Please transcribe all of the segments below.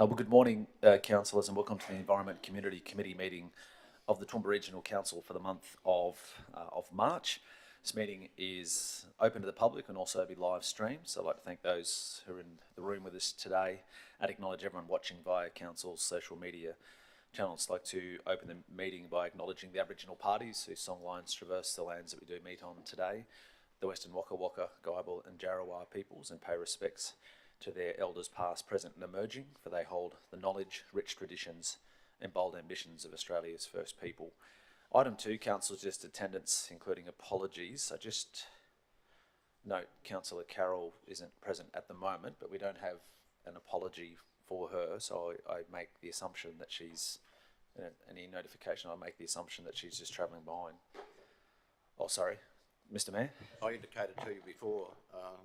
Well, good morning, councillors, and welcome to the Environment Community Committee meeting of the Toowoomba Regional Council for the month of March. This meeting is open to the public and also be live streamed, so I'd like to thank those who are in the room with us today and acknowledge everyone watching via Council's social media channels. I'd like to open the meeting by acknowledging the Aboriginal parties whose songlines traverse the lands that we do meet on today, the Western Waka Waka, Guyabal and Jarawar peoples, and pay respects to their elders past, present and emerging, for they hold the knowledge, rich traditions and bold ambitions of Australia's first people. Item 2, Council's just attendance, including apologies. I just note Councillor Carroll isn't present at the moment, but we don't have an apology for her, so I make the assumption that she's, any notification, I make the assumption that she's just travelling behind. Oh, sorry. Mr Mayor? I indicated to you before,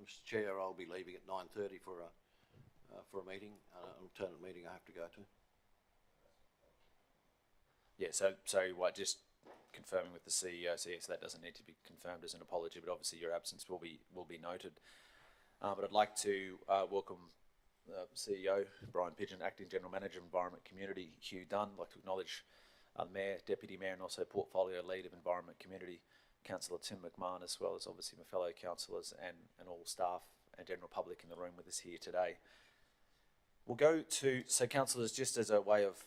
Mr Chair, I'll be leaving at 9:30 for a meeting, an alternate meeting I have to go to. Yeah, so just confirming with the CEO, so yes, that doesn't need to be confirmed as an apology, but obviously your absence will be noted. But I'd like to welcome CEO Brian Pigeon, Acting General Manager of Environment Community Hugh Dunn. I'd like to acknowledge Mayor, Deputy Mayor and also Portfolio Lead of Environment Community, Councillor Tim McMahon, as well as obviously my fellow councillors and all staff and general public in the room with us here today. We'll go to, so councillors, just as a way of,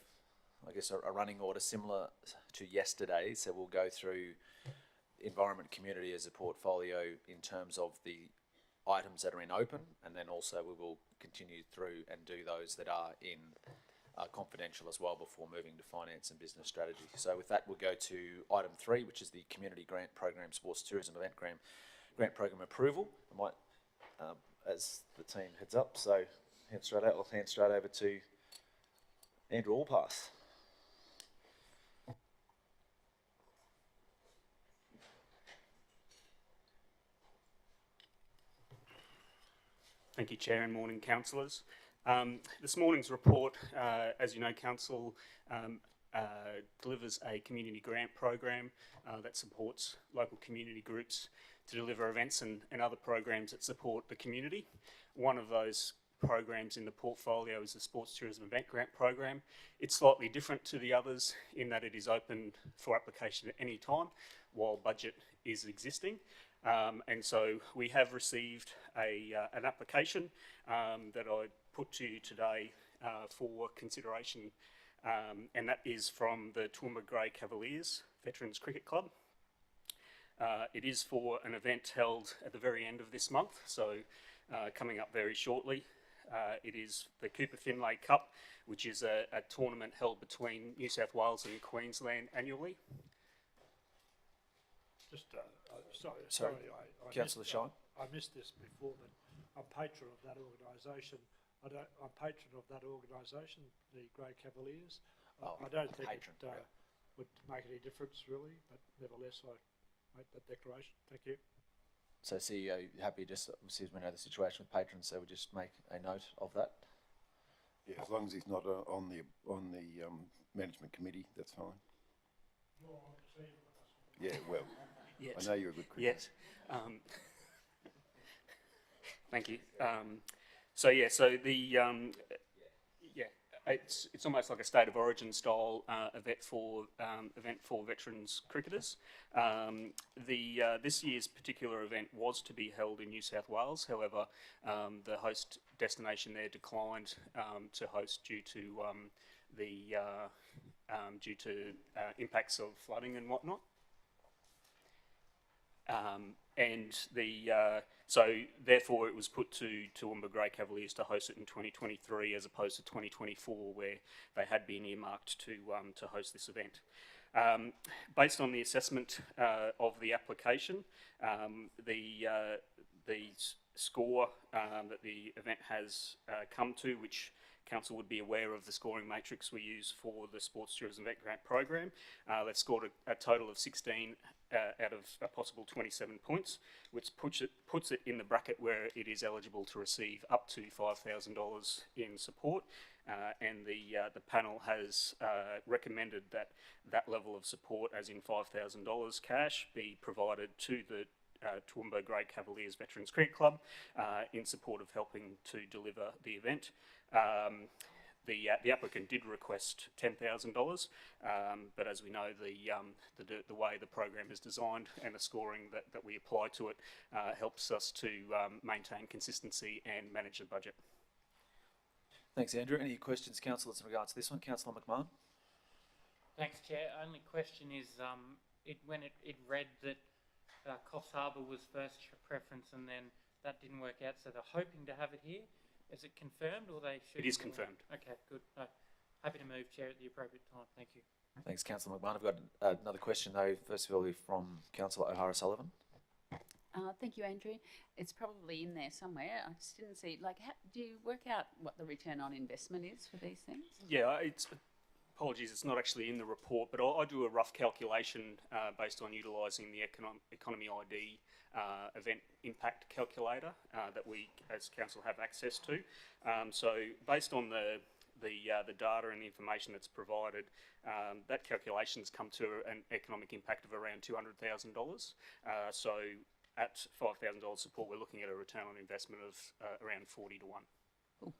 I guess, a running order similar to yesterday, so we'll go through Environment Community as a portfolio in terms of the items that are in open, and then also we will continue through and do those that are in confidential as well before moving to finance and business strategy. So with that, we'll go to item 3, which is the Community Grant Program Sports Tourism Event Grant Program approval. I might, as the team heads up, so I'll hand straight over to Andrew Allpass. Thank you, Chair, and morning, councillors. This morning's report, as you know, Council delivers a community grant program that supports local community groups to deliver events and other programs that support the community. One of those programs in the portfolio is the Sports Tourism Event Grant Program. It's slightly different to the others in that it is open for application at any time while budget is existing. And so we have received an application that I put to you today for consideration, and that is from the Toowoomba Grey Cavaliers Veterans Cricket Club. It is for an event held at the very end of this month, so coming up very shortly. It is the Cooper Finlay Cup, which is a tournament held between New South Wales and Queensland annually. Just sorry, Councillor Shine. I missed this before, but I'm patron of that organisation. I'm patron of that organisation, the Grey Cavaliers. I don't think it would make any difference really, but nevertheless I make that declaration. Thank you. So CEO, happy, just obviously as we know the situation with patrons, so we just make a note of that. Yeah, as long as he's not on the management committee, that's fine. Yeah, well, I know you're a good cricketer. Yes. Thank you. So it's almost like a state of origin style event for veterans cricketers. This year's particular event was to be held in New South Wales. However, the host destination there declined to host due to impacts of flooding and whatnot. So therefore it was put to Toowoomba Grey Cavaliers to host it in 2023 as opposed to 2024, where they had been earmarked to host this event. Based on the assessment of the application, the score that the event has come to, which Council would be aware of the scoring matrix we use for the Sports Tourism Event Grant Program. They've scored a total of 16 out of a possible 27 points, which puts it in the bracket where it is eligible to receive up to $5,000 in support. And the panel has recommended that level of support, as in $5,000 cash, be provided to the Toowoomba Grey Cavaliers Veterans Cricket Club in support of helping to deliver the event. The applicant did request $10,000, but as we know, the way the program is designed and the scoring that we apply to it helps us to maintain consistency and manage the budget. Thanks, Andrew. Any questions, councillors, in regards to this one? Councillor McMahon? Thanks, Chair. Only question is, when it read that Coffs Harbour was first preference and then that didn't work out, so they're hoping to have it here. Is it confirmed or they should? It is confirmed. Okay, good. No, happy to move, Chair, at the appropriate time. Thank you. Thanks, Councillor McMahon. I've got another question, though, first of all, from Councillor O'Hara-Sullivan. Thank you, Andrew. It's probably in there somewhere. I just didn't see. Like, do you work out what the return on investment is for these things? Yeah, apologies, it's not actually in the report, but I do a rough calculation based on utilising the Economy ID event impact calculator that we, as council, have access to. So, based on the data and the information that's provided, that calculation's come to an economic impact of around $200,000. So, at $5,000 support, we're looking at a return on investment of around 40 to 1. Cool.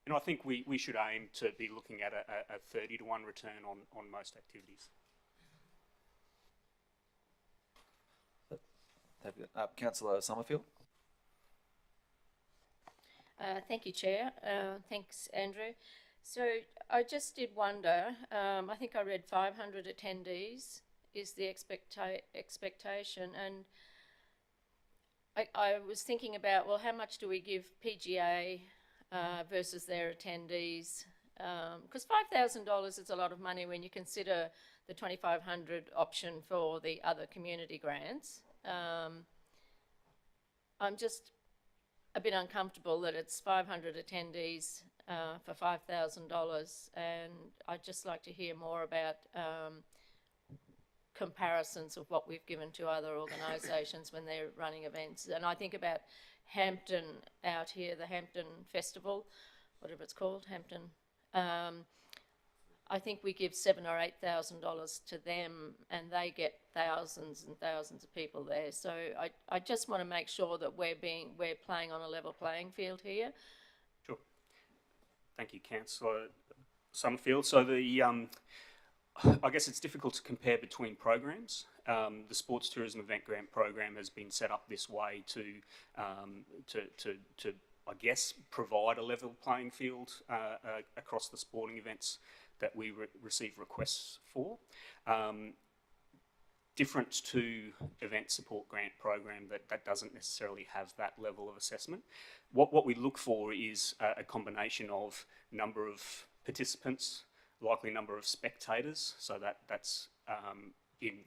And I think we should aim to be looking at a 30 to 1 return on most activities. Councillor Summerfield? Thank you, Chair. Thanks, Andrew. So I just did wonder, I think I read 500 attendees is the expectation, and I was thinking about, well, how much do we give PGA versus their attendees? Because $5,000 is a lot of money when you consider the $2,500 option for the other community grants. I'm just a bit uncomfortable that it's 500 attendees for $5,000, and I'd just like to hear more about comparisons of what we've given to other organisations when they're running events. And I think about Hampton out here, the Hampton Festival, whatever it's called, Hampton. I think we give $7,000 or $8,000 to them, and they get thousands and thousands of people there. So I just want to make sure that we're playing on a level playing field here. Sure. Thank you, Councillor Summerfield. So I guess it's difficult to compare between programs. The Sports Tourism Event Grant program has been set up this way to I guess, provide a level playing field across the sporting events that we receive requests for. Different to event support grant program that doesn't necessarily have that level of assessment. What we look for is a combination of number of participants, likely number of spectators, so that's in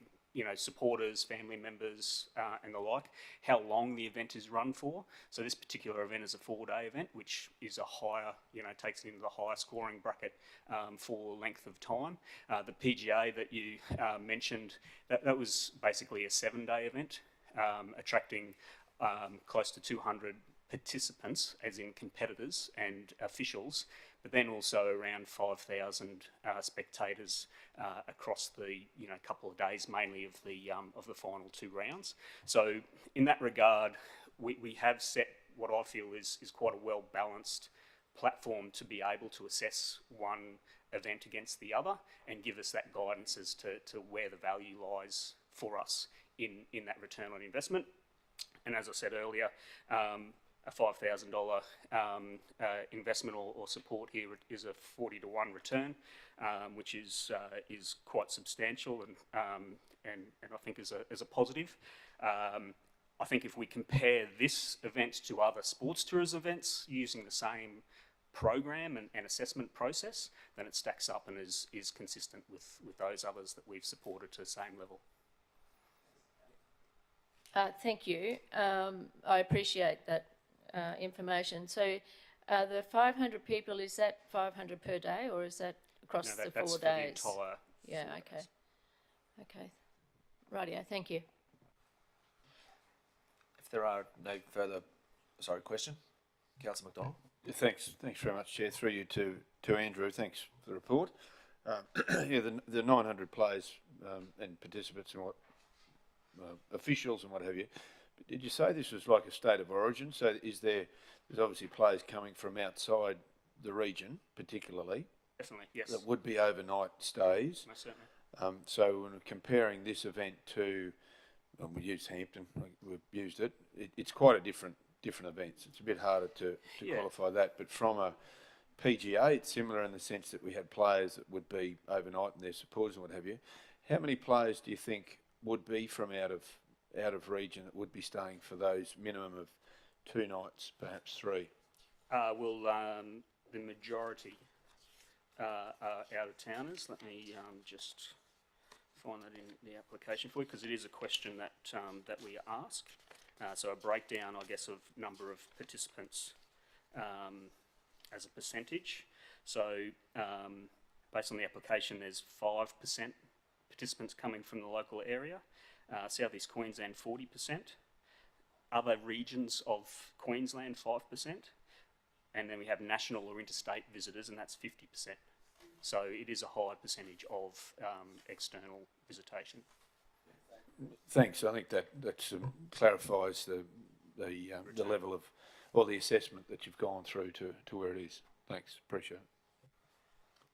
supporters, family members, and the like. How long the event is run for. So this particular event is a 4-day event, which is a higher, takes it into the higher scoring bracket for length of time. The PGA that you mentioned, that was basically a 7-day event, attracting close to 200 participants, as in competitors and officials, but then also around 5,000 spectators across the couple of days, mainly of the final 2 rounds. So in that regard, we have set what I feel is quite a well balanced platform to be able to assess one event against the other and give us that guidance as to where the value lies for us in that return on investment. And as I said earlier, a $5,000 investment or support here is a 40 to 1 return, which is quite substantial and I think is a positive. I think if we compare this event to other sports tourism events using the same program and assessment process, then it stacks up and is consistent with those others that we've supported to the same level. Thank you. I appreciate that information. So the 500 people, is that 500 per day or is that across the 4 days? That's for the entire. Yeah, okay. Okay. Rightio, thank you. If there are no further, question? Councillor McDonald? Yeah, thanks very much, Chair. Through you to Andrew. Thanks for the report. The 900 players and participants and officials and what have you. But did you say this was like a state of origin? So there's obviously players coming from outside the region particularly, Definitely, yes, that would be overnight stays. most certainly. So when we're comparing this event to, we use Hampton, we've used it, it's quite a different events. It's a bit harder to Yeah. qualify that, but from a PGA, it's similar in the sense that we had players that would be overnight and their supporters and what have you. How many players do you think would be from out of region that would be staying for those minimum of 2 nights, perhaps 3? The majority are out-of-towners. Let me just find that in the application for you, because it is a question that that we ask. So a breakdown, I guess, of number of participants as a percentage. So based on the application, there's 5% participants coming from the local area. South East Queensland, 40%. Other regions of Queensland, 5%. And then we have national or interstate visitors, and that's 50%. So it is a high percentage of external visitation. Thanks. I think that clarifies the level of, or the assessment that you've gone through to where it is. Thanks. Appreciate it.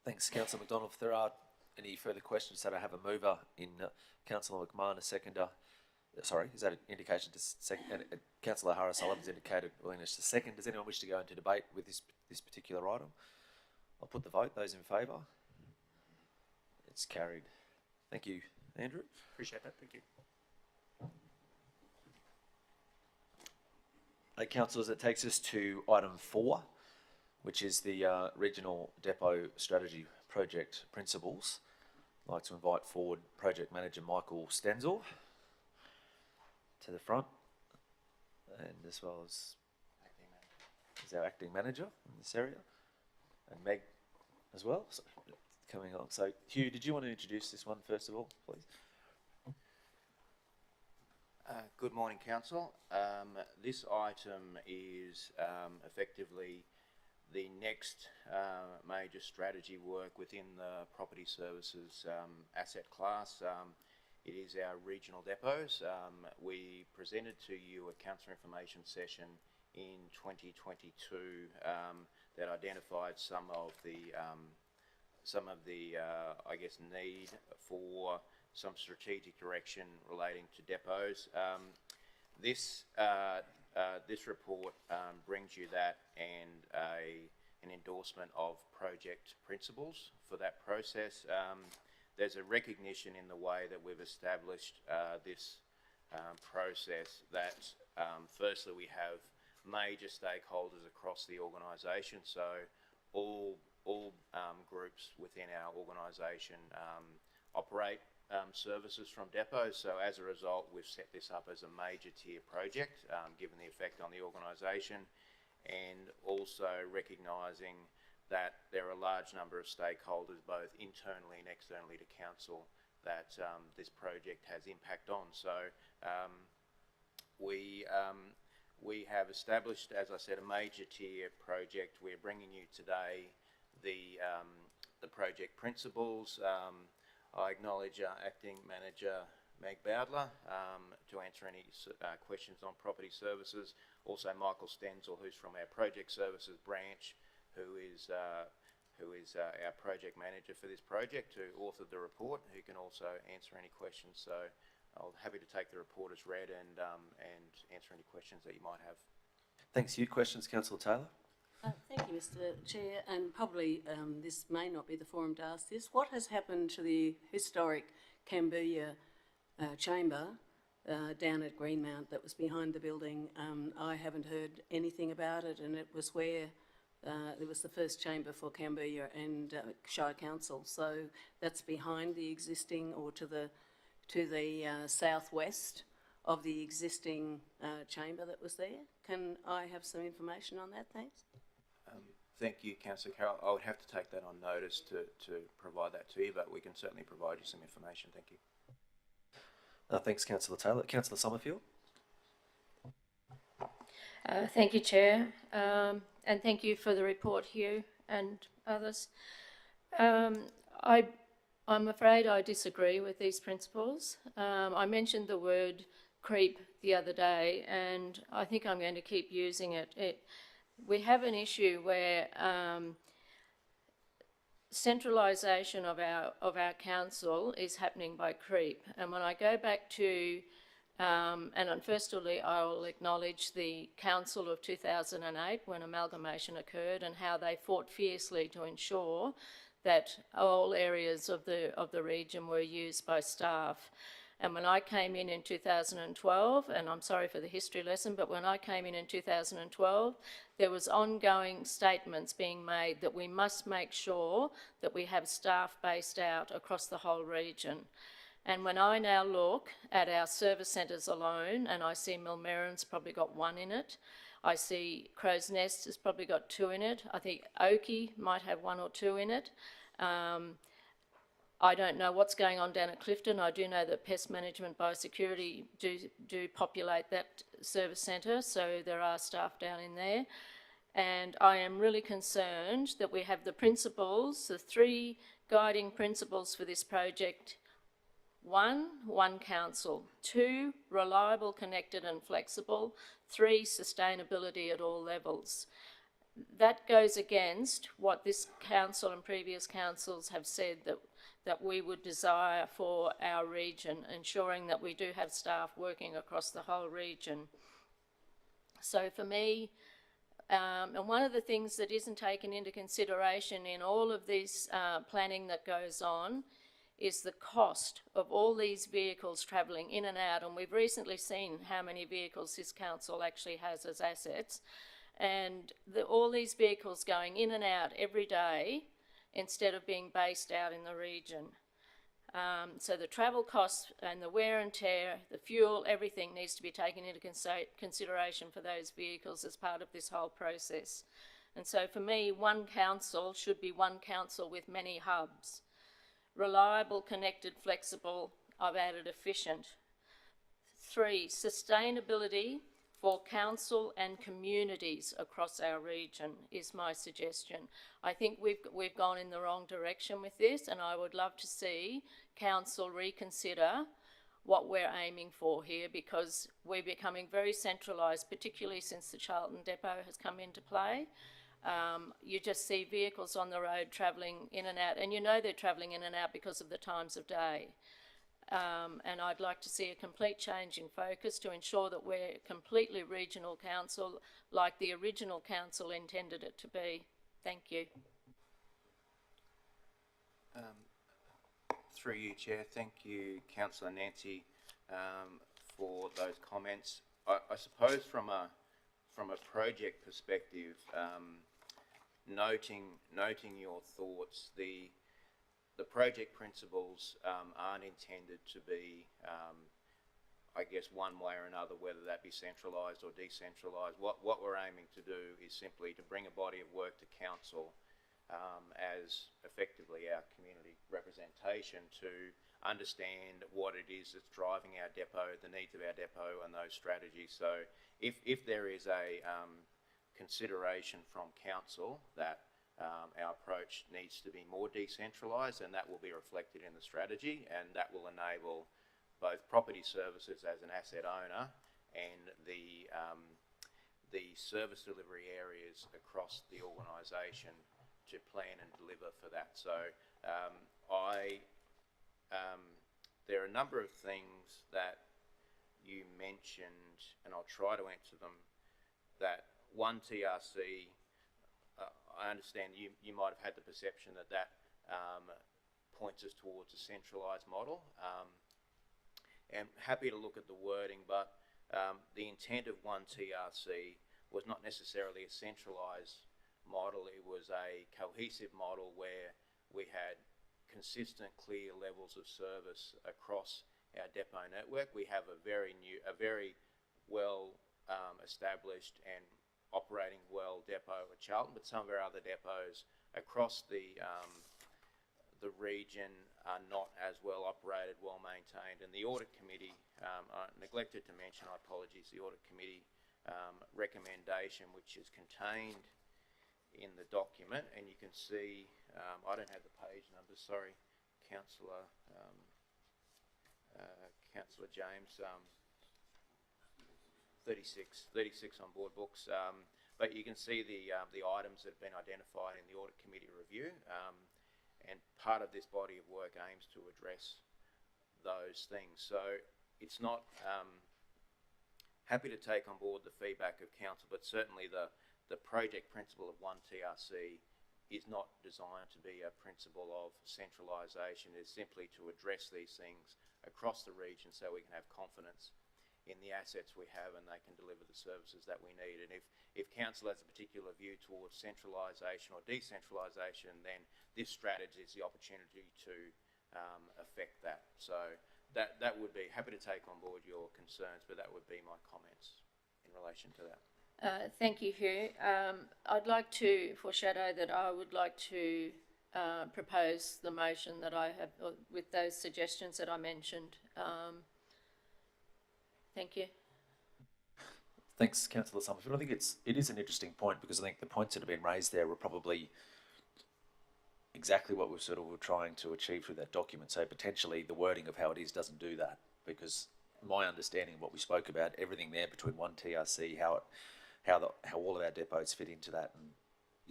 Thanks, Councillor McDonald. If there are any further questions, that I have a mover in Councillor McMahon, a seconder. Sorry, is that an indication to second? Councillor O'Hara-Sullivan's indicated willingness to second. Does anyone wish to go into debate with this particular item? I'll put the vote. Those in favour? It's carried. Thank you, Andrew. Appreciate that. Thank you. Councillors, that takes us to item 4, which is the Regional Depot Strategy Project Principles. I'd like to invite forward Project Manager Michael Stenzel to the front, and as well as our acting manager in this area, and Meg as well, so coming along. So Hugh, did you want to introduce this one first of all, please? Good morning, Council. This item is effectively the next major strategy work within the property services asset class. It is our regional depots. We presented to you a council information session in 2022 that identified some of the I guess need for some strategic direction relating to depots. This report brings you that and an endorsement of project principles for that process. There's a recognition in the way that we've established this process that firstly we have major stakeholders across the organisation, so all groups within our organisation operate services from depots. So as a result, we've set this up as a major tier project, given the effect on the organisation, and also recognising that there are a large number of stakeholders, both internally and externally to council, that this project has impact on. So we have established, as I said, a major tier project. We're bringing you today the project principles. I acknowledge Acting Manager Meg Bowdler to answer any questions on property services. Also Michael Stenzel, who's from our project services branch, who is our project manager for this project, who authored the report, who can also answer any questions. So I'll be happy to take the report as read and answer any questions that you might have. Thanks, Hugh. Questions, Councillor Taylor? Thank you, Mr. Chair, and probably this may not be the forum to ask this. What has happened to the historic Cambodia chamber down at Greenmount that was behind the building? I haven't heard anything about it, and it was where it was the first chamber for Cambodia and Shire Council. So that's behind the existing, or to the southwest of the existing chamber that was there. Can I have some information on that, thanks? Thank you, Councillor Carroll. I would have to take that on notice to provide that to you, but we can certainly provide you some information. Thank you. Thanks, Councillor Taylor. Councillor Summerfield? Thank you, Chair, and thank you for the report, Hugh, and others. I'm afraid I disagree with these principles. I mentioned the word creep the other day, and I think I'm going to keep using it. we have an issue where centralisation of our council is happening by creep. And when I go back to, firstly, I will acknowledge the council of 2008 when amalgamation occurred and how they fought fiercely to ensure that all areas of the region were used by staff. And when I came in 2012, and I'm sorry for the history lesson, but when I came in 2012, there was ongoing statements being made that we must make sure that we have staff based out across the whole region. And when I now look at our service centres alone, and I see Millmerran's probably got 1 in it, I see Crow's Nest has probably got 2 in it, I think Oakey might have 1 or 2 in it. I don't know what's going on down at Clifton. I do know that pest management biosecurity do populate that service centre, so there are staff down in there. And I am really concerned that we have the principles, the 3 guiding principles for this project. 1, one council. 2, reliable, connected and flexible. 3, sustainability at all levels. That goes against what this council and previous councils have said that we would desire for our region, ensuring that we do have staff working across the whole region. So for me, and one of the things that isn't taken into consideration in all of this planning that goes on is the cost of all these vehicles travelling in and out. And we've recently seen how many vehicles this council actually has as assets. And all these vehicles going in and out every day instead of being based out in the region. So the travel costs and the wear and tear, the fuel, everything needs to be taken into consideration for those vehicles as part of this whole process. And so for me, one council should be one council with many hubs. Reliable, connected, flexible, I've added efficient. 3, sustainability for council and communities across our region is my suggestion. I think we've gone in the wrong direction with this, and I would love to see council reconsider what we're aiming for here, because we're becoming very centralised, particularly since the Charlton Depot has come into play. You just see vehicles on the road travelling in and out, and you know they're travelling in and out because of the times of day. And I'd like to see a complete change in focus to ensure that we're completely regional council, like the original council intended it to be. Thank you. Through you, Chair. Thank you, Councillor Nancy, for those comments. I suppose from a project perspective, noting your thoughts, the project principles aren't intended to be, I guess, one way or another, whether that be centralised or decentralised. What we're aiming to do is simply to bring a body of work to council as effectively our community representation to understand what it is that's driving our depot, the needs of our depot and those strategies. So if there is a consideration from council that our approach needs to be more decentralised, and that will be reflected in the strategy, and that will enable both property services as an asset owner and the service delivery areas across the organisation to plan and deliver for that. So there are a number of things that you mentioned, and I'll try to answer them. That one TRC, I understand you might have had the perception that points us towards a centralised model. And happy to look at the wording, but the intent of one TRC was not necessarily a centralised model. It was a cohesive model where we had consistent, clear levels of service across our depot network. We have a very well established and operating well depot at Charlton, but some of our other depots across the region are not as well operated, well maintained. And the audit committee, I neglected to mention, I apologize, the audit committee recommendation, which is contained in the document, and you can see, I don't have the page numbers, sorry, Councillor James, 36 on board books. but you can see the items that have been identified in the audit committee review, and part of this body of work aims to address those things. So it's not, happy to take on board the feedback of council, but certainly the project principle of 1TRC is not designed to be a principle of centralisation. It's simply to address these things across the region so we can have confidence in the assets we have and they can deliver the services that we need. And if council has a particular view towards centralisation or decentralisation, then this strategy is the opportunity to affect that. So that would be, happy to take on board your concerns, but that would be my comments in relation to that. Thank you, Hugh. I'd like to foreshadow that I would like to propose the motion that I have with those suggestions that I mentioned. Thank you. Thanks, Councillor Summerfield. I think it is an interesting point, because I think the points that have been raised there were probably exactly what we were trying to achieve through that document. So potentially the wording of how it is doesn't do that, because my understanding of what we spoke about, everything there between 1TRC, how all of our depots fit into that, and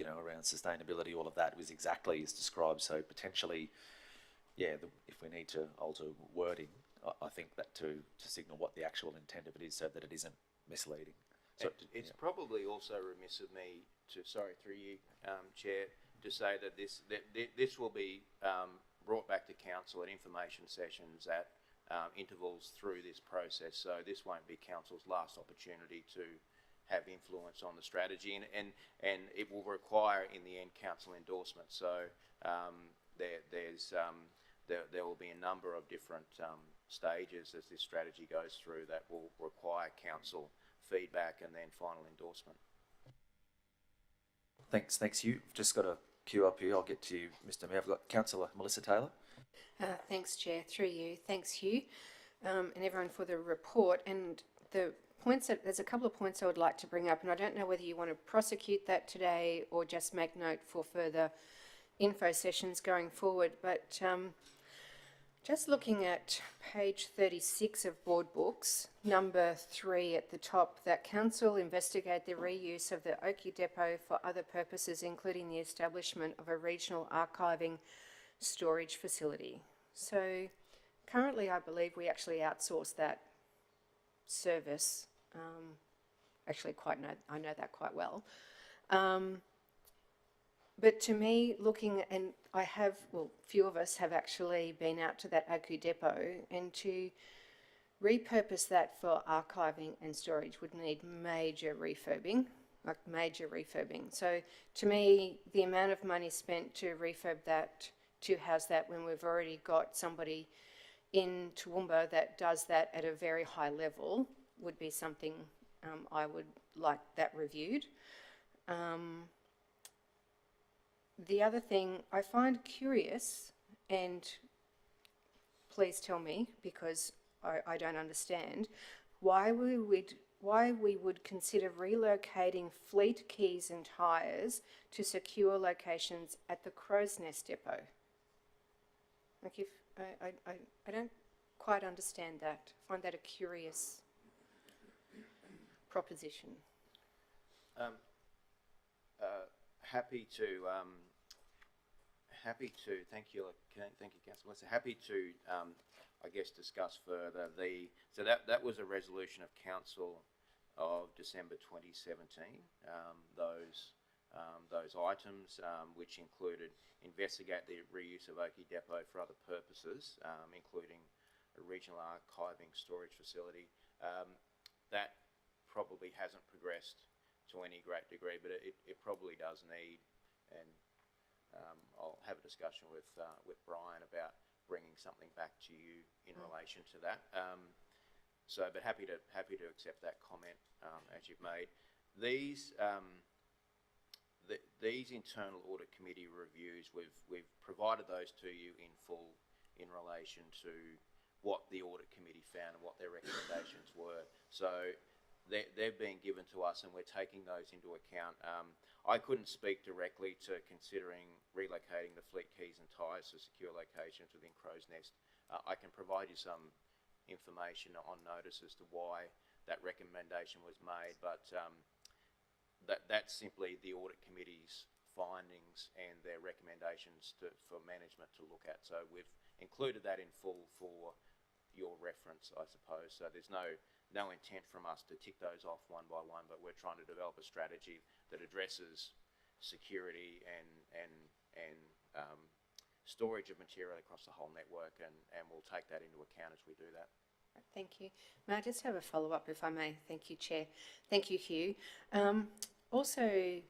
around sustainability, all of that was exactly as described. So potentially, if we need to alter wording, I think that to signal what the actual intent of it is, so that it isn't misleading. So it's probably also remiss of me to, sorry, through you, Chair, to say that this will be brought back to council at information sessions at intervals through this process. So this won't be council's last opportunity to have influence on the strategy, and it will require in the end council endorsement. So there will be a number of different stages as this strategy goes through that will require council feedback and then final endorsement. Thanks, Hugh. I've just got a queue up here. I'll get to you, Mr. Mayor. I've got Councillor Melissa Taylor. Thanks, Chair. Through you. Thanks, Hugh, and everyone for the report. And the points there's a couple of points I would like to bring up, and I don't know whether you want to prosecute that today or just make note for further info sessions going forward. But just looking at page 36 of board books, number 3 at the top, that council investigate the reuse of the Oakey Depot for other purposes, including the establishment of a regional archiving storage facility. So currently I believe we actually outsource that service. I know that quite well. But to me, looking, and few of us have actually been out to that Oakey Depot, and to repurpose that for archiving and storage would need major refurbing. So to me, the amount of money spent to refurb that, to house that, when we've already got somebody in Toowoomba that does that at a very high level, would be something I would like that reviewed. The other thing I find curious, and please tell me because I don't understand, why we would consider relocating fleet keys and tyres to secure locations at the Crow's Nest Depot. Like, if I don't quite understand that. I find that a curious proposition. Happy to thank you, Councillor Melissa. Happy to, I guess, discuss further so that was a resolution of council of December 2017. Those items, which included investigate the reuse of Oakey Depot for other purposes, including a regional archiving storage facility. That probably hasn't progressed to any great degree, but it probably does need, and I'll have a discussion with Brian about bringing something back to you in relation to that. But happy to accept that comment as you've made. These internal audit committee reviews, we've provided those to you in full in relation to what the audit committee found and what their recommendations were. So they've been given to us and we're taking those into account. I couldn't speak directly to considering relocating the fleet keys and tyres to secure locations within Crow's Nest. I can provide you some information on notice as to why that recommendation was made, but that's simply the audit committee's findings and their recommendations for management to look at. So we've included that in full for your reference, I suppose. So there's no intent from us to tick those off one by one, but we're trying to develop a strategy that addresses security and storage of material across the whole network, and we'll take that into account as we do that. Thank you. May I just have a follow-up, if I may? Thank you, Chair. Thank you, Hugh. Also,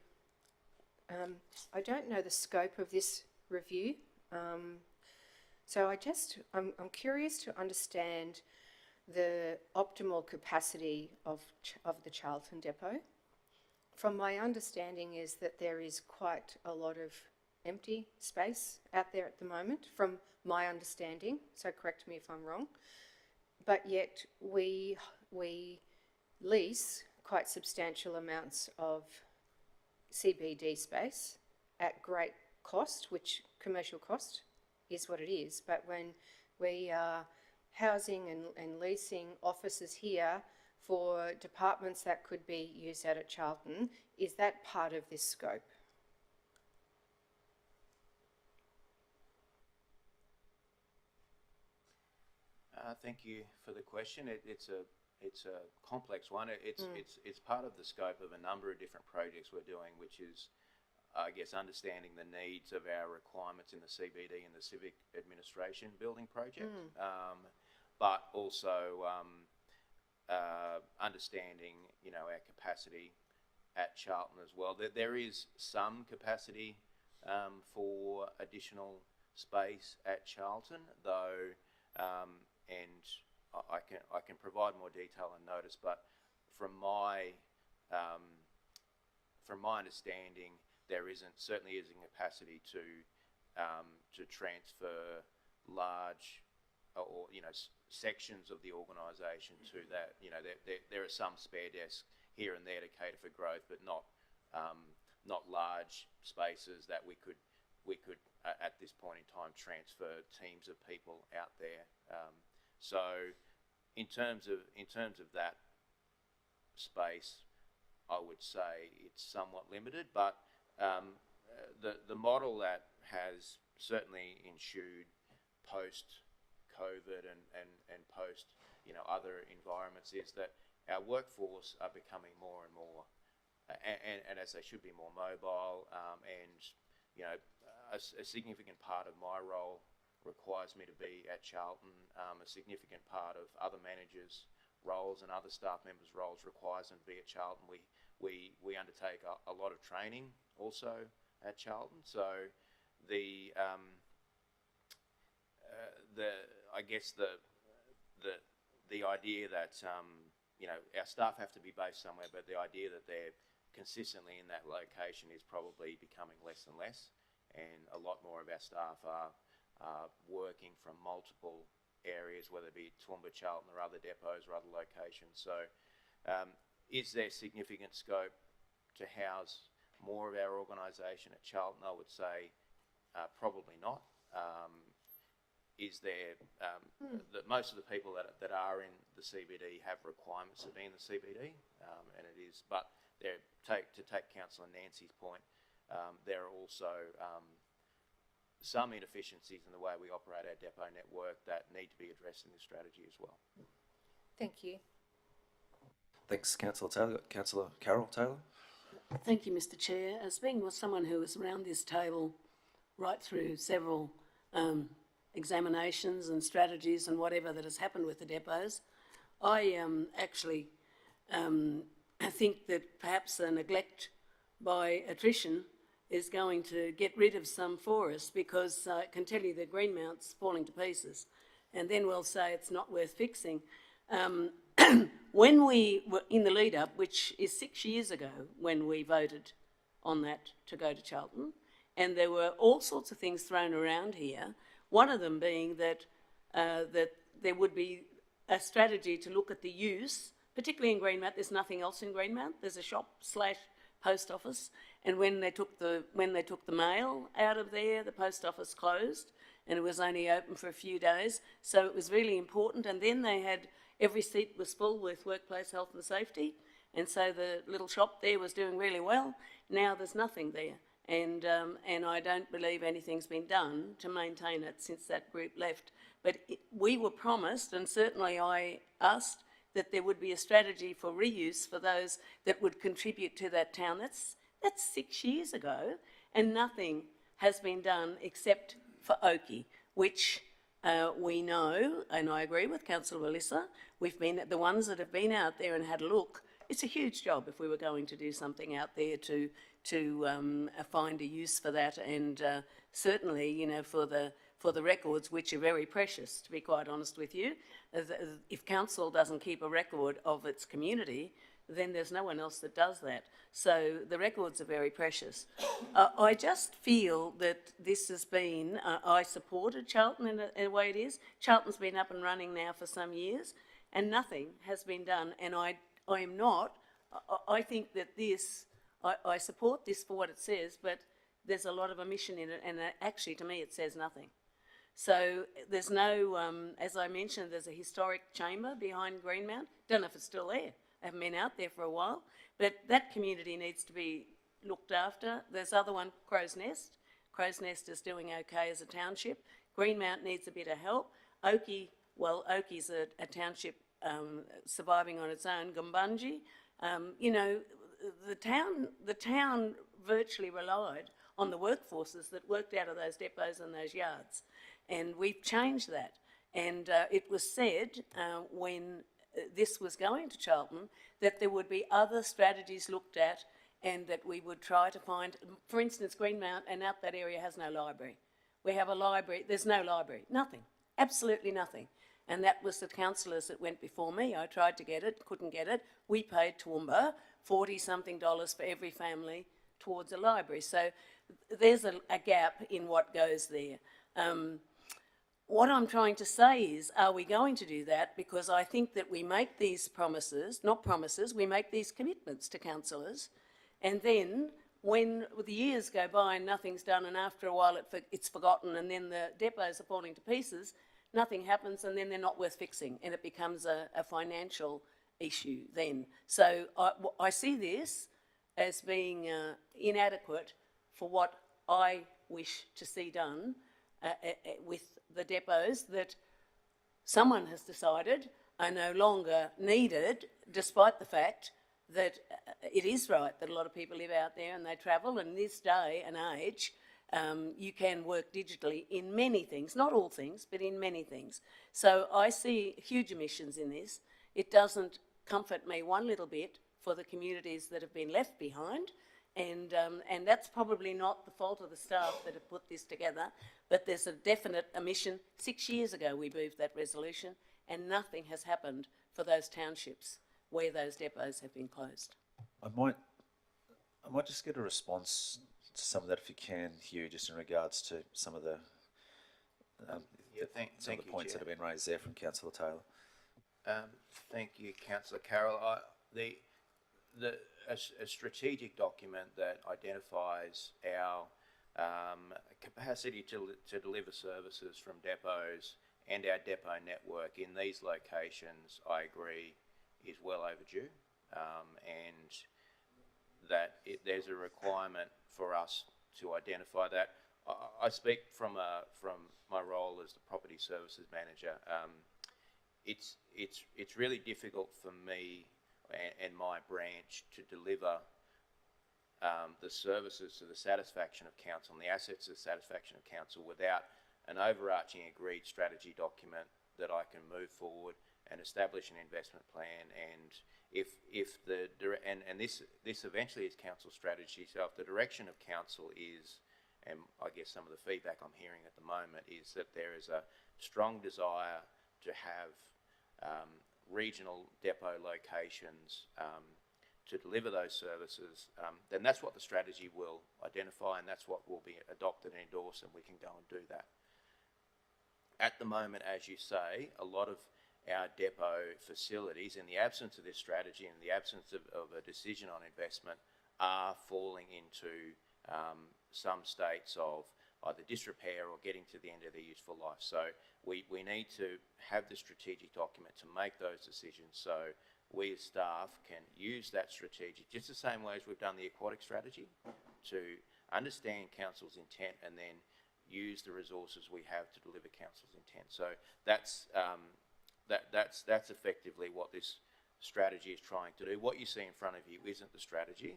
I don't know the scope of this review, so I'm curious to understand the optimal capacity of the Charlton depot. From my understanding is that there is quite a lot of empty space out there at the moment, from my understanding, so correct me if I'm wrong, but yet we lease quite substantial amounts of CBD space at great cost, which commercial cost is what it is. But when we are housing and leasing offices here for departments that could be used out at Charlton, is that part of this scope? Thank you for the question. It's a complex one. It's part of the scope of a number of different projects we're doing, which is, I guess, understanding the needs of our requirements in the CBD and the civic administration building project, but also understanding, our capacity at Charlton as well. There is some capacity for additional space at Charlton, though. And I can provide more detail and notice, but from my understanding, there certainly isn't capacity to transfer large or sections of the organisation to that. There are some spare desks here and there to cater for growth, but not large spaces that we could at this point in time transfer teams of people out there. So in terms of that space, I would say it's somewhat limited, but the model that has certainly ensued post-COVID and post other environments is that our workforce are becoming more and more, and as they should be, more mobile, and a significant part of my role requires me to be at Charlton. A significant part of other managers' roles and other staff members' roles requires them to be at Charlton. We undertake a lot of training also at Charlton. So the idea that our staff have to be based somewhere, but the idea that they're consistently in that location is probably becoming less and less, and a lot more of our staff are working from multiple areas, whether it be Toowoomba, Charlton or other depots or other locations. So is there significant scope to house more of our organisation at Charlton? I would say probably not. Is there that most of the people that are in the CBD have requirements to be in the CBD, and it is, but to take Councillor Nancy's point, there are also some inefficiencies in the way we operate our depot network that need to be addressed in this strategy as well. Thank you. Thanks, Councillor Taylor. Councillor Carol Taylor. Thank you, Mr. Chair. As being someone who was around this table right through several examinations and strategies and whatever that has happened with the depots, I actually think that perhaps a neglect by attrition is going to get rid of some for us, because I can tell you the Greenmount's falling to pieces, and then we'll say it's not worth fixing. When we were in the lead-up, which is 6 years ago when we voted on that to go to Charlton, and there were all sorts of things thrown around here, one of them being that there would be a strategy to look at the use, particularly in Greenmount. There's nothing else in Greenmount. There's a shop/post office, and when they took the mail out of there, the post office closed, and it was only open for a few days. So it was really important. And then they had every seat was full with workplace health and safety, And so the little shop there was doing really well. Now there's nothing there. And I don't believe anything's been done to maintain it since that group left. But we were promised, and certainly I asked, that there would be a strategy for reuse for those that would contribute to that town. That's 6 years ago, and nothing has been done except for Oakey, which we know, and I agree with Councillor Melissa, we've been the ones that have been out there and had a look. It's a huge job if we were going to do something out there to find a use for that, and certainly, you know, for the records, which are very precious, to be quite honest with you. If council doesn't keep a record of its community, then there's no one else that does that. So the records are very precious. I just feel that this has been, I supported Charlton in a way it is. Charlton's been up and running now for some years, and nothing has been done. And I am not, I think that this, I support this for what it says, but there's a lot of omission in it, and actually to me it says nothing. So there's no, as I mentioned, there's a historic chamber behind Greenmount. Don't know if it's still there. I haven't been out there for a while, but that community needs to be looked after. There's other one, Crow's Nest. Crow's Nest is doing okay as a township. Greenmount needs a bit of help. Oakey, well, Oakey's a township surviving on its own. Gumbunji, you know, the town virtually relied on the workforces that worked out of those depots and those yards. And we've changed that. And it was said when this was going to Charlton that there would be other strategies looked at, and that we would try to find, for instance, Greenmount and out that area has no library. We have a library, there's no library, nothing, absolutely nothing. And that was the councillors that went before me. I tried to get it, couldn't get it. We paid Toowoomba $40-something for every family towards a library. So there's a gap in what goes there. What I'm trying to say is, are we going to do that? Because I think that we make these promises, not promises, we make these commitments to councillors, and then when the years go by and nothing's done, and after a while it's forgotten, and then the depots are falling to pieces, nothing happens, and then they're not worth fixing, and it becomes a financial issue then. So I see this as being inadequate for what I wish to see done with the depots that someone has decided are no longer needed, despite the fact that it is right that a lot of people live out there and they travel, and in this day and age you can work digitally in many things, not all things, but in many things. So I see huge omissions in this. It doesn't comfort me one little bit for the communities that have been left behind, and that's probably not the fault of the staff that have put this together, but there's a definite omission. 6 years ago we moved that resolution, and nothing has happened for those townships where those depots have been closed. I might just get a response to some of that if you can, Hugh, just in regards to some of the points that have been raised there from Councillor Taylor. Thank you, Councillor Carroll. A strategic document that identifies our capacity to deliver services from depots and our depot network in these locations, I agree, is well overdue, and that there's a requirement for us to identify that. I speak from my role as the property services manager. It's really difficult for me and my branch to deliver the services to the satisfaction of council and the assets to the satisfaction of council without an overarching agreed strategy document that I can move forward and establish an investment plan. And this eventually is council strategy. So if the direction of council is, and I guess some of the feedback I'm hearing at the moment is that there is a strong desire to have regional depot locations to deliver those services, then that's what the strategy will identify, and that's what will be adopted and endorsed, and we can go and do that. At the moment, as you say, a lot of our depot facilities, in the absence of this strategy and the absence of a decision on investment, are falling into some states of either disrepair or getting to the end of their useful life. So we need to have the strategic document to make those decisions. So we as staff can use that strategic, just the same way as we've done the aquatic strategy, to understand council's intent and then use the resources we have to deliver council's intent. So that's effectively what this strategy is trying to do. What you see in front of you isn't the strategy.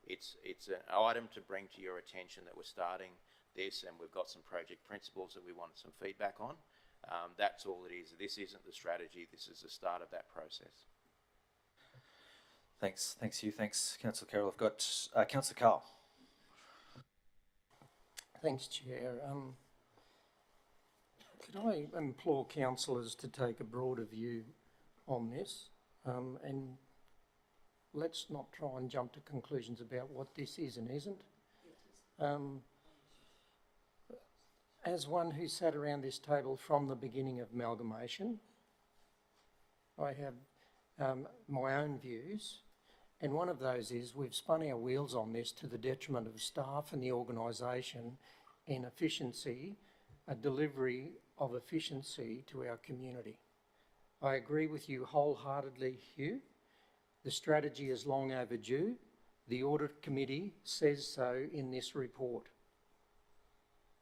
It's an item to bring to your attention that we're starting this, and we've got some project principles that we want some feedback on. That's all it is. This isn't the strategy. This is the start of that process. Thanks, Hugh. Thanks, Councillor Carroll. I've got Councillor Carl. Thanks, Chair. Could I implore councillors to take a broader view on this, and let's not try and jump to conclusions about what this is and isn't. As one who sat around this table from the beginning of amalgamation, I have my own views, and one of those is we've spun our wheels on this to the detriment of staff and the organisation and efficiency, a delivery of efficiency to our community. I agree with you wholeheartedly, Hugh. The strategy is long overdue. The Audit Committee says so in this report.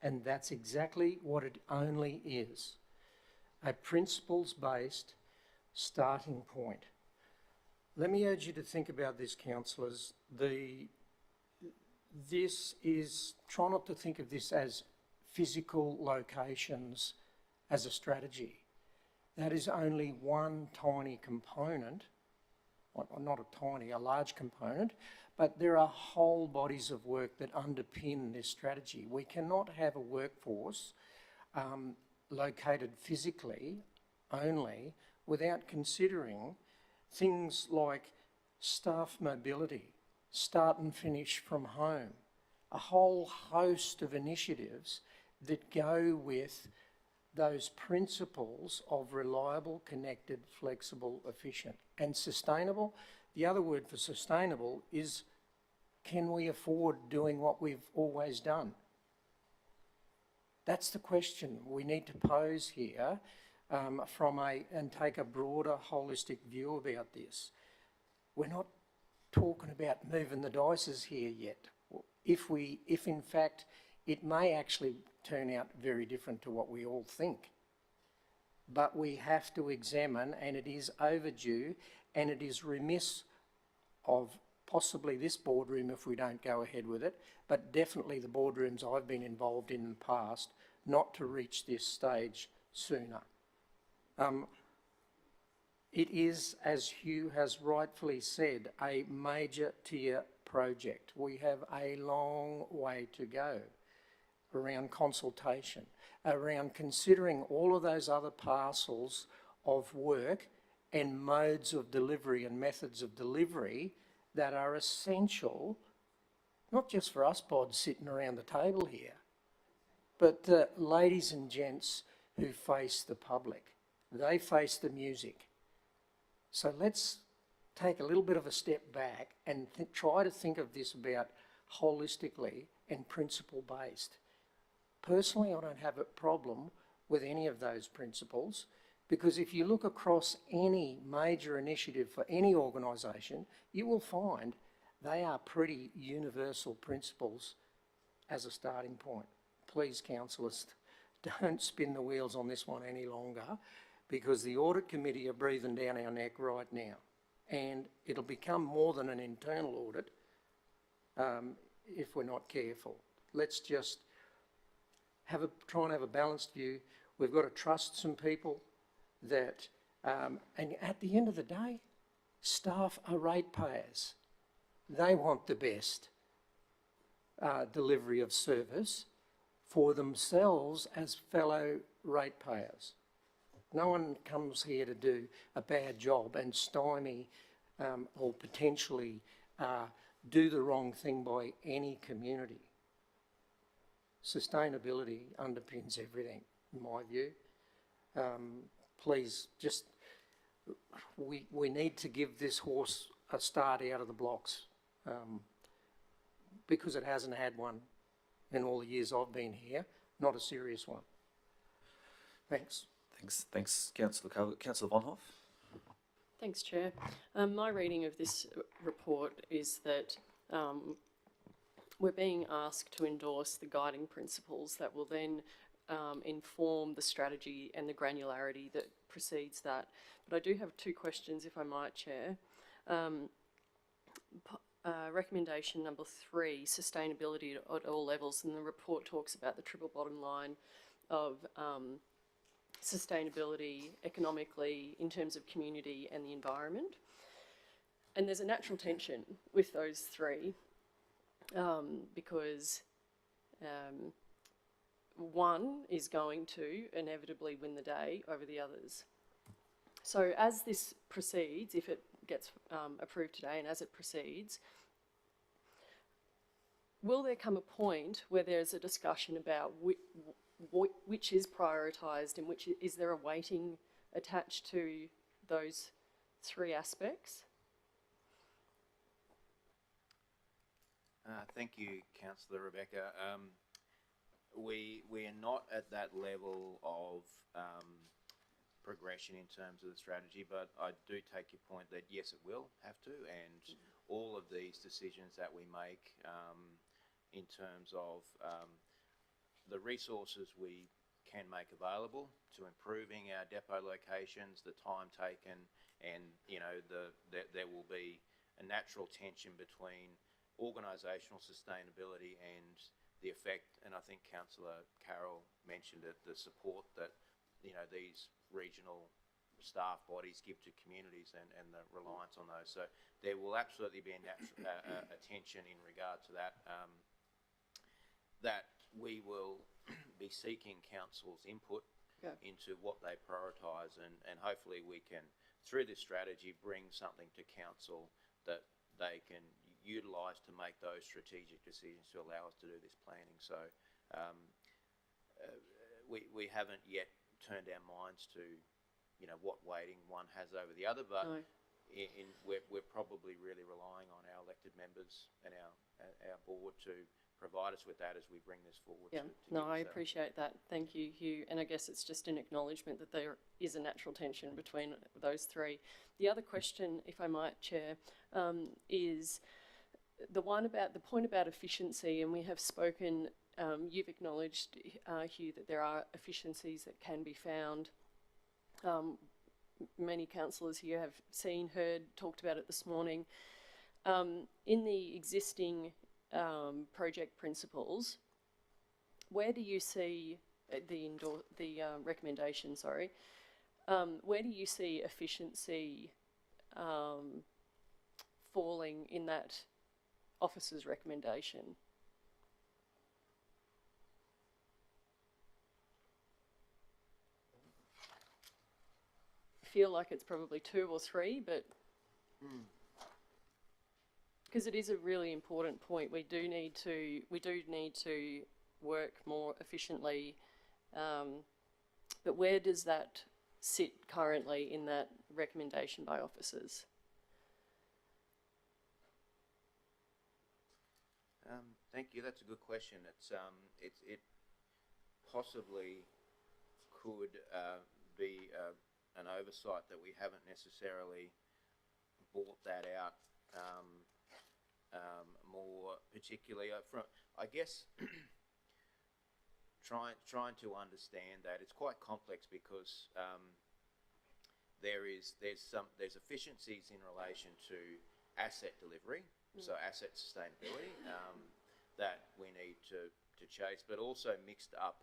And that's exactly what it only is, a principles-based starting point. Let me urge you to think about this, councillors. Try not to think of this as physical locations as a strategy. That is only one tiny component, well, not a tiny, a large component, but there are whole bodies of work that underpin this strategy. We cannot have a workforce located physically only without considering things like staff mobility, start and finish from home, a whole host of initiatives that go with those principles of reliable, connected, flexible, efficient and sustainable. The other word for sustainable is, can we afford doing what we've always done? That's the question we need to pose here and take a broader, holistic view about this. We're not talking about moving the dices here yet. If in fact it may actually turn out very different to what we all think. But we have to examine, and it is overdue, and it is remiss of possibly this boardroom if we don't go ahead with it, but definitely the boardrooms I've been involved in the past, not to reach this stage sooner. It is, as Hugh has rightfully said, a major tier project. We have a long way to go around consultation, around considering all of those other parcels of work and modes of delivery and methods of delivery that are essential, not just for us pods sitting around the table here, but the ladies and gents who face the public. They face the music. So let's take a little bit of a step back and try to think of this about holistically and principle-based. Personally, I don't have a problem with any of those principles, because if you look across any major initiative for any organisation, you will find they are pretty universal principles as a starting point. Please, councillors, don't spin the wheels on this one any longer, because the Audit Committee are breathing down our neck right now. And it'll become more than an internal audit if we're not careful. Let's just try and have a balanced view. We've got to trust some people that, and at the end of the day, staff are ratepayers. They want the best delivery of service for themselves as fellow ratepayers. No one comes here to do a bad job and stymie or potentially do the wrong thing by any community. Sustainability underpins everything, in my view. Please, just, we need to give this horse a start out of the blocks because it hasn't had one in all the years I've been here, not a serious one. Thanks. Thanks, Councillor Von Hoff. Thanks, Chair. My reading of this report is that we're being asked to endorse the guiding principles that will then inform the strategy and the granularity that precedes that. But I do have two questions, if I might, Chair. Recommendation number 3, sustainability at all levels, and the report talks about the triple bottom line of sustainability economically, in terms of community and the environment. And there's a natural tension with those three because one is going to inevitably win the day over the others. So as this proceeds, if it gets approved today and as it proceeds, will there come a point where there's a discussion about which is prioritised and which is there a weighting attached to those three aspects? Thank you, Councillor Rebecca. We are not at that level of progression in terms of the strategy, but I do take your point that yes, it will have to, and all of these decisions that we make in terms of the resources we can make available to improving our depot locations, the time taken, and there will be a natural tension between organisational sustainability and the effect, and I think Councillor Carroll mentioned it, the support that these regional staff bodies give to communities and the reliance on those. So there will absolutely be a natural tension in regard to that. That we will be seeking council's input into what they prioritise, and hopefully we can, through this strategy, bring something to council that they can utilise to make those strategic decisions to allow us to do this planning. So we haven't yet turned our minds to what weighting one has over the other, but no. We're probably really relying on our elected members and our board to provide us with that as we bring this forward. Yeah, I appreciate that. Thank you, Hugh. And I guess it's just an acknowledgement that there is a natural tension between those three. The other question, if I might, Chair, is the point about efficiency, and we have spoken, you've acknowledged, Hugh, that there are efficiencies that can be found. Many councillors here have seen, heard, talked about it this morning. In the existing project principles, where do you see the recommendation, sorry, where do you see efficiency falling in that officer's recommendation? I feel like it's probably 2 or 3, but because it is a really important point, we do need to work more efficiently. But where does that sit currently in that recommendation by officers? Thank you. That's a good question. It possibly could be an oversight that we haven't necessarily brought that out more particularly. I guess trying to understand that it's quite complex because there's efficiencies in relation to asset delivery, so asset sustainability that we need to chase, but also mixed up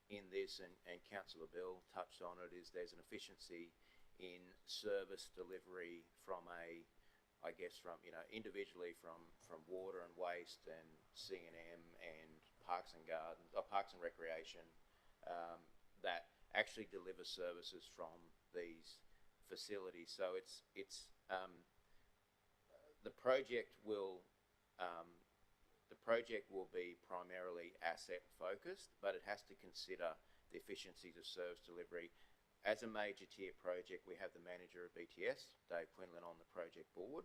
in this, and Councillor Bill touched on it, is there's an efficiency in service delivery from individually from water and waste and C&M and Parks and Gardens, or Parks and Recreation, that actually deliver services from these facilities. So it's the project will be primarily asset focused, but it has to consider the efficiencies of service delivery. As a major tier project, we have the manager of BTS, Dave Quinlan, on the project board.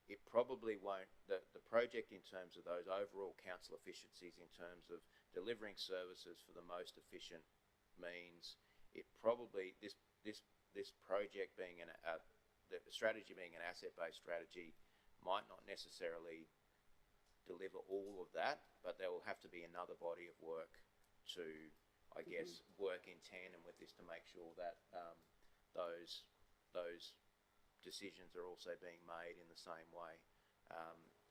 It probably won't, the project in terms of those overall council efficiencies in terms of delivering services for the most efficient means, it probably, this this project being the strategy being an asset-based strategy might not necessarily deliver all of that, but there will have to be another body of work to, I guess, work in tandem with this to make sure that those decisions are also being made in the same way.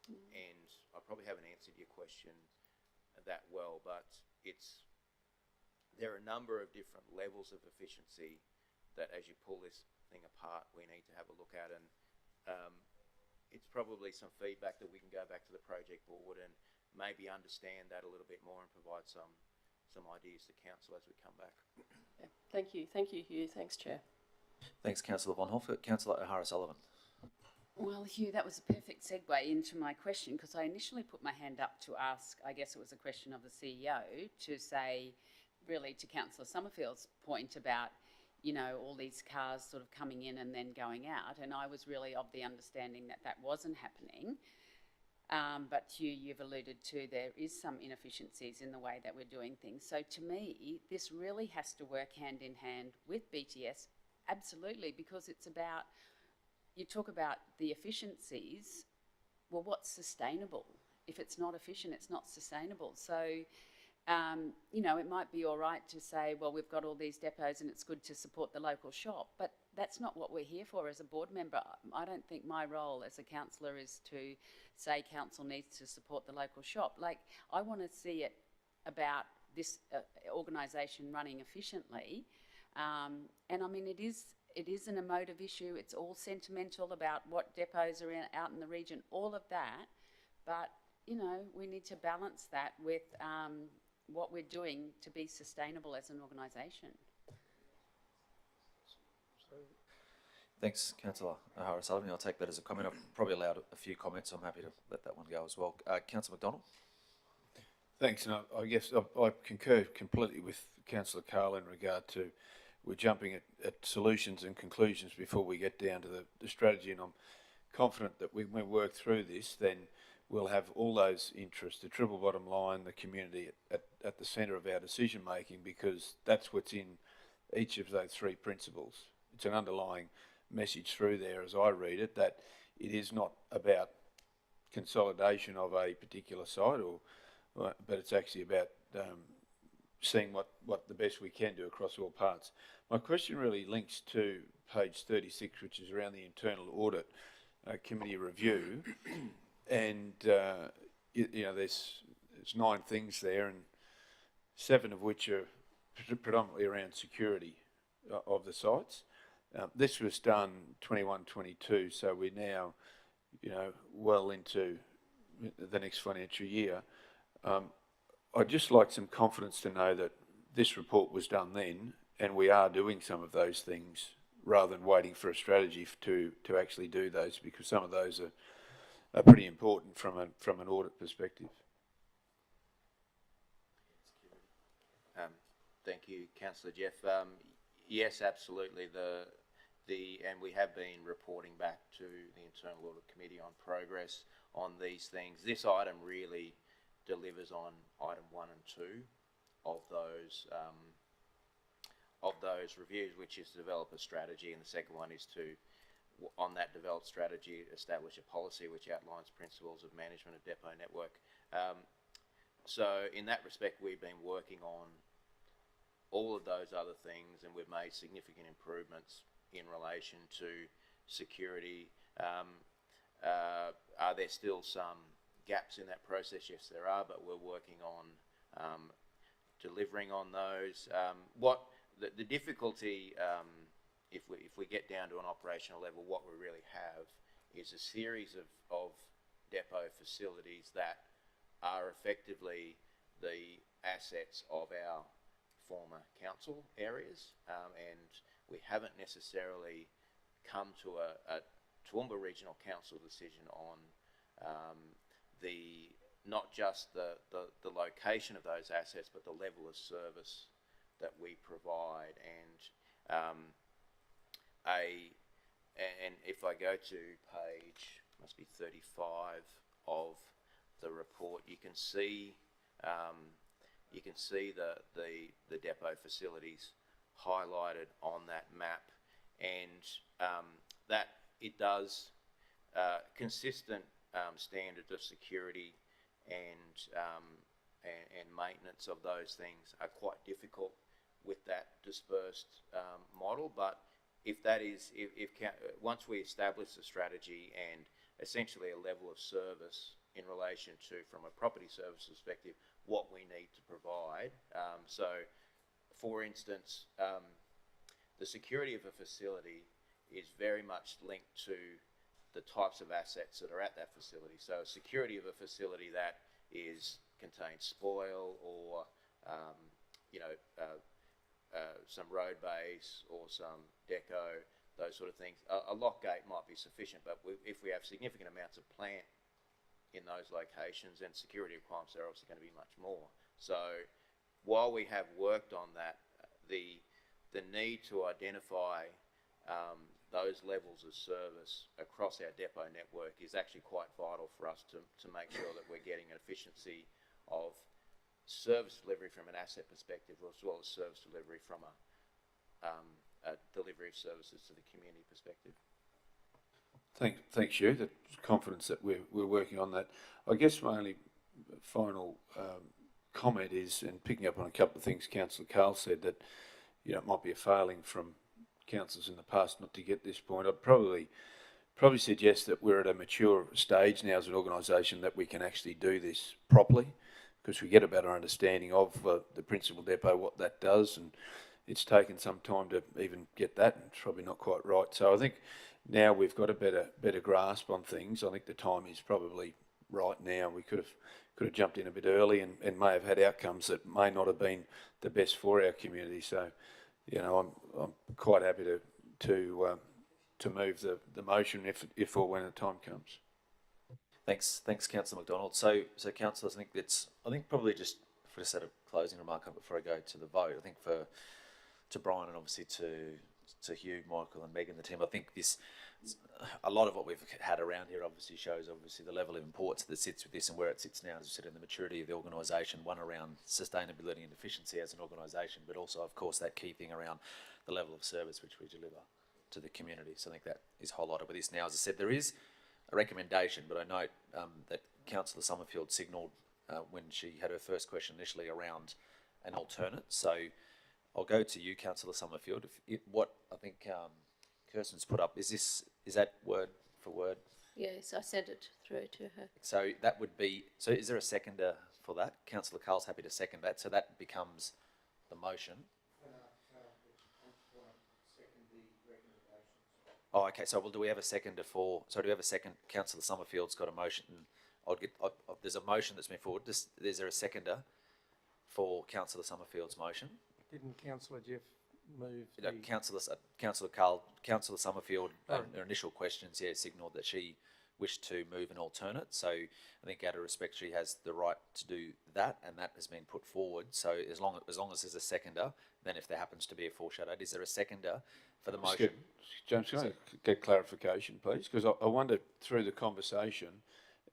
And I probably haven't answered your question that well, but there are a number of different levels of efficiency that, as you pull this thing apart, we need to have a look at, and it's probably some feedback that we can go back to the project board and maybe understand that a little bit more and provide some ideas to council as we come back. Yeah. Thank you, Hugh. Thanks, Chair. Thanks, Councillor Von Hoff. Councillor O'Hara-Sullivan. Well, Hugh, that was a perfect segue into my question, because I initially put my hand up to ask, I guess it was a question of the CEO, to say, really to Councillor Summerfield's point about, you know, all these cars sort of coming in and then going out, and I was really of the understanding that that wasn't happening. But Hugh, you've alluded to there is some inefficiencies in the way that we're doing things. So to me, this really has to work hand in hand with BTS, absolutely, because it's about, you talk about the efficiencies, well, what's sustainable? If it's not efficient, it's not sustainable. So, you know, it might be all right to say, well, we've got all these depots and it's good to support the local shop, but that's not what we're here for as a board member. I don't think my role as a councillor is to say council needs to support the local shop. Like, I want to see it about this organisation running efficiently. And I mean, it is an emotive issue. It's all sentimental about what depots are out in the region, all of that. But, you know, we need to balance that with what we're doing to be sustainable as an organisation. Thanks, Councillor O'Hara-Sullivan. I'll take that as a comment. I've probably allowed a few comments, so I'm happy to let that one go as well. Councillor McDonald. Thanks, and I guess I concur completely with Councillor Carl in regard to we're jumping at solutions and conclusions before we get down to the strategy, and I'm confident that when we work through this, then we'll have all those interests, the triple bottom line, the community at the centre of our decision making, because that's what's in each of those three principles. It's an underlying message through there, as I read it, that it is not about consolidation of a particular site, but it's actually about seeing what the best we can do across all parts. My question really links to page 36, which is around the internal audit committee review, and you know, there's 9 things there, and 7 of which are predominantly around security of the sites. This was done 21-22, so we're now, you know, well into the next financial year. I'd just like some confidence to know that this report was done then, and we are doing some of those things rather than waiting for a strategy to actually do those, because some of those are pretty important from an audit perspective. Thank you, Councillor Jeff. Yes, absolutely. And we have been reporting back to the Internal Audit Committee on progress on these things. This item really delivers on item 1 and 2 of those reviews, which is to develop a strategy, and the second one is to, on that developed strategy, establish a policy which outlines principles of management of depot network. So in that respect, we've been working on all of those other things, and we've made significant improvements in relation to security. Are there still some gaps in that process? Yes, there are, but we're working on delivering on those. The difficulty, if we get down to an operational level, what we really have is a series of depot facilities that are effectively the assets of our former council areas, and we haven't necessarily come to a Toowoomba Regional Council decision on not just the location of those assets, but the level of service that we provide. And if I go to page, must be 35 of the report, you can see the depot facilities highlighted on that map, and that it does consistent standards of security and maintenance of those things are quite difficult with that dispersed model. But if once we establish a strategy and essentially a level of service in relation to, from a property service perspective, what we need to provide. So, for instance, the security of a facility is very much linked to the types of assets that are at that facility. So, security of a facility that contains spoil or some road base or some deco, those sort of things. A lock gate might be sufficient, but if we have significant amounts of plant in those locations, then security requirements are obviously going to be much more. So while we have worked on that, the need to identify those levels of service across our depot network is actually quite vital for us to make sure that we're getting an efficiency of service delivery from an asset perspective, as well as service delivery from a delivery of services to the community perspective. Thanks, Hugh. The confidence that we're working on that. I guess my only final comment is, and picking up on a couple of things Councillor Carl said, that it might be a failing from councillors in the past not to get this point. I'd probably suggest that we're at a mature stage now as an organisation that we can actually do this properly, because we get a better understanding of the principal depot, what that does, and it's taken some time to even get that, and it's probably not quite right. So I think now we've got a better grasp on things. I think the time is probably right now. We could have jumped in a bit early and may have had outcomes that may not have been the best for our community. So, I'm quite happy to move the motion if or when the time comes. Thanks, Councillor McDonald. So councillors, I think probably just for a set of closing remarks before I go to the vote. I think to Brian and obviously to Hugh, Michael, and Megan, the team. I think a lot of what we've had around here obviously shows the level of importance that sits with this and where it sits now, as you said, in the maturity of the organisation. One around sustainability and efficiency as an organisation, but also, of course, that key thing around the level of service which we deliver to the community. So I think that is highlighted with this now. As I said, there is a recommendation, but I note that Councillor Summerfield signalled when she had her first question initially around an alternate. So I'll go to you, Councillor Summerfield. What I think Kirsten's put up, is that word for word? Yes, I sent it through to her. So that would be, so is there a seconder for that? Councillor Carl's happy to second that, so that becomes the motion. Oh, okay. So, do we have a seconder for? So, do we have a second? Councillor Summerfield's got a motion. There's a motion that's been forward. Is there a seconder for Councillor Summerfield's motion? Didn't Councillor Jeff move? Councillor Carl, Councillor Summerfield, her initial questions, signalled that she wished to move an alternate. So, I think out of respect, she has the right to do that, and that has been put forward. So, as long as there's a seconder, then if there happens to be a foreshadowed, is there a seconder for the motion? James, can I get clarification, please? Because I wonder, through the conversation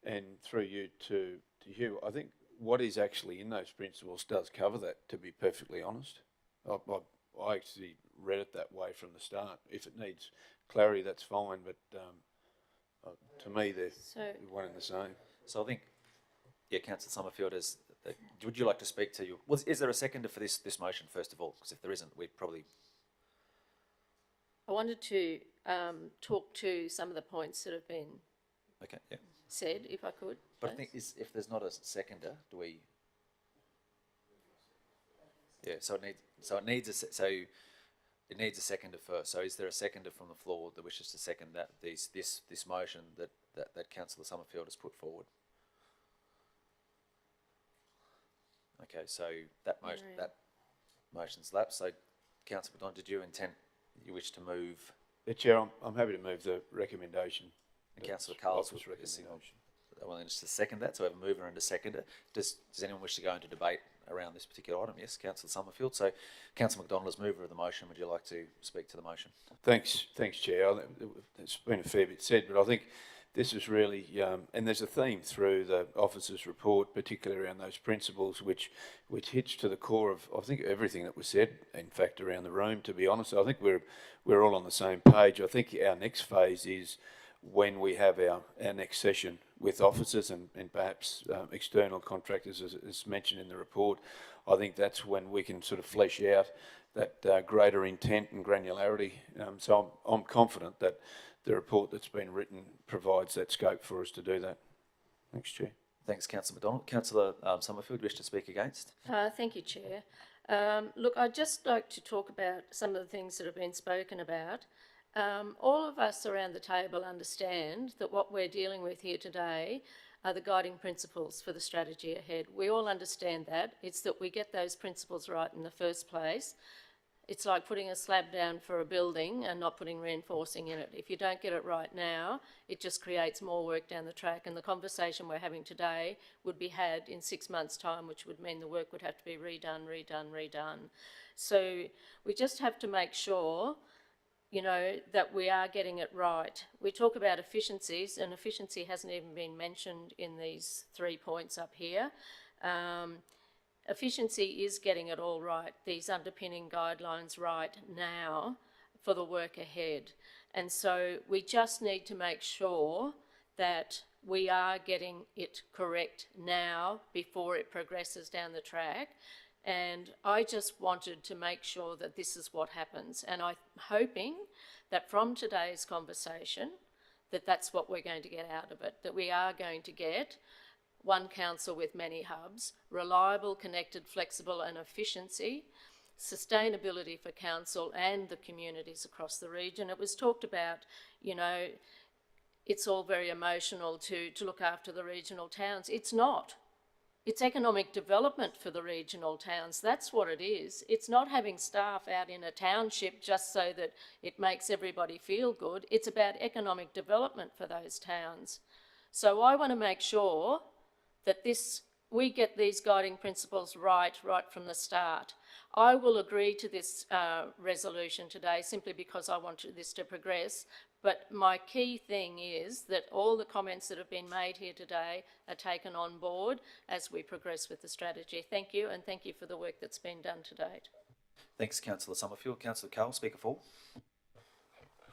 and through you to Hugh, I think what is actually in those principles does cover that, to be perfectly honest. I actually read it that way from the start. If it needs clarity, that's fine, but to me, they're one and the same. So I think, Councillor Summerfield, would you like to speak to you? Is there a seconder for this motion, first of all? Because if there isn't, we probably... I wanted to talk to some of the points that have been said, if I could. But I think if there's not a seconder, do we? Yeah. So it needs a seconder first. So is there a seconder from the floor that wishes to second that this motion that Councillor Summerfield has put forward? Okay. So that motion's lapsed. So Councillor McDonald, did you wish to move? Chair, I'm happy to move the recommendation. And Councillor Carl's recommendation. Well, just to second that, so we have a mover and a seconder. Does anyone wish to go into debate around this particular item? Yes, Councillor Summerfield. So, Councillor McDonald, as mover of the motion, would you like to speak to the motion? Thanks, Chair. It's been a fair bit said, but I think this is really, and there's a theme through the officer's report, particularly around those principles, which hits to the core of, I think, everything that was said, in fact, around the room, to be honest. I think we're all on the same page. I think our next phase is when we have our next session with officers and perhaps external contractors, as mentioned in the report. I think that's when we can sort of flesh out that greater intent and granularity. So I'm confident that the report that's been written provides that scope for us to do that. Thanks, Chair. Thanks, Councillor McDonald. Councillor Summerfield, wish to speak against? Thank you, Chair. Look, I'd just like to talk about some of the things that have been spoken about. All of us around the table understand that what we're dealing with here today are the guiding principles for the strategy ahead. We all understand that. It's that we get those principles right in the first place. It's like putting a slab down for a building and not putting reinforcing in it. If you don't get it right now, it just creates more work down the track, and the conversation we're having today would be had in 6 months' time, which would mean the work would have to be redone. So we just have to make sure, you know, that we are getting it right. We talk about efficiencies, and efficiency hasn't even been mentioned in these 3 points up here. Efficiency is getting it all right, these underpinning guidelines right now for the work ahead. And so we just need to make sure that we are getting it correct now before it progresses down the track. And I just wanted to make sure that this is what happens. And I'm hoping that from today's conversation, that that's what we're going to get out of it, that we are going to get one council with many hubs, reliable, connected, flexible and efficiency, sustainability for council and the communities across the region. It was talked about, you know, it's all very emotional to look after the regional towns. It's not. It's economic development for the regional towns. That's what it is. It's not having staff out in a township just so that it makes everybody feel good. It's about economic development for those towns. So I want to make sure that we get these guiding principles right from the start. I will agree to this resolution today simply because I want this to progress. But my key thing is that all the comments that have been made here today are taken on board as we progress with the strategy. Thank you, and thank you for the work that's been done to date. Thanks, Councillor Summerfield. Councillor Carroll, Speaker 4.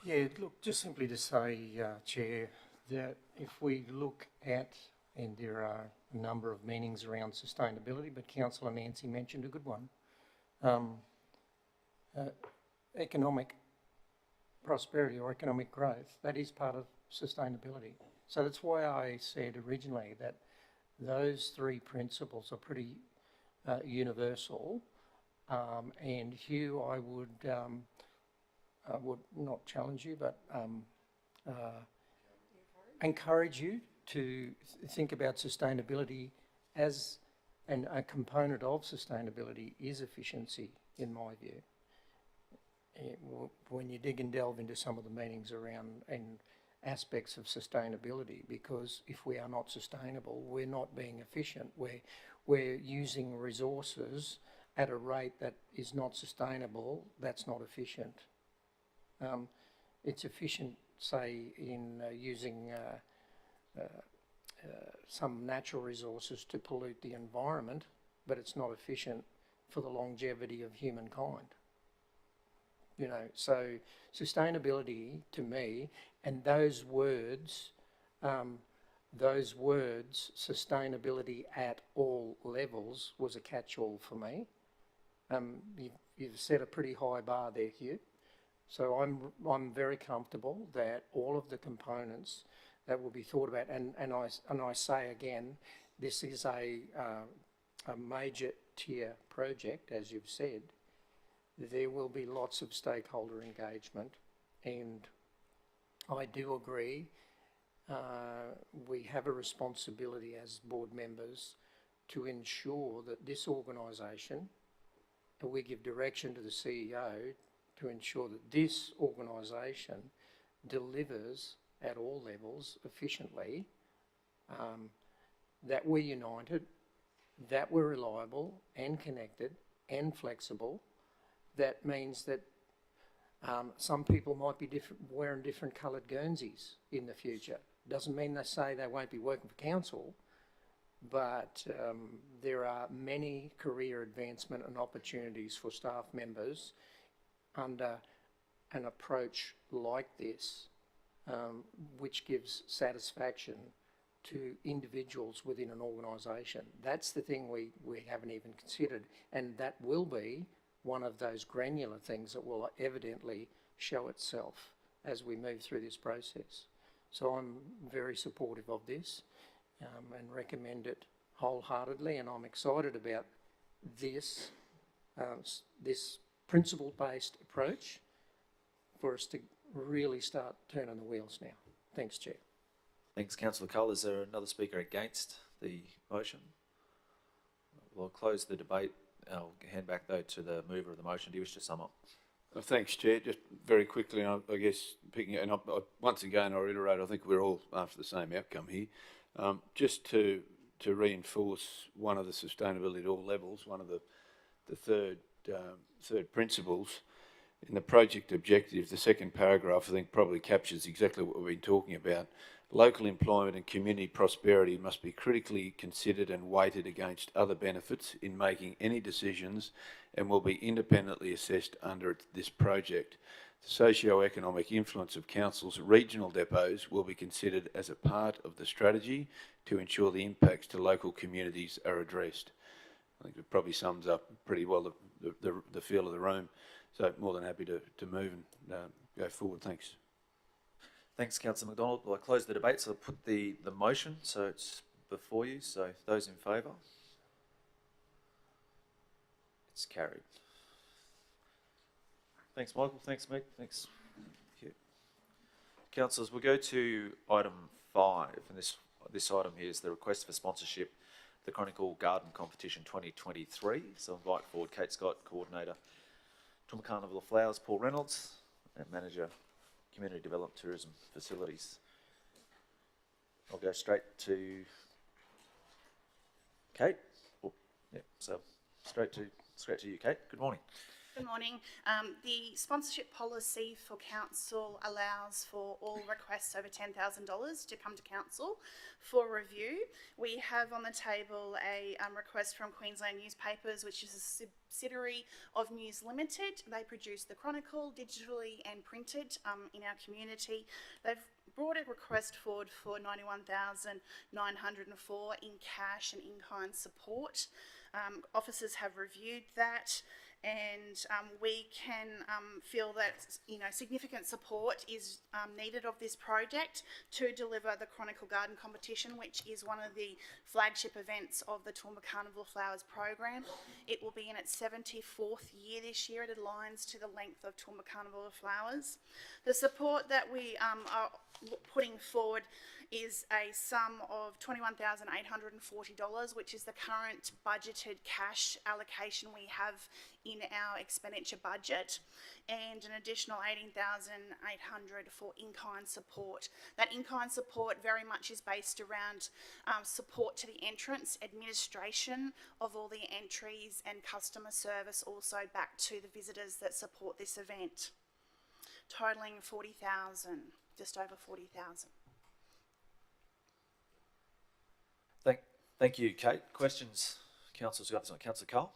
Yeah, look, just simply to say, Chair, that if we look at, and there are a number of meanings around sustainability, but Councillor Nancy mentioned a good one, economic prosperity or economic growth, that is part of sustainability. So that's why I said originally that those 3 principles are pretty universal. And Hugh, I would not challenge you, but encourage you to think about sustainability as, and a component of sustainability is efficiency, in my view. When you dig and delve into some of the meanings around and aspects of sustainability, because if we are not sustainable, we're not being efficient. We're using resources at a rate that is not sustainable. That's not efficient. It's efficient, say, in using some natural resources to pollute the environment, but it's not efficient for the longevity of humankind. You know, so sustainability to me, and those words, sustainability at all levels, was a catch-all for me. You've set a pretty high bar there, Hugh. So I'm very comfortable that all of the components that will be thought about, and I say again, this is a major tier project, as you've said. There will be lots of stakeholder engagement, and I do agree we have a responsibility as board members to ensure that this organisation, we give direction to the CEO to ensure that this organisation delivers at all levels efficiently, that we're united, that we're reliable and connected and flexible. That means that some people might be wearing different coloured Guernseys in the future. Doesn't mean they say they won't be working for council, but there are many career advancement and opportunities for staff members under an approach like this, which gives satisfaction to individuals within an organisation. That's the thing we haven't even considered, and that will be one of those granular things that will evidently show itself as we move through this process. So I'm very supportive of this and recommend it wholeheartedly, and I'm excited about this, this principle-based approach for us to really start turning the wheels now. Thanks, Chair. Thanks, Councillor Cole. Is there another speaker against the motion? We'll close the debate. I'll hand back though to the mover of the motion. Do you wish to sum up? Thanks, Chair. Just very quickly, I guess once again, I reiterate, I think we're all after the same outcome here. Just to reinforce one of the sustainability at all levels, one of the third principles in the project objective, the second paragraph, I think probably captures exactly what we've been talking about. Local employment and community prosperity must be critically considered and weighted against other benefits in making any decisions, and will be independently assessed under this project. The socio-economic influence of council's regional depots will be considered as a part of the strategy to ensure the impacts to local communities are addressed. I think it probably sums up pretty well the feel of the room. So more than happy to move and go forward. Thanks. Thanks, Councillor McDonald. Well, I close the debate, so I'll put the motion, so it's before you. So those in favour? It's carried. Thanks, Michael. Thanks, Mick. Thanks. Councillors, we'll go to item 5, and this item here is the request for sponsorship, the Chronicle Garden Competition 2023. So I invite forward Kate Scott, Coordinator, Toowoomba Carnival of Flowers, Paul Reynolds, and Manager, Community Development Tourism Facilities. I'll go straight to Kate. Oh, yeah, so straight to you, Kate. Good morning. Good morning. The sponsorship policy for council allows for all requests over $10,000 to come to council for review. We have on the table a request from Queensland Newspapers, which is a subsidiary of News Limited. They produce the Chronicle digitally and printed in our community. They've brought a request forward for $91,904 in cash and in-kind support. Officers have reviewed that, and we can feel that significant support is needed of this project to deliver the Chronicle Garden Competition, which is one of the flagship events of the Toowoomba Carnival of Flowers program. It will be in its 74th year this year. It aligns to the length of Toowoomba Carnival of Flowers. The support that we are putting forward is a sum of $21,840, which is the current budgeted cash allocation we have in our expenditure budget, and an additional $18,800 for in-kind support. That in-kind support very much is based around support to the entrance, administration of all the entries, and customer service also back to the visitors that support this event, totalling $40,000, just over $40,000. Thank you, Kate. Questions? Councillors, got this one. Councillor Cole?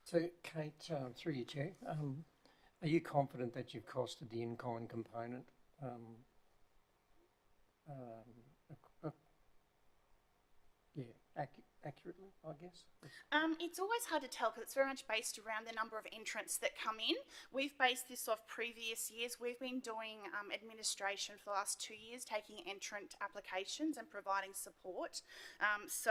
So, Kate, through you, Chair, are you confident that you've costed the in-kind component accurately, I guess? It's always hard to tell because it's very much based around the number of entrants that come in. We've based this off previous years. We've been doing administration for the last 2 years, taking entrant applications and providing support. So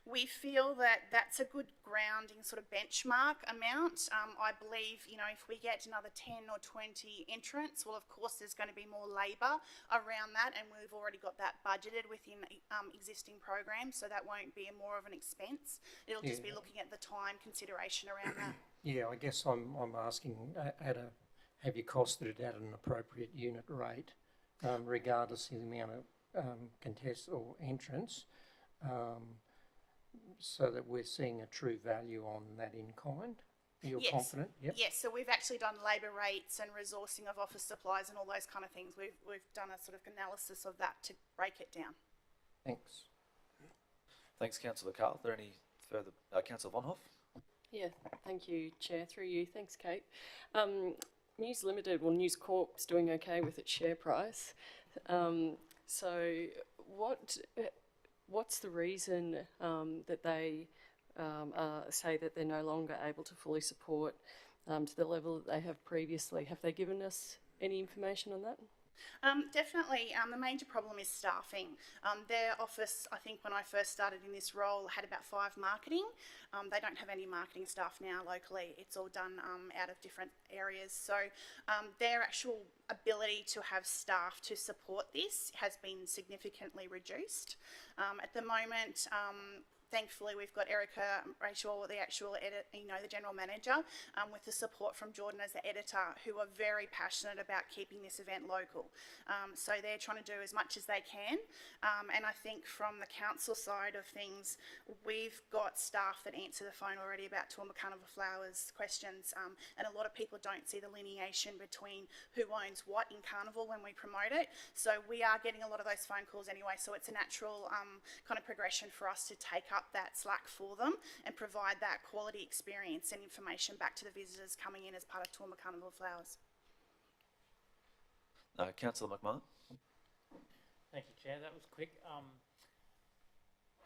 we feel that that's a good grounding sort of benchmark amount. I believe, if we get another 10 or 20 entrants, well, of course, there's going to be more labour around that, and we've already got that budgeted within existing programs, so that won't be more of an expense. It'll just be looking at the time consideration around that. Yeah, I guess I'm asking have you costed it at an appropriate unit rate, regardless of the amount of contests or entrants, so that we're seeing a true value on that in kind? You're Yes. confident? Yep. Yes, so we've actually done labour rates and resourcing of office supplies and all those kind of things. We've done a sort of analysis of that to break it down. Thanks. Thanks, Councillor Carl. Are there any further, Councillor Von Hoff? Yeah, thank you, Chair. Through you, thanks, Kate. News Limited, well, News Corp's doing okay with its share price. So what's the reason that they say that they're no longer able to fully support to the level that they have previously? Have they given us any information on that? Definitely, the major problem is staffing. Their office, I think when I first started in this role, had about 5 marketing. They don't have any marketing staff now locally. It's all done out of different areas. So their actual ability to have staff to support this has been significantly reduced. At the moment, thankfully, we've got Erica Rachel, the actual the general manager, with the support from Jordan as the editor, who are very passionate about keeping this event local. So they're trying to do as much as they can. And I think from the council side of things, we've got staff that answer the phone already about Toowoomba Carnival Flowers questions. And a lot of people don't see the lineation between who owns what in Carnival when we promote it. So we are getting a lot of those phone calls anyway. So it's a natural kind of progression for us to take up that slack for them and provide that quality experience and information back to the visitors coming in as part of Toowoomba Carnival Flowers. Councillor McMahon? Thank you, Chair. That was quick.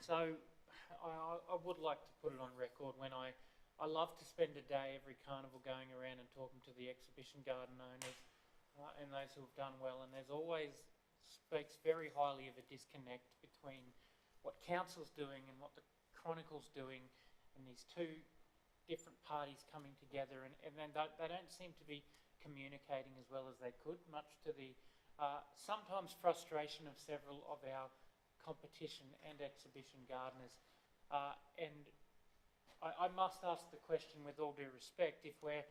So I would like to put it on record when I love to spend a day every carnival going around and talking to the exhibition garden owners and those who have done well, and there's always speaks very highly of a disconnect between what council's doing and what the Chronicle's doing, and these two different parties coming together, and then they don't seem to be communicating as well as they could, much to the sometimes frustration of several of our competition and exhibition gardeners. And I must ask the question with all due respect, if we're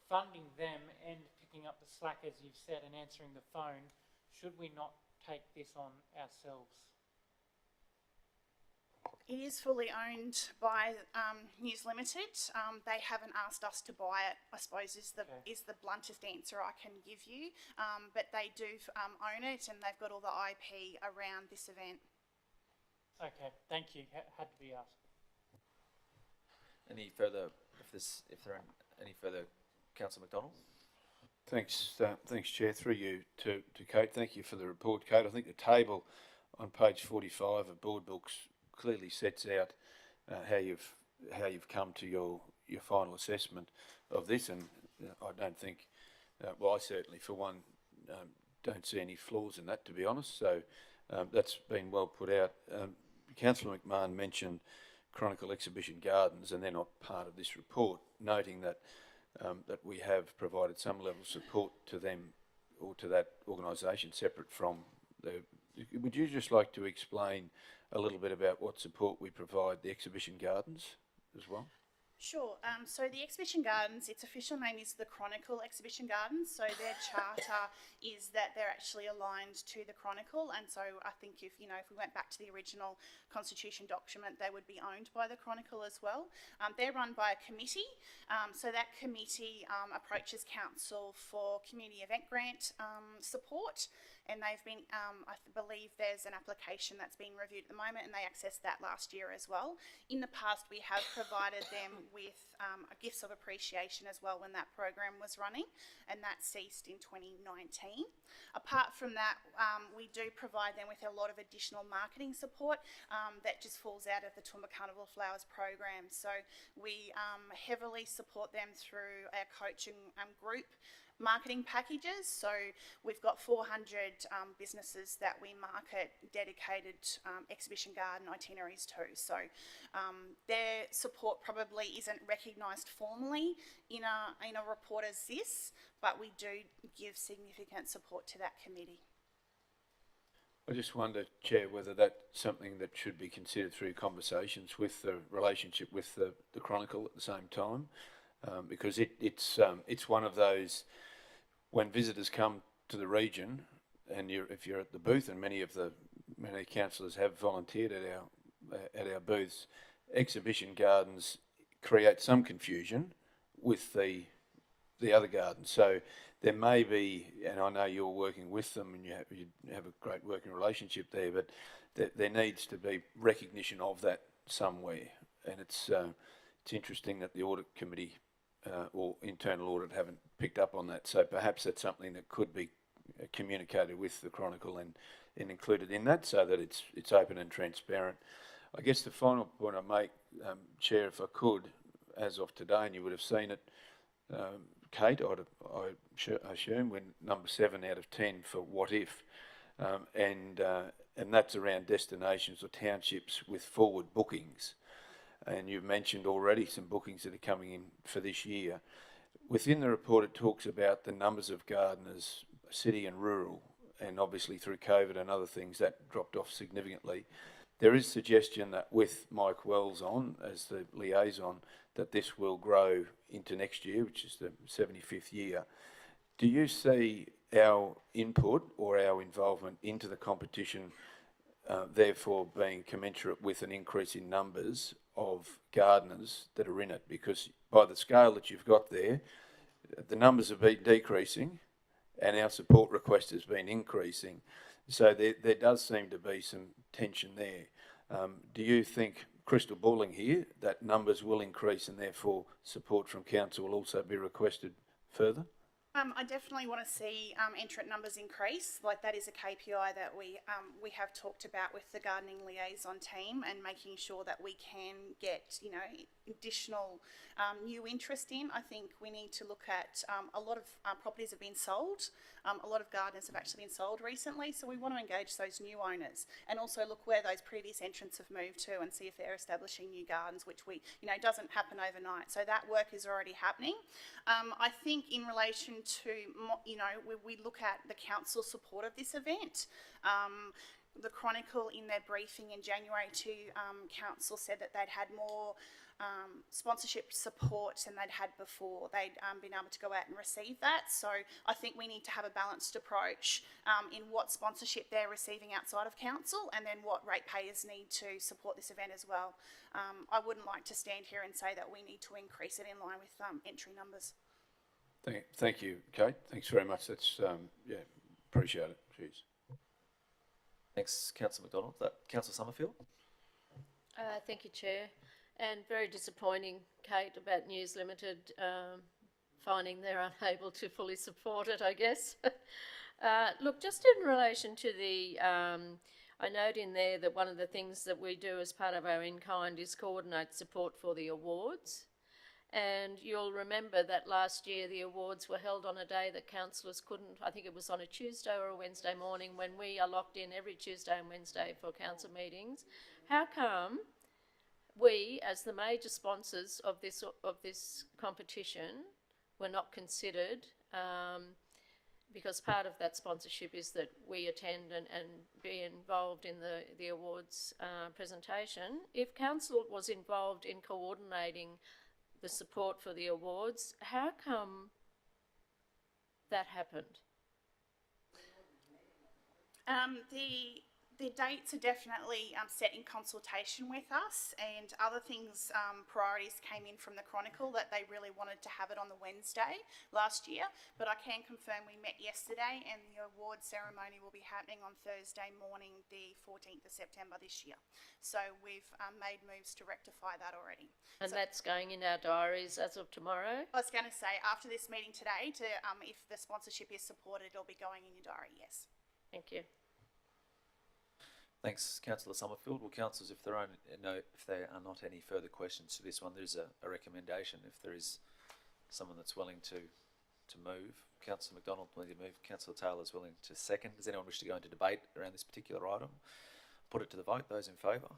funding them and picking up the slack, as you've said, and answering the phone, should we not take this on ourselves? It is fully owned by News Limited. They haven't asked us to buy it, I suppose, is the bluntest answer I can give you. But they do own it, and they've got all the IP around this event. Okay, thank you. Had to be asked. Any further, if there are any further, Councillor McDonald? Thanks, Chair. Through you to Kate. Thank you for the report, Kate. I think the table on page 45 of Board Books clearly sets out how you've come to your final assessment of this, and I don't think, well, I certainly for one don't see any flaws in that, to be honest. So that's been well put out. Councillor McMahon mentioned Chronicle Exhibition Gardens, and they're not part of this report, noting that that we have provided some level of support to them or to that organisation separate from the. Would you just like to explain a little bit about what support we provide the exhibition gardens as well? Sure. So the Exhibition Gardens, its official name is the Chronicle Exhibition Gardens. So their charter is that they're actually aligned to the Chronicle, and so I think if we went back to the original constitution document, they would be owned by the Chronicle as well. They're run by a committee. So that committee approaches council for community event grant support. And they've been, I believe there's an application that's being reviewed at the moment, and they accessed that last year as well. In the past, we have provided them with gifts of appreciation as well when that program was running, and that ceased in 2019. Apart from that, we do provide them with a lot of additional marketing support that just falls out of the Toowoomba Carnival Flowers program. So we heavily support them through our coaching group marketing packages. So we've got 400 businesses that we market dedicated exhibition garden itineraries to. So their support probably isn't recognised formally in a report as this, but we do give significant support to that committee. I just wonder, Chair, whether that's something that should be considered through conversations with the relationship with the Chronicle at the same time, because it's one of those, when visitors come to the region, and if you're at the booth, and many councillors have volunteered at our booths, exhibition gardens create some confusion with the other gardens. So there may be, and I know you're working with them and you have a great working relationship there, but there needs to be recognition of that somewhere. And it's interesting that the audit committee or internal audit haven't picked up on that. So perhaps that's something that could be communicated with the Chronicle and included in that, so that it's open and transparent. I guess the final point I make, Chair, if I could, as of today, and you would have seen it, Kate, I assume we're number 7 out of 10 for what if, and that's around destinations or townships with forward bookings. And you've mentioned already some bookings that are coming in for this year. Within the report, it talks about the numbers of gardeners, city and rural, and obviously through COVID and other things that dropped off significantly. There is suggestion that with Mike Wells on as the liaison, that this will grow into next year, which is the 75th year. Do you see our input or our involvement into the competition therefore being commensurate with an increase in numbers of gardeners that are in it? Because by the scale that you've got there, the numbers have been decreasing and our support request has been increasing. So there does seem to be some tension there. Do you think, crystal balling here, that numbers will increase and therefore support from council will also be requested further? I definitely want to see entrant numbers increase. Like, that is a KPI that we have talked about with the gardening liaison team, and making sure that we can get, you know, additional new interest in. I think we need to look at a lot of properties have been sold. A lot of gardeners have actually been sold recently, so we want to engage those new owners and also look where those previous entrants have moved to and see if they're establishing new gardens, which doesn't happen overnight. So that work is already happening. I think in relation to, we look at the council support of this event. The Chronicle, in their briefing in January to council, said that they'd had more sponsorship support than they'd had before. They'd been able to go out and receive that. So I think we need to have a balanced approach in what sponsorship they're receiving outside of council, and then what ratepayers need to support this event as well. I wouldn't like to stand here and say that we need to increase it in line with entry numbers. Thank you, Kate. Thanks very much. That's, appreciate it. Cheers. Thanks, Councillor McDonald. Councillor Summerfield? Thank you, Chair. And very disappointing, Kate, about News Limited finding they're unable to fully support it, I guess. Look, just in relation to the, I note in there that one of the things that we do as part of our in-kind is coordinate support for the awards. And you'll remember that last year the awards were held on a day that councillors couldn't. I think it was on a Tuesday or a Wednesday morning, when we are locked in every Tuesday and Wednesday for council meetings. How come we, as the major sponsors of this competition, were not considered? Because part of that sponsorship is that we attend and be involved in the awards presentation. If council was involved in coordinating the support for the awards, how come that happened? The dates are definitely set in consultation with us, and other things, priorities came in from the Chronicle that they really wanted to have it on the Wednesday last year. But I can confirm we met yesterday, and the award ceremony will be happening on Thursday morning, the 14th of September this year. So we've made moves to rectify that already. And that's going in our diaries as of tomorrow? I was going to say, after this meeting today, if the sponsorship is supported, it'll be going in your diary, yes. Thank you. Thanks, Councillor Summerfield. Well, councillors, if there are not any further questions to this one, there is a recommendation. If there is someone that's willing to move, Councillor McDonald willing to move, Councillor Taylor is willing to second. Does anyone wish to go into debate around this particular item? Put it to the vote. Those in favour?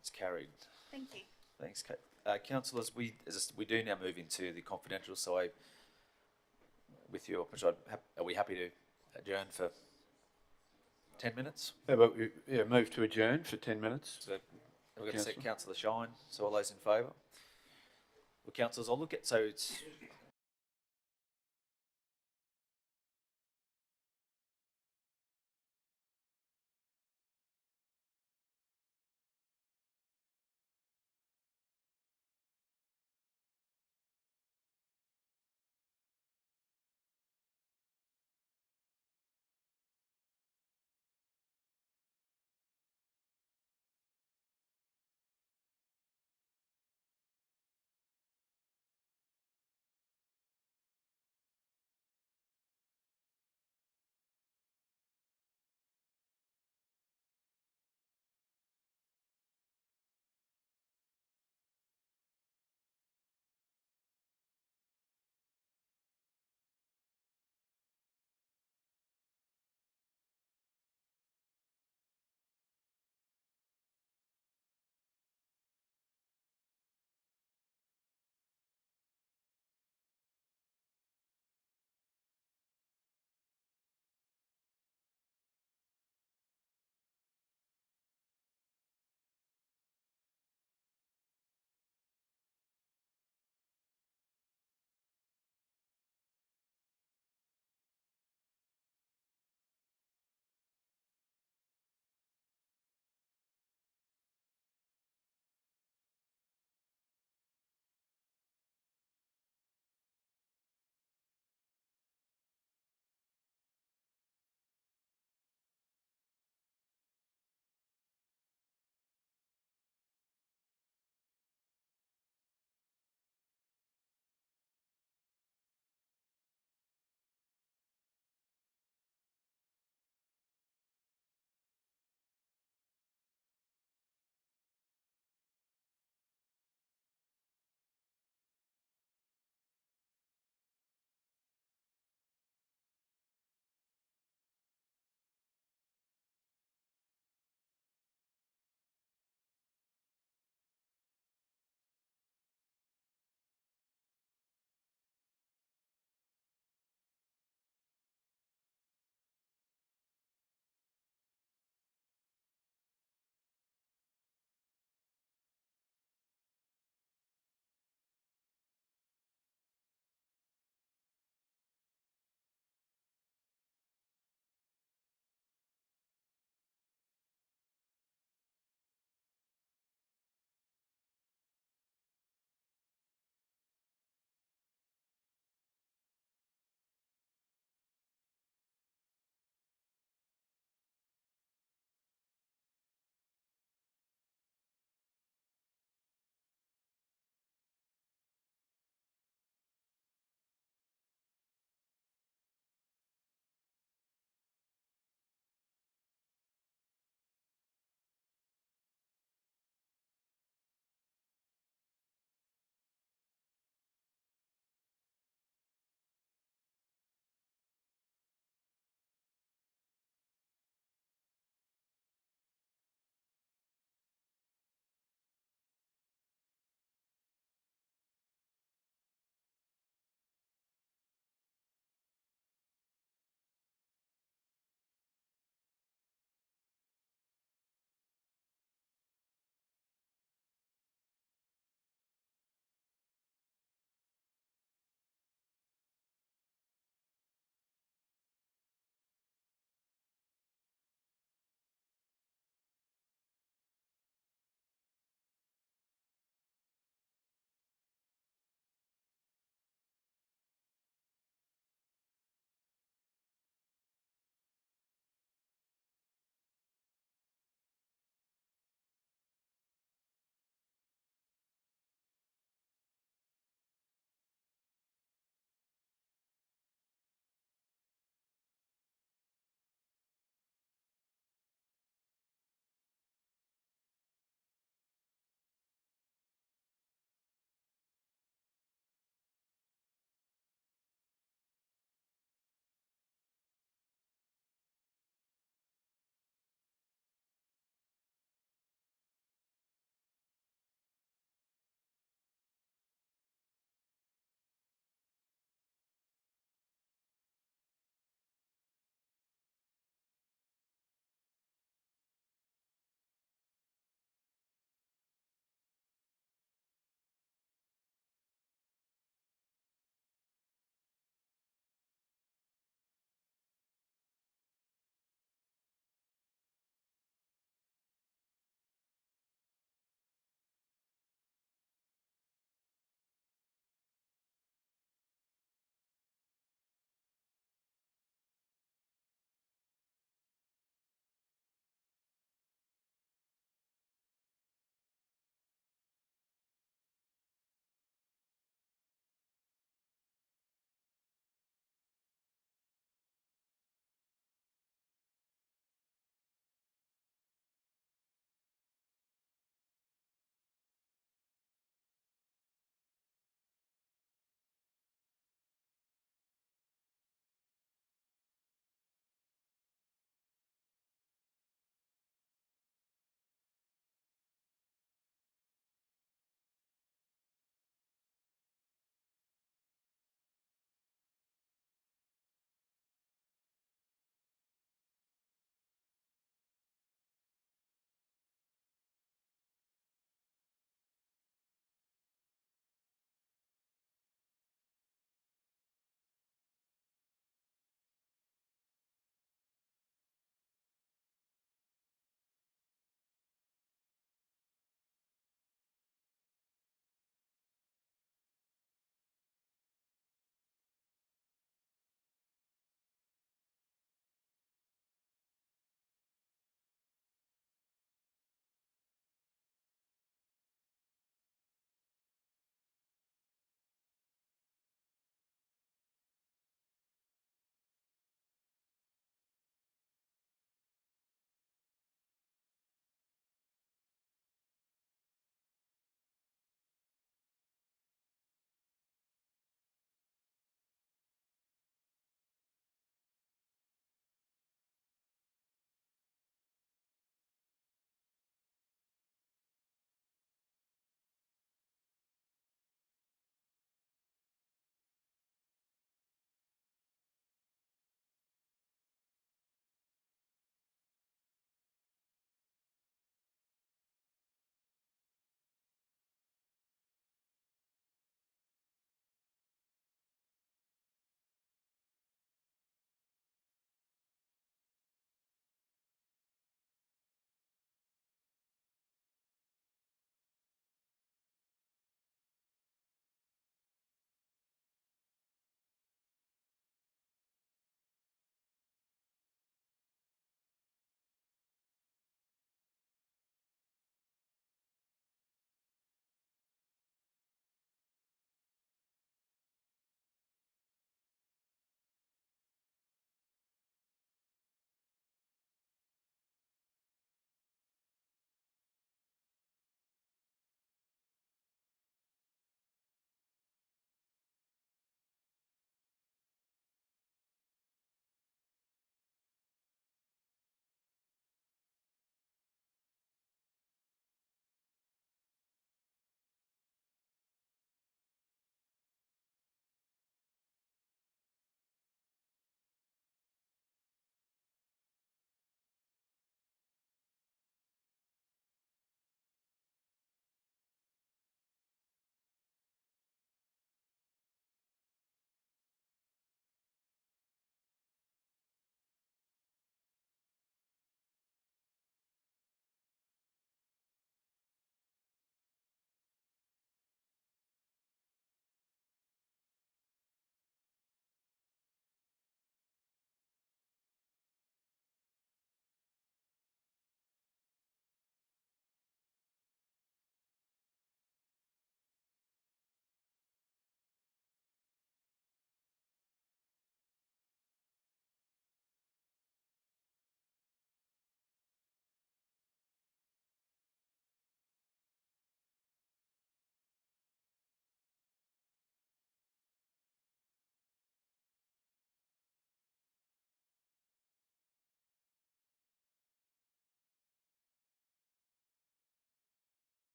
It's carried. Thank you. Thanks, Kate. Councillors, we do now move into the confidential. So, with your permission, are we happy to adjourn for 10 minutes? How about we move to adjourn for 10 minutes? So we're going to set Councillor Shine. So all those in favour? Well, councillors, I'll look at, so it's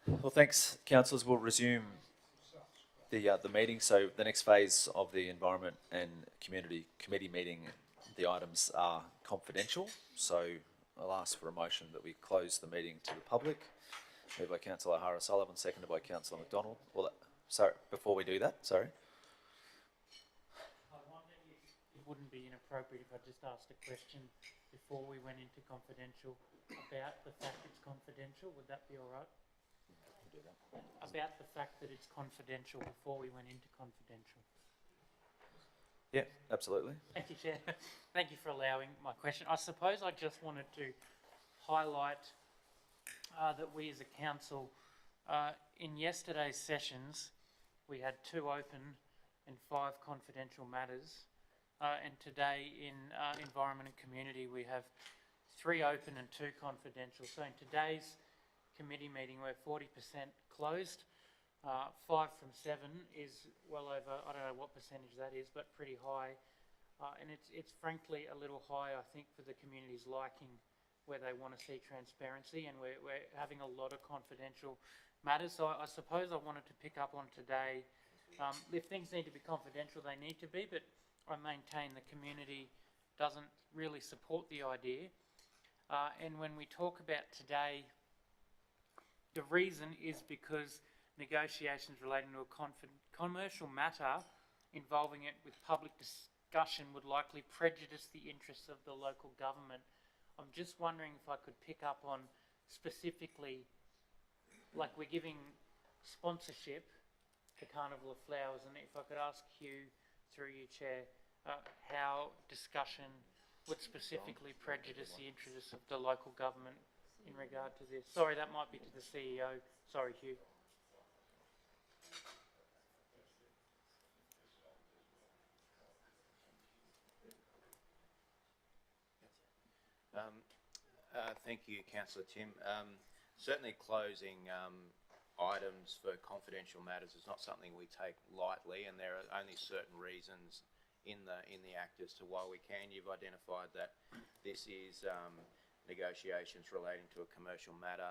Well, thanks, councillors. We'll resume the meeting. So the next phase of the Environment and Community Committee meeting, the items are confidential. So I'll ask for a motion that we close the meeting to the public. Moved by Councillor O'Hara-Sullivan, seconded by Councillor McDonald. Well, sorry, before we do that, sorry. I wonder if it wouldn't be inappropriate if I just asked a question before we went into confidential about the fact it's confidential. Would that be all right? Do that. About the fact that it's confidential before we went into confidential. Yeah, absolutely. Thank you, Chair. Thank you for allowing my question. I suppose I just wanted to highlight that we as a council, in yesterday's sessions, we had 2 open and 5 confidential matters. And today in Environment and Community, we have 3 open and 2 confidential. So in today's committee meeting, we're 40% closed. 5 from 7 is well over, I don't know what percentage that is, but pretty high. And it's frankly a little high, I think, for the community's liking, where they want to see transparency, and we're having a lot of confidential matters. So I suppose I wanted to pick up on today, if things need to be confidential, they need to be, but I maintain the community doesn't really support the idea. And when we talk about today, the reason is because negotiations relating to a commercial matter involving it with public discussion would likely prejudice the interests of the local government. I'm just wondering if I could pick up on specifically, like we're giving sponsorship to Carnival of Flowers, and if I could ask Hugh, through you, Chair, how discussion would specifically prejudice the interests of the local government in regard to this. Sorry, that might be to the CEO. Sorry, Hugh. Thank you, Councillor Tim. Certainly closing items for confidential matters is not something we take lightly, and there are only certain reasons in the Act as to why we can. You've identified that this is negotiations relating to a commercial matter.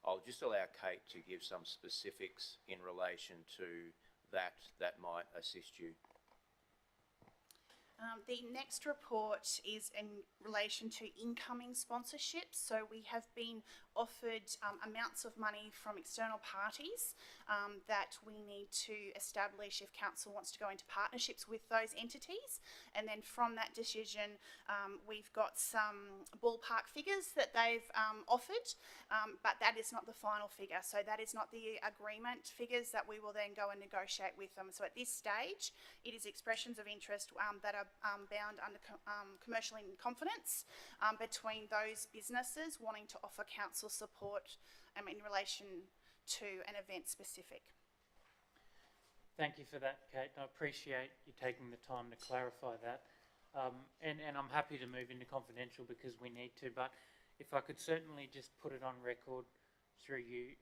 I'll just allow Kate to give some specifics in relation to that might assist you. The next report is in relation to incoming sponsorships. So we have been offered amounts of money from external parties that we need to establish if council wants to go into partnerships with those entities. And then from that decision, we've got some ballpark figures that they've offered, but that is not the final figure. So that is not the agreement figures that we will then go and negotiate with them. So at this stage, it is expressions of interest that are bound under commercial in confidence between those businesses wanting to offer council support in relation to an event specific. Thank you for that, Kate. I appreciate you taking the time to clarify that. And I'm happy to move into confidential because we need to, but if I could certainly just put it on record through you,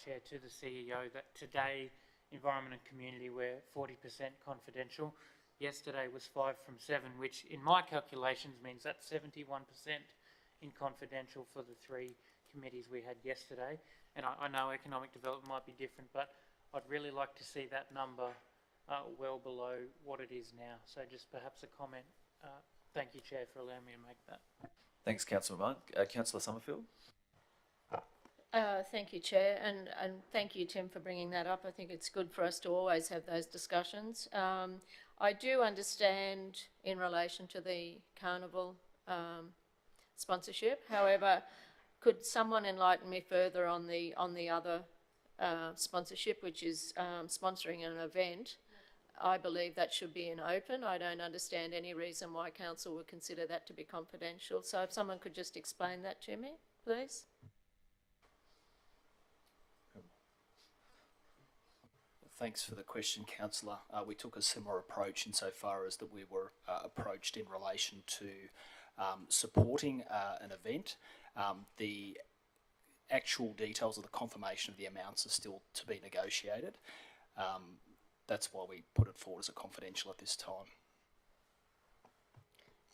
Chair, to the CEO, that today, Environment and Community, we're 40% confidential. Yesterday was 5 from 7, which in my calculations means that's 71% in confidential for the 3 committees we had yesterday. And I know economic development might be different, but I'd really like to see that number well below what it is now. So just perhaps a comment. Thank you, Chair, for allowing me to make that. Thanks, Councillor Mark. Councillor Summerfield? Thank you, Chair, and thank you, Tim, for bringing that up. I think it's good for us to always have those discussions. I do understand in relation to the carnival sponsorship. However, could someone enlighten me further on the other sponsorship, which is sponsoring an event? I believe that should be in open. I don't understand any reason why council would consider that to be confidential. So if someone could just explain that to me, please. Thanks for the question, Councillor. We took a similar approach insofar as that we were approached in relation to supporting an event. The actual details of the confirmation of the amounts are still to be negotiated. That's why we put it forward as a confidential at this time.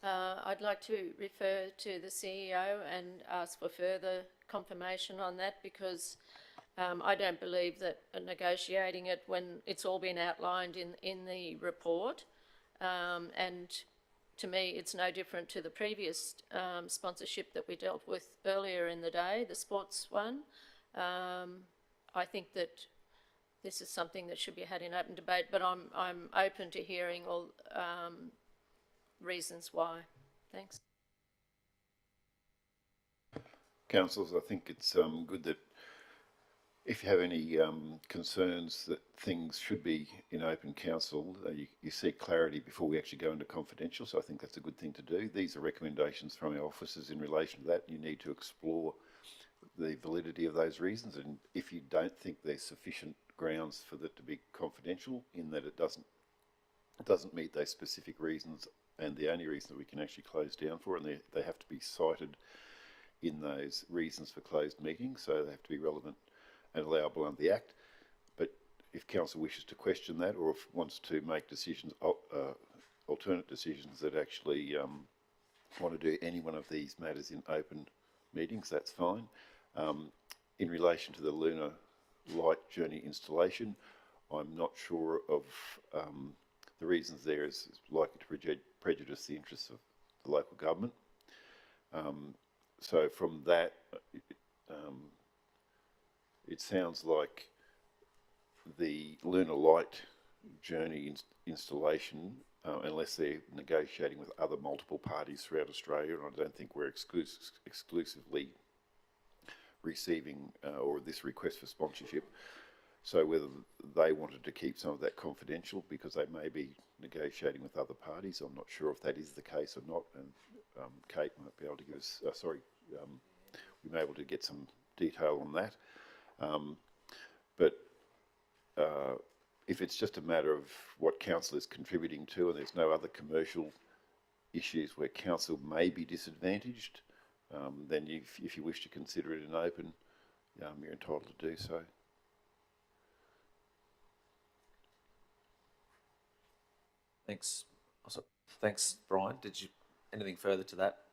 I'd like to refer to the CEO and ask for further confirmation on that, because I don't believe that negotiating it when it's all been outlined in the report, and to me, it's no different to the previous sponsorship that we dealt with earlier in the day, the sports one. I think that this is something that should be had in open debate, but I'm open to hearing all reasons why. Thanks. Councillors, I think it's good that if you have any concerns that things should be in open council, you seek clarity before we actually go into confidential. So I think that's a good thing to do. These are recommendations from our officers in relation to that. You need to explore the validity of those reasons, and if you don't think there's sufficient grounds for that to be confidential, in that it doesn't meet those specific reasons, and the only reason that we can actually close down for, and they have to be cited in those reasons for closed meetings, so they have to be relevant and allowable under the Act. But if council wishes to question that, or if wants to make decisions, alternate decisions that actually want to do any one of these matters in open meetings, that's fine. In relation to the Lunar Light Journey installation, I'm not sure of the reasons there is likely to prejudice the interests of the local government. So from that, it sounds like the Lunar Light Journey installation, unless they're negotiating with other multiple parties throughout Australia, and I don't think we're exclusively receiving or this request for sponsorship. So whether they wanted to keep some of that confidential because they may be negotiating with other parties, I'm not sure if that is the case or not. And Kate might be able to give us, we may be able to get some detail on that. But if it's just a matter of what council is contributing to and there's no other commercial issues where council may be disadvantaged, then if you wish to consider it in open, you're entitled to do so. Thanks. Also, thanks, Brian. Did you anything further to that,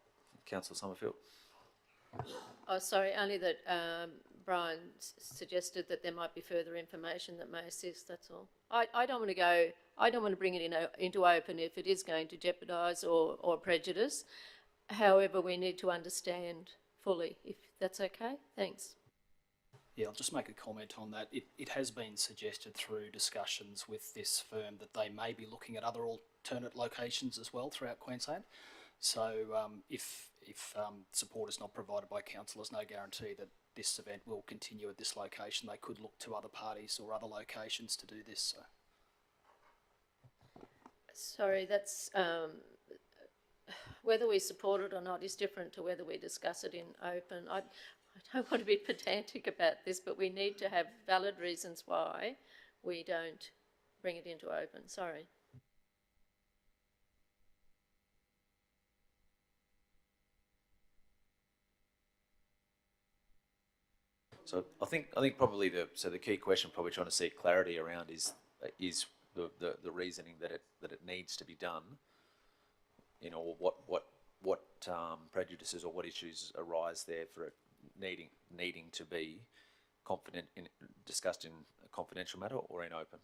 Councillor Summerfield? Oh, sorry, only that Brian suggested that there might be further information that may assist, that's all. I don't want to go, I don't want to bring it into open if it is going to jeopardise or prejudice. However, we need to understand fully, if that's okay. Thanks. Yeah, I'll just make a comment on that. It has been suggested through discussions with this firm that they may be looking at other alternate locations as well throughout Queensland. So if support is not provided by council, there's no guarantee that this event will continue at this location. They could look to other parties or other locations to do this. So. Sorry, that's whether we support it or not is different to whether we discuss it in open. I don't want to be pedantic about this, but we need to have valid reasons why we don't bring it into open. Sorry. So I think probably the key question probably trying to seek clarity around is the reasoning that it needs to be done. You know, what prejudices or what issues arise there for it needing to be discussed in a confidential matter or in open.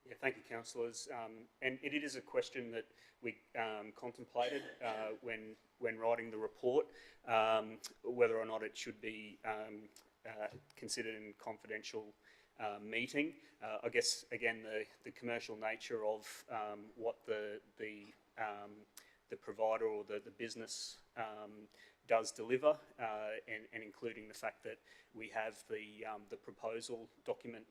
Yeah, thank you, councillors. And it is a question that we contemplated when writing the report, whether or not it should be considered in confidential meeting. I guess again the commercial nature of what the provider or the business does deliver, and including the fact that we have the proposal document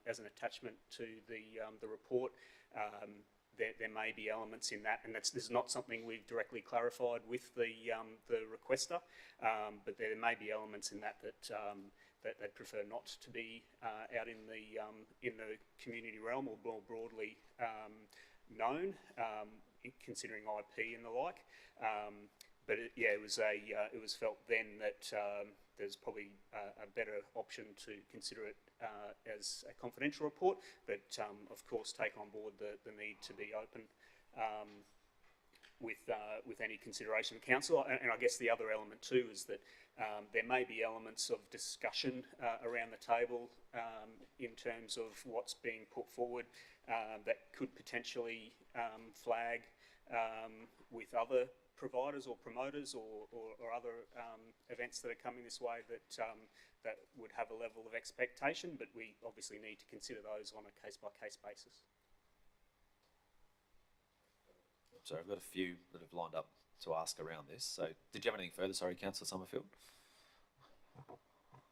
as an attachment to the report. There may be elements in that, and this is not something we've directly clarified with the requester, but there may be elements in that they'd prefer not to be out in the community realm or more broadly known, considering IP and the like. But it was felt then that there's probably a better option to consider it as a confidential report, but of course take on board the need to be open. with any consideration of council. And I guess the other element too is that there may be elements of discussion around the table in terms of what's being put forward that could potentially flag with other providers or promoters or other events that are coming this way that would have a level of expectation, but we obviously need to consider those on a case-by-case basis. Sorry, I've got a few that have lined up to ask around this. So, did you have anything further? Sorry, Councillor Summerfield.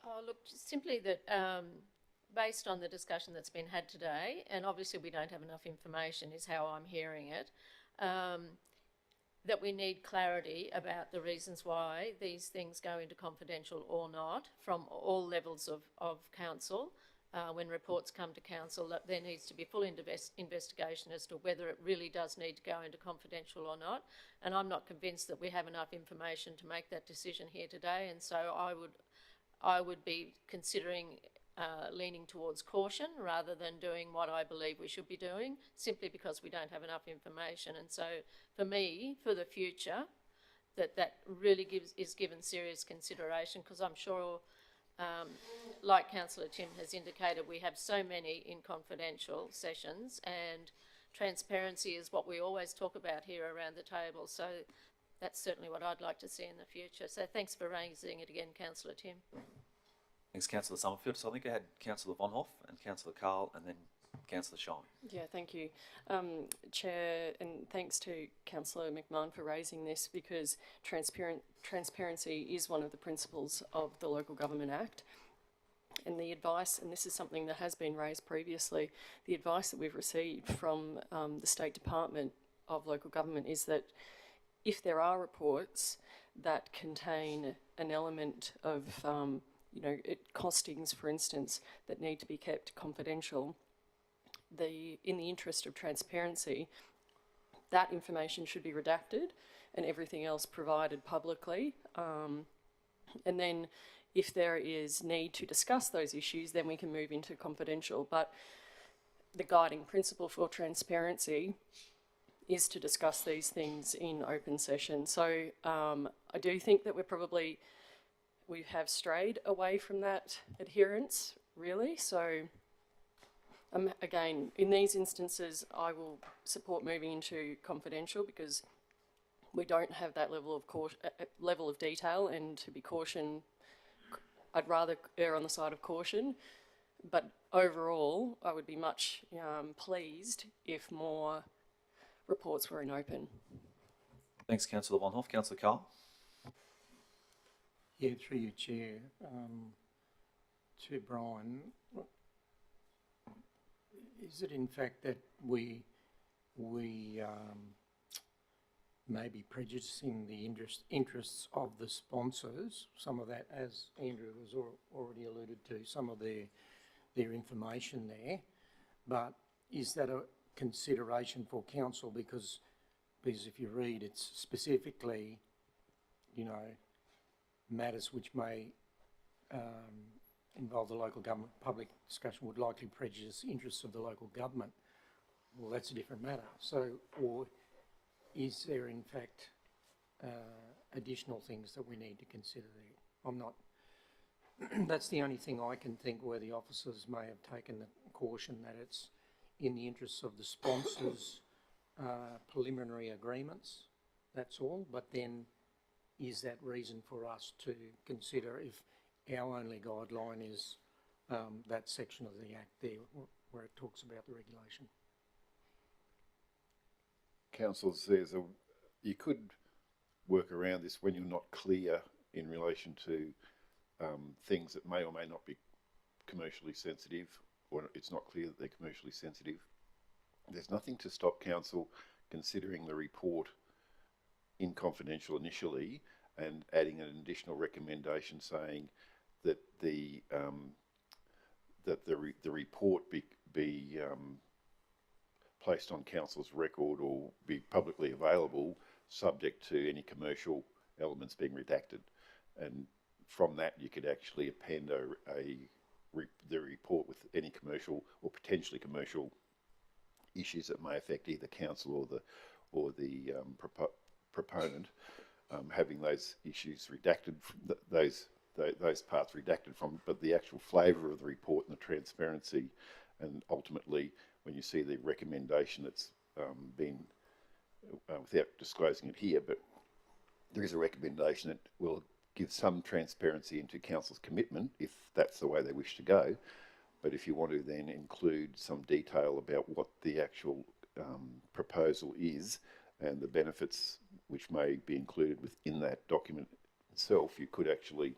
Oh, look, just simply that based on the discussion that's been had today, and obviously we don't have enough information is how I'm hearing it, that we need clarity about the reasons why these things go into confidential or not from all levels of council. When reports come to council, that there needs to be full investigation as to whether it really does need to go into confidential or not. And I'm not convinced that we have enough information to make that decision here today. And so I would be considering leaning towards caution rather than doing what I believe we should be doing, simply because we don't have enough information. And so for me, for the future, that really is given serious consideration, because I'm sure, like Councillor Tim has indicated, we have so many in confidential sessions, and transparency is what we always talk about here around the table. So that's certainly what I'd like to see in the future. So thanks for raising it again, Councillor Tim. Thanks, Councillor Summerfield. So I think I had Councillor Von Hoff and Councillor Carl and then Councillor Shine. Yeah, thank you, Chair, and thanks to Councillor McMahon for raising this, because transparency is one of the principles of the Local Government Act. And the advice, and this is something that has been raised previously, the advice that we've received from the State Department of Local Government is that if there are reports that contain an element of costings, for instance, that need to be kept confidential, in the interest of transparency, that information should be redacted and everything else provided publicly. And then if there is need to discuss those issues, then we can move into confidential. But the guiding principle for transparency is to discuss these things in open session. So I do think that we have strayed away from that adherence, really. So again, in these instances, I will support moving into confidential, because we don't have that level of detail, and to be caution, I'd rather err on the side of caution. But overall, I would be much pleased if more reports were in open. Thanks, Councillor Von Hoff. Councillor Carl. Yeah, through you, Chair, to Brian. Is it in fact that we may be prejudicing the interests of the sponsors? Some of that, as Andrew has already alluded to, some of their information there. But is that a consideration for council? Because if you read, it's specifically, matters which may involve the local government. Public discussion would likely prejudice the interests of the local government. Well, that's a different matter. So, or is there in fact additional things that we need to consider there? I'm not, that's the only thing I can think where the officers may have taken the caution that it's in the interests of the sponsors' preliminary agreements, that's all. But then is that reason for us to consider if our only guideline is that section of the Act there where it talks about the regulation? Councillors, you could work around this when you're not clear in relation to things that may or may not be commercially sensitive, or it's not clear that they're commercially sensitive. There's nothing to stop council considering the report in confidential initially and adding an additional recommendation saying that the report be placed on council's record or be publicly available, subject to any commercial elements being redacted. And from that, you could actually append the report with any commercial or potentially commercial issues that may affect either council or the proponent having those issues redacted, those parts redacted from, but the actual flavour of the report and the transparency, and ultimately when you see the recommendation that's been, without disclosing it here, but there is a recommendation that will give some transparency into council's commitment if that's the way they wish to go. But if you want to then include some detail about what the actual proposal is and the benefits which may be included within that document itself, you could actually,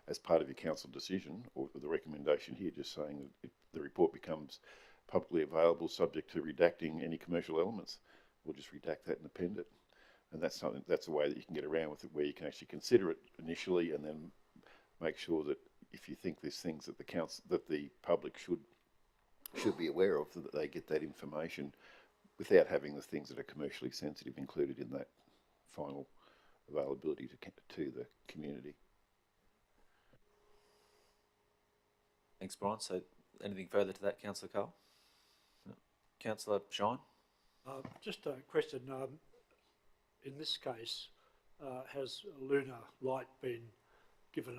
as part of your council decision or the recommendation here, just saying that the report becomes publicly available subject to redacting any commercial elements. We'll just redact that and append it. And that's something, that's a way that you can get around with it, where you can actually consider it initially and then make sure that if you think there's things that the council, that the public should be aware of, that they get that information without having the things that are commercially sensitive included in that final availability to the community. Thanks, Brian. So anything further to that, Councillor Cole? No. Councillor Shine? Just a question. In this case, has Lunar Light been given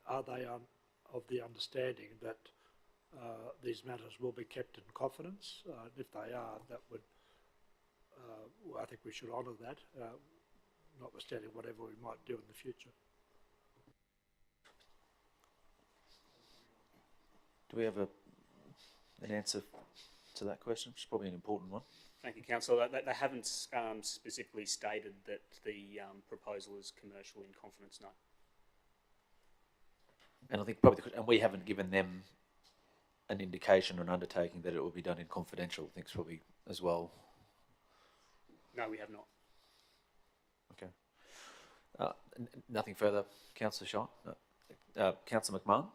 are they of the understanding that these matters will be kept in confidence? If they are, that would, well, I think we should honour that, notwithstanding whatever we might do in the future. Do we have an answer to that question? Which is probably an important one. Thank you, Councillor. They haven't specifically stated that the proposal is commercial in confidence, no. And I think probably, and we haven't given them an indication or an undertaking that it will be done in confidential. I think it's probably as well. No, we have not. Okay. Nothing further, Councillor Shine? No. Councillor McMahon?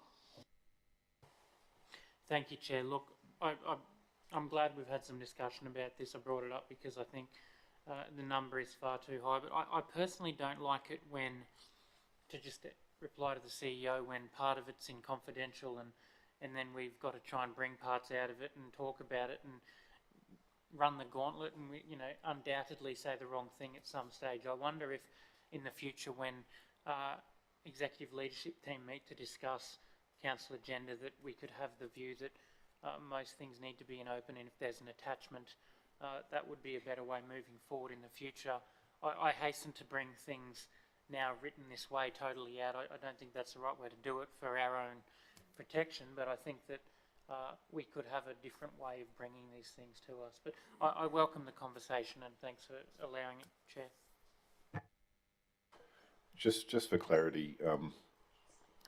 Thank you, Chair. Look, I'm glad we've had some discussion about this. I brought it up because I think the number is far too high. But I personally don't like it when, to just reply to the CEO, when part of it's in confidential and then we've got to try and bring parts out of it and talk about it and run the gauntlet and we, undoubtedly say the wrong thing at some stage. I wonder if in the future when executive leadership team meet to discuss council agenda that we could have the view that most things need to be in open, and if there's an attachment, that would be a better way moving forward in the future. I hasten to bring things now written this way totally out. I don't think that's the right way to do it for our own protection, but I think that we could have a different way of bringing these things to us. But I welcome the conversation and thanks for allowing it, Chair. Just for clarity,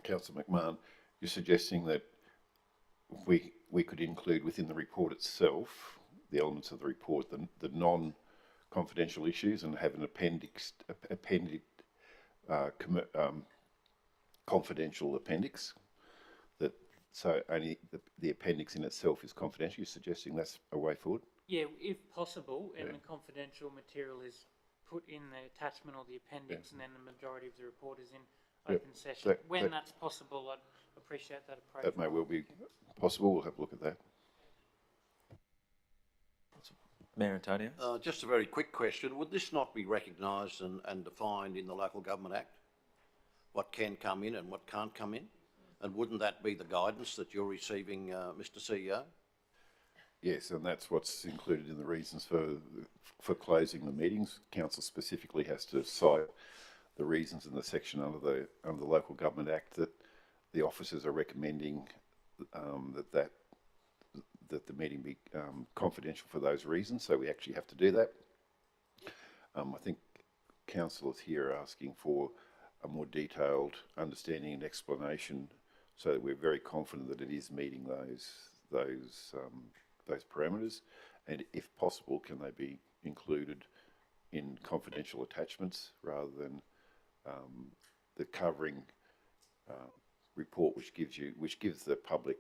Councillor McMahon, you're suggesting that we could include within the report itself, the elements of the report, the non-confidential issues, and have an appended confidential appendix. That so only the appendix in itself is confidential. You're suggesting that's a way forward? Yeah, if possible, and the confidential material is put in the attachment or the appendix, and then the majority of the report is in open session. When that's possible, I'd appreciate that approach. That may well be possible. We'll have a look at that. Mayor Antonio? Just a very quick question. Would this not be recognised and defined in the Local Government Act? What can come in and what can't come in? And wouldn't that be the guidance that you're receiving, Mr. CEO? Yes, and that's what's included in the reasons for closing the meetings. Council specifically has to cite the reasons in the section under the Local Government Act that the officers are recommending that the meeting be confidential for those reasons. So we actually have to do that. I think councillors here are asking for a more detailed understanding and explanation, so that we're very confident that it is meeting those parameters, and if possible, can they be included in confidential attachments rather than the covering report, which gives the public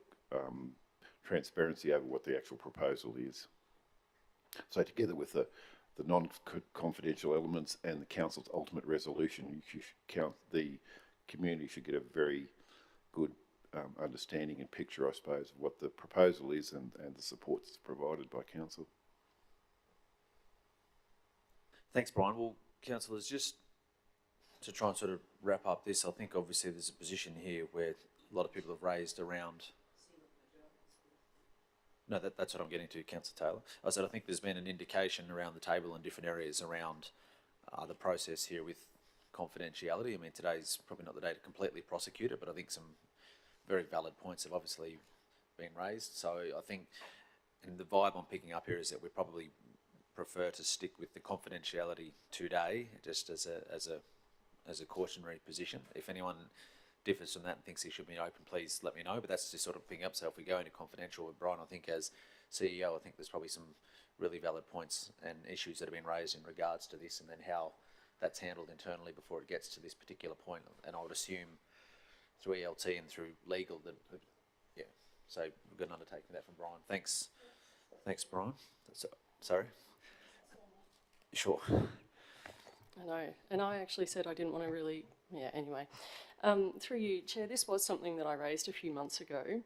transparency over what the actual proposal is. So together with the non-confidential elements and the council's ultimate resolution, the community should get a very good understanding and picture, I suppose, of what the proposal is and the support that's provided by council. Thanks, Brian. Well, councillors, just to try and sort of wrap up this, I think obviously there's a position here where a lot of people have raised around. No, that's what I'm getting to, Councillor Taylor. I said I think there's been an indication around the table in different areas around the process here with confidentiality. I mean, today's probably not the day to completely prosecute it, but I think some very valid points have obviously been raised. So I think, and the vibe I'm picking up here is that we probably prefer to stick with the confidentiality today, just as a cautionary position. If anyone differs from that and thinks he should be open, please let me know. But that's just sort of picking up. So if we go into confidential with Brian, I think as CEO, I think there's probably some really valid points and issues that have been raised in regards to this, and then how that's handled internally before it gets to this particular point. And I would assume through ELT and through legal that yeah. So we've got an undertaking that from Brian. Thanks, Brian. Sorry. Sure. I know, and I actually said I didn't want to really, anyway. Through you, Chair, this was something that I raised a few months ago,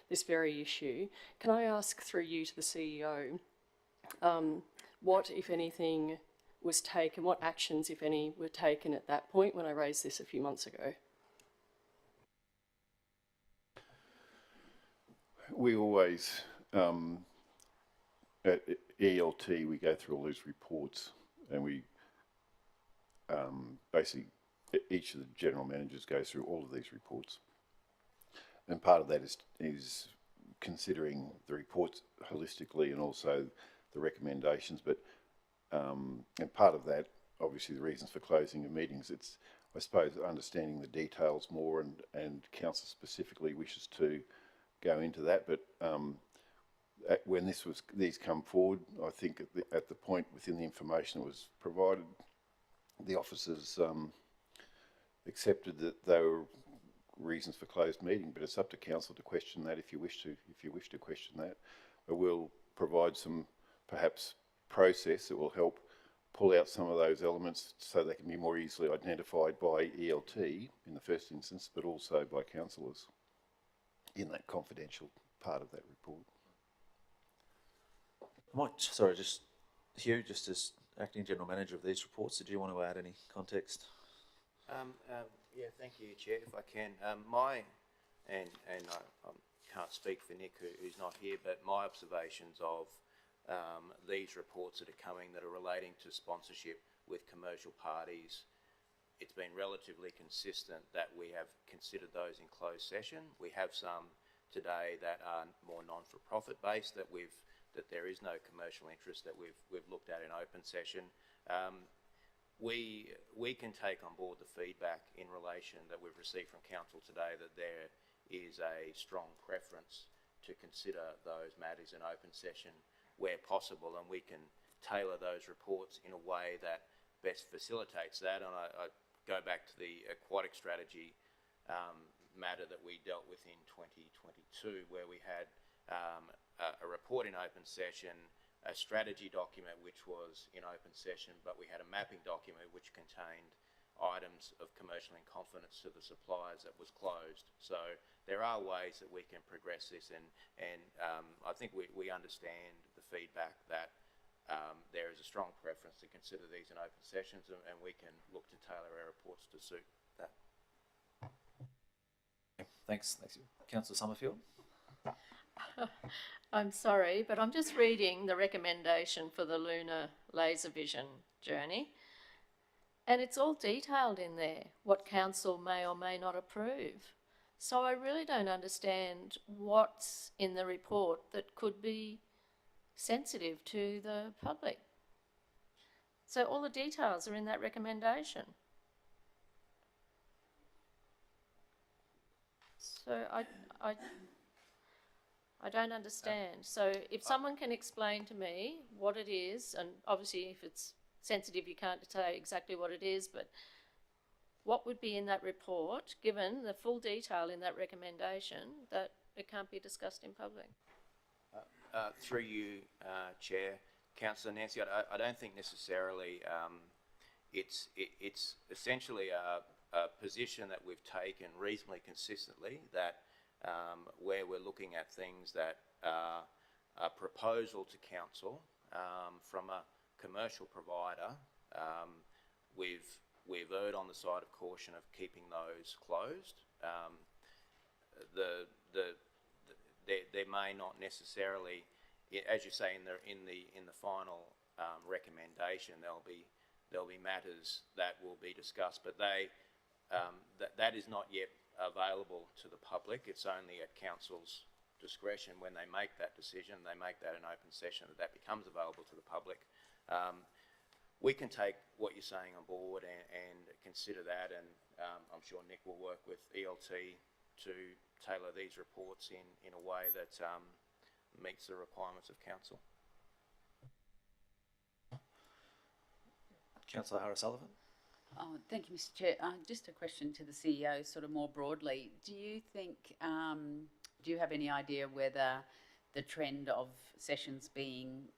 this very issue. Can I ask through you to the CEO, what, if anything, was taken, what actions, if any, were taken at that point when I raised this a few months ago? We always, at ELT, we go through all these reports, and we basically, each of the general managers goes through all of these reports. And part of that is considering the reports holistically and also the recommendations. But and part of that, obviously, the reasons for closing the meetings, it's, I suppose, understanding the details more, and council specifically wishes to go into that. But when these come forward, I think at the point within the information that was provided, the officers accepted that they were reasons for closed meeting. But it's up to council to question that if you wish to question that. But we'll provide some perhaps process that will help pull out some of those elements so they can be more easily identified by ELT in the first instance, but also by councillors in that confidential part of that report. Sorry, just Hugh, just as acting general manager of these reports, did you want to add any context? Yeah, thank you, Chair. If I can, I can't speak for Nick, who's not here, but my observations of these reports that are coming that are relating to sponsorship with commercial parties, it's been relatively consistent that we have considered those in closed session. We have some today that are more non-for-profit based that there is no commercial interest that we've looked at in open session. We can take on board the feedback in relation that we've received from council today that there is a strong preference to consider those matters in open session where possible, and we can tailor those reports in a way that best facilitates that. And I go back to the aquatic strategy matter that we dealt with in 2022, where we had a report in open session, a strategy document which was in open session, but we had a mapping document which contained items of commercial in confidence to the suppliers that was closed. So there are ways that we can progress this, and I think we understand the feedback that there is a strong preference to consider these in open sessions, and we can look to tailor our reports to suit that. Thanks. Councillor Summerfield. I'm sorry, but I'm just reading the recommendation for the Lunar Laser Vision journey, and it's all detailed in there, what council may or may not approve. So I really don't understand what's in the report that could be sensitive to the public. So all the details are in that recommendation. So I don't understand. So if someone can explain to me what it is, and obviously if it's sensitive you can't say exactly what it is, but what would be in that report, given the full detail in that recommendation, that it can't be discussed in public? Through you, Chair, Councillor Nancy, I don't think necessarily it's essentially a position that we've taken reasonably consistently that where we're looking at things that are a proposal to council from a commercial provider we've erred on the side of caution of keeping those closed. There may not necessarily, as you say in the final recommendation, there'll be matters that will be discussed, but that is not yet available to the public. It's only at council's discretion when they make that decision. They make that an open session that becomes available to the public. We can take what you're saying on board and consider that, and I'm sure Nick will work with ELT to tailor these reports in a way that meets the requirements of council. Councillor Harris-Sullivan. Oh, thank you, Mr. Chair. Just a question to the CEO, sort of more broadly. Do you think, do you have any idea whether the trend of sessions being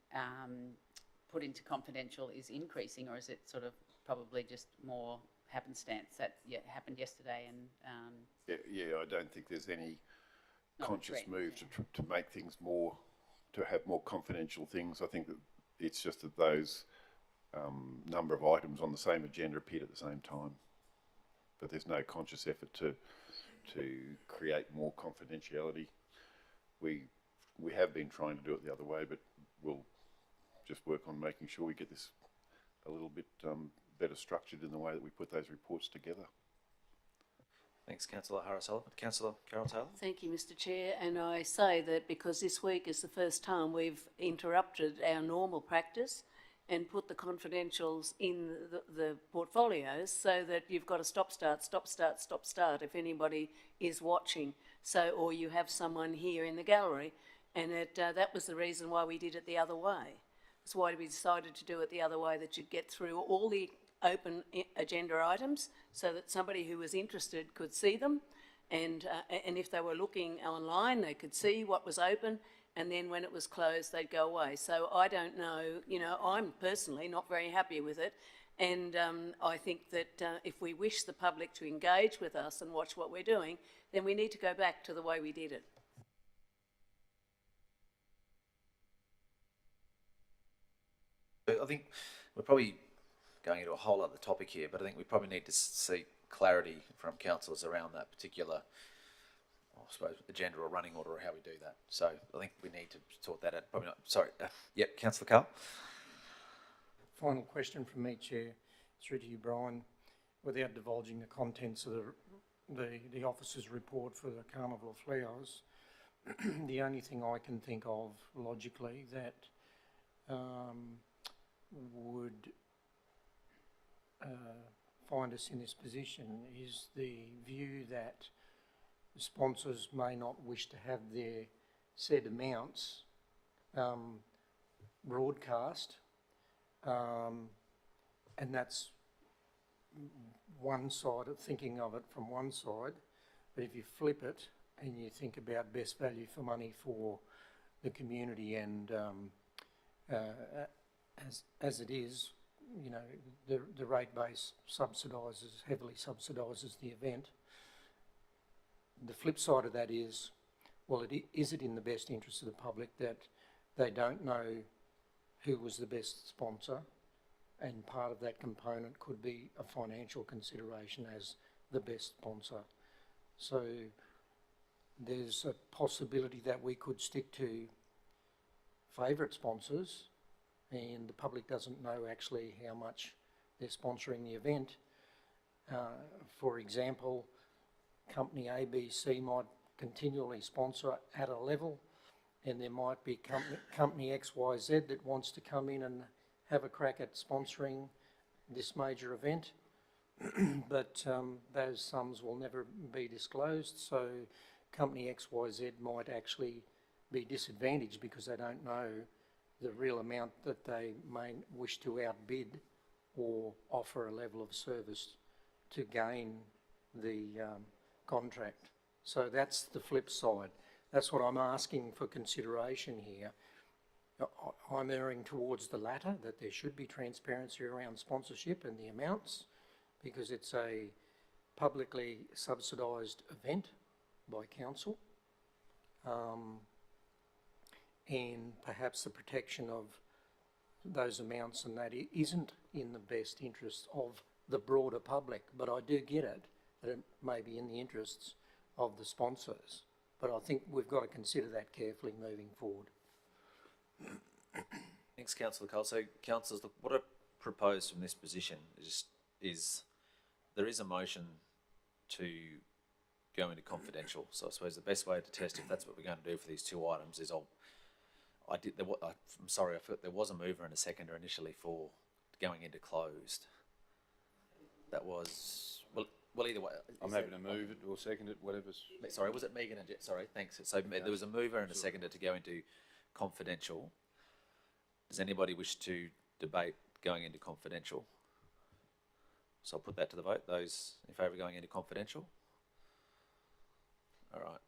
put into confidential is increasing, or is it sort of probably just more happenstance that happened yesterday? And I don't think there's any Not a conscious trend, move to make things more, to have more confidential things. I think that it's just that those number of items on the same agenda appeared at the same time, but there's no conscious effort to create more confidentiality. We have been trying to do it the other way, but we'll just work on making sure we get this a little bit better structured in the way that we put those reports together. Thanks, Councillor Harris-Sullivan. Councillor Carroll-Taylor. Thank you, Mr. Chair. And I say that because this week is the first time we've interrupted our normal practice and put the confidentials in the portfolios so that you've got a stop, start if anybody is watching. So, or you have someone here in the gallery, and that was the reason why we did it the other way. That's why we decided to do it the other way, that you'd get through all the open agenda items so that somebody who was interested could see them, and if they were looking online, they could see what was open, and then when it was closed, they'd go away. So I don't know, I'm personally not very happy with it, and I think that if we wish the public to engage with us and watch what we're doing, then we need to go back to the way we did it. I think we're probably going into a whole other topic here, but I think we probably need to seek clarity from councillors around that particular, I suppose, agenda or running order or how we do that. So I think we need to sort that out. Probably not. Sorry. Yep, Councillor Carl. Final question from me, Chair, through to you, Brian. Without divulging the contents of the officer's report for the Carnival of Flowers, the only thing I can think of logically that would find us in this position is the view that the sponsors may not wish to have their said amounts broadcast, and that's one side of thinking of it from one side. But if you flip it and you think about best value for money for the community, and as it is, the rate base heavily subsidises the event. The flip side of that is, well, is it in the best interest of the public that they don't know who was the best sponsor, and part of that component could be a financial consideration as the best sponsor. So there's a possibility that we could stick to favourite sponsors, and the public doesn't know actually how much they're sponsoring the event. For example, company ABC might continually sponsor at a level, and there might be company XYZ that wants to come in and have a crack at sponsoring this major event, but those sums will never be disclosed, so company XYZ might actually be disadvantaged because they don't know the real amount that they may wish to outbid or offer a level of service to gain the contract. So that's the flip side. That's what I'm asking for consideration here. I'm erring towards the latter, that there should be transparency around sponsorship and the amounts, because it's a publicly subsidised event by council, and perhaps the protection of those amounts and that isn't in the best interest of the broader public, but I do get it, that it may be in the interests of the sponsors. But I think we've got to consider that carefully moving forward. Thanks, Councillor Cole. So, councillors, look, what I propose from this position is there is a motion to go into confidential. So I suppose the best way to test if that's what we're going to do for these two items is I'm sorry, I thought there was a mover and a seconder initially for going into closed. That was, well either way. I'm happy to move it or second it, whatever's... Sorry, was it Megan and sorry, thanks. So there was a mover and a seconder to go into confidential. Does anybody wish to debate going into confidential? So I'll put that to the vote. Those in favour of going into confidential? All right.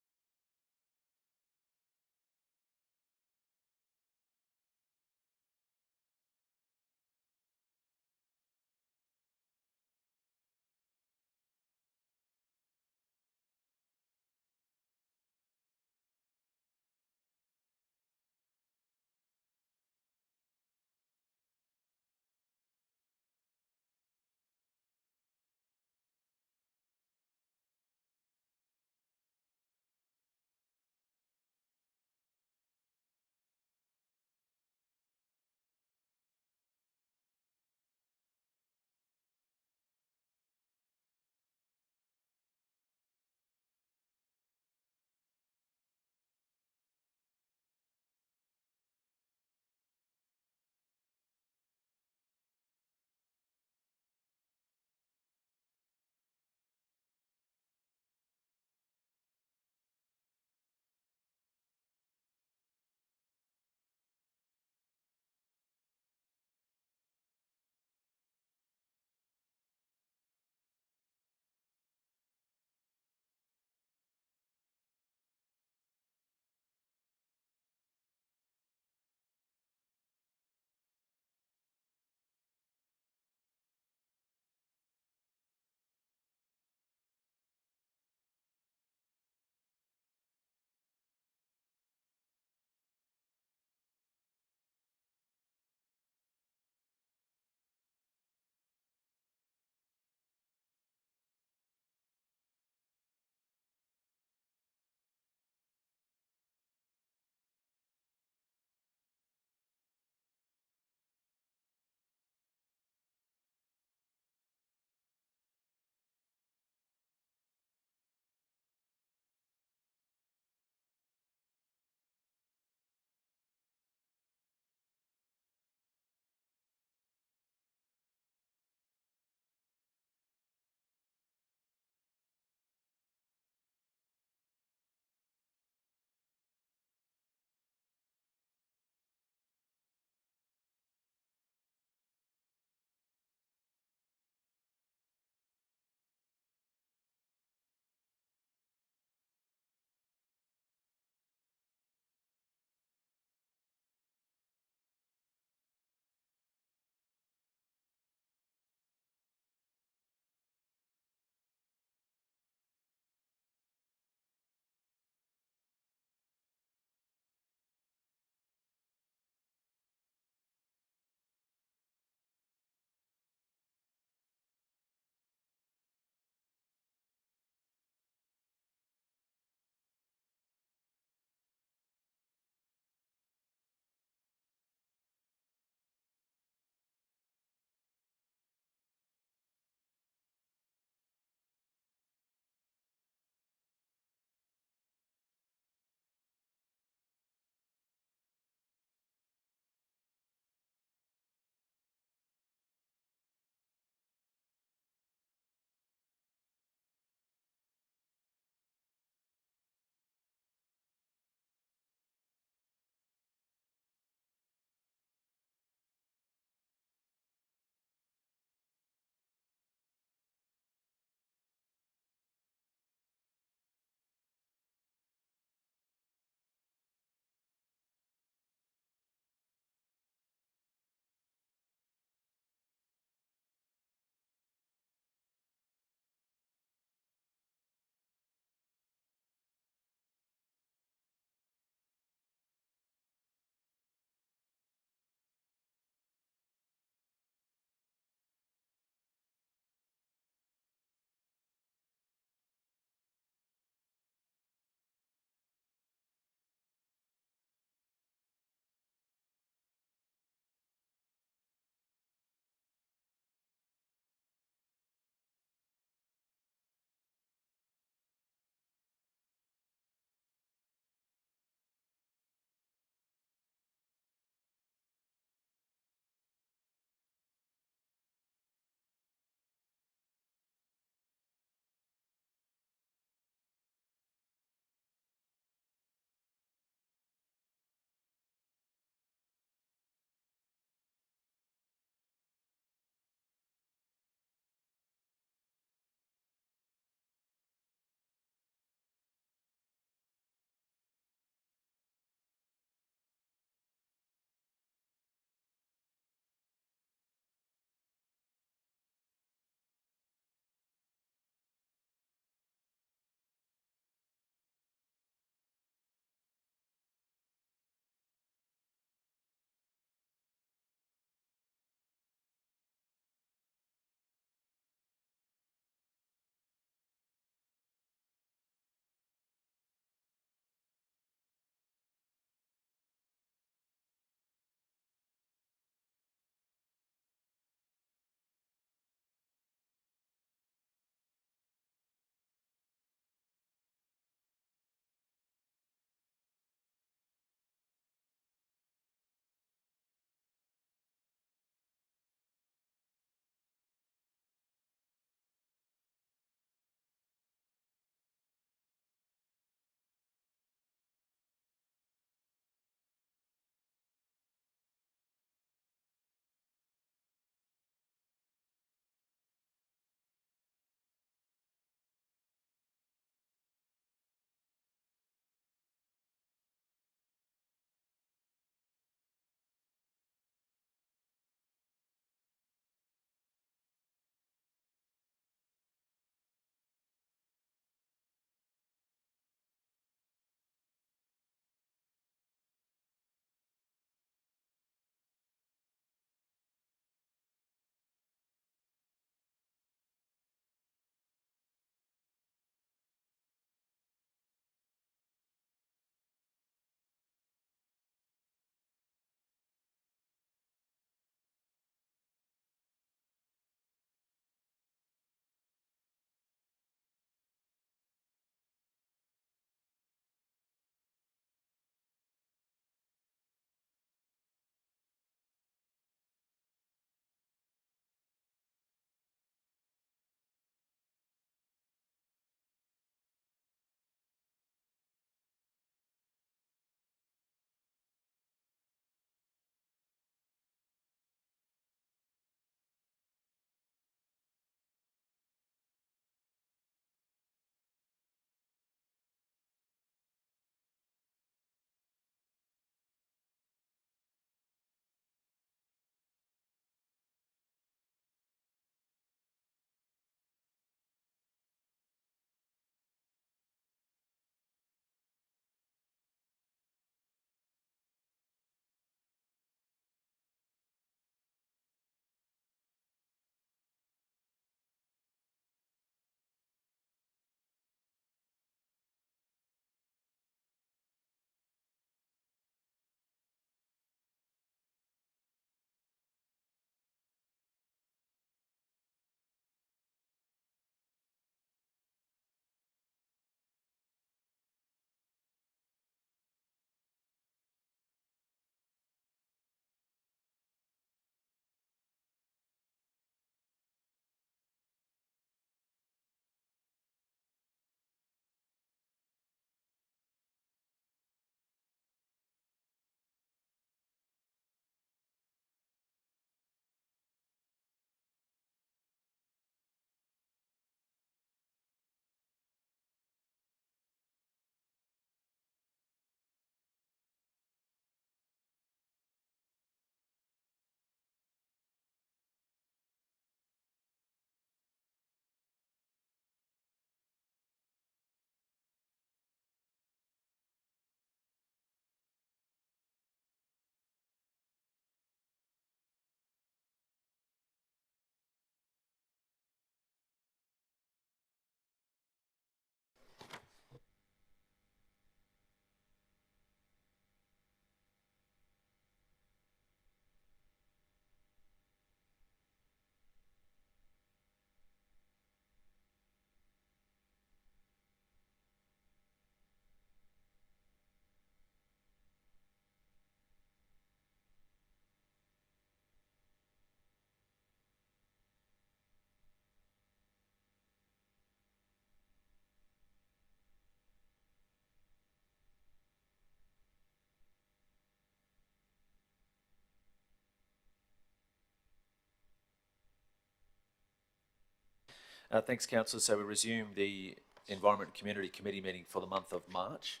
Thanks, councillor. So we resume the Environment and Community Committee meeting for the month of March.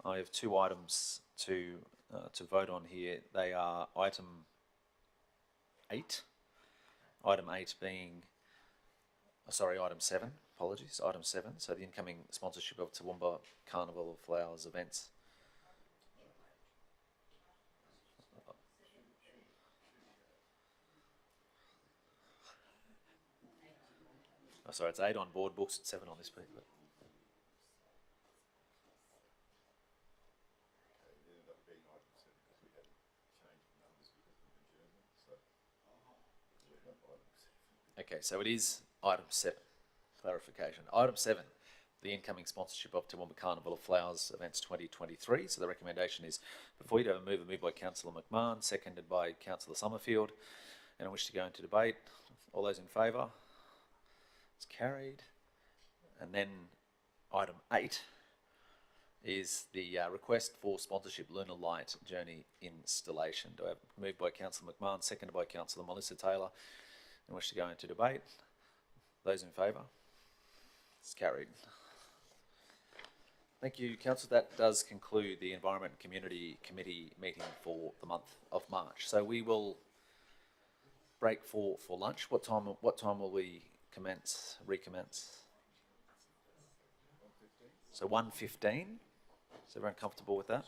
I have two items to vote on here. They are item 8. Item 8 being, item 7. Apologies, item 7. So the incoming sponsorship of Toowoomba Carnival of Flowers events. Oh, sorry, it's 8 on board books, it's 7 on this paper. Okay, so it is item 7. Clarification. Item 7, the incoming sponsorship of Toowoomba Carnival of Flowers events 2023. So the recommendation is, before you do have a move by Councillor McMahon, seconded by Councillor Summerfield, and I wish to go into debate. All those in favour? It's carried. And then item 8 is the request for sponsorship Lunar Light Journey installation. Do I have moved by Councillor McMahon, seconded by Councillor Melissa Taylor, and wish to go into debate? Those in favour? It's carried. Thank you, Councillor. That does conclude the Environment and Community Committee meeting for the month of March. So we will break for lunch. What time will we recommence? So 1:15. Is everyone comfortable with that?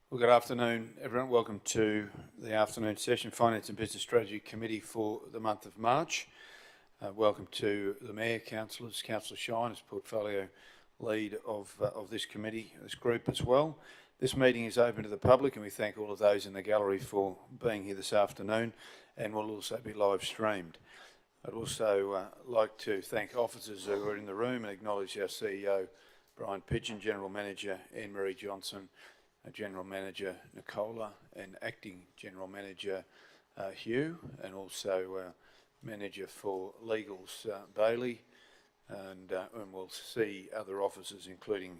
Well, good afternoon, everyone. Welcome to the afternoon session, Finance and Business Strategy Committee for the month of March. Welcome to the Mayor, Councillors, Councillor Shine as Portfolio Lead of this committee, this group as well. This meeting is open to the public and we thank all of those in the gallery for being here this afternoon and will also be live streamed. I'd also like to thank officers who are in the room and acknowledge our CEO, Brian Pigeon, General Manager Anne-Marie Johnson, General Manager Nicola and Acting General Manager Hugh, and also Manager for Legals Bailey, and we'll see other officers including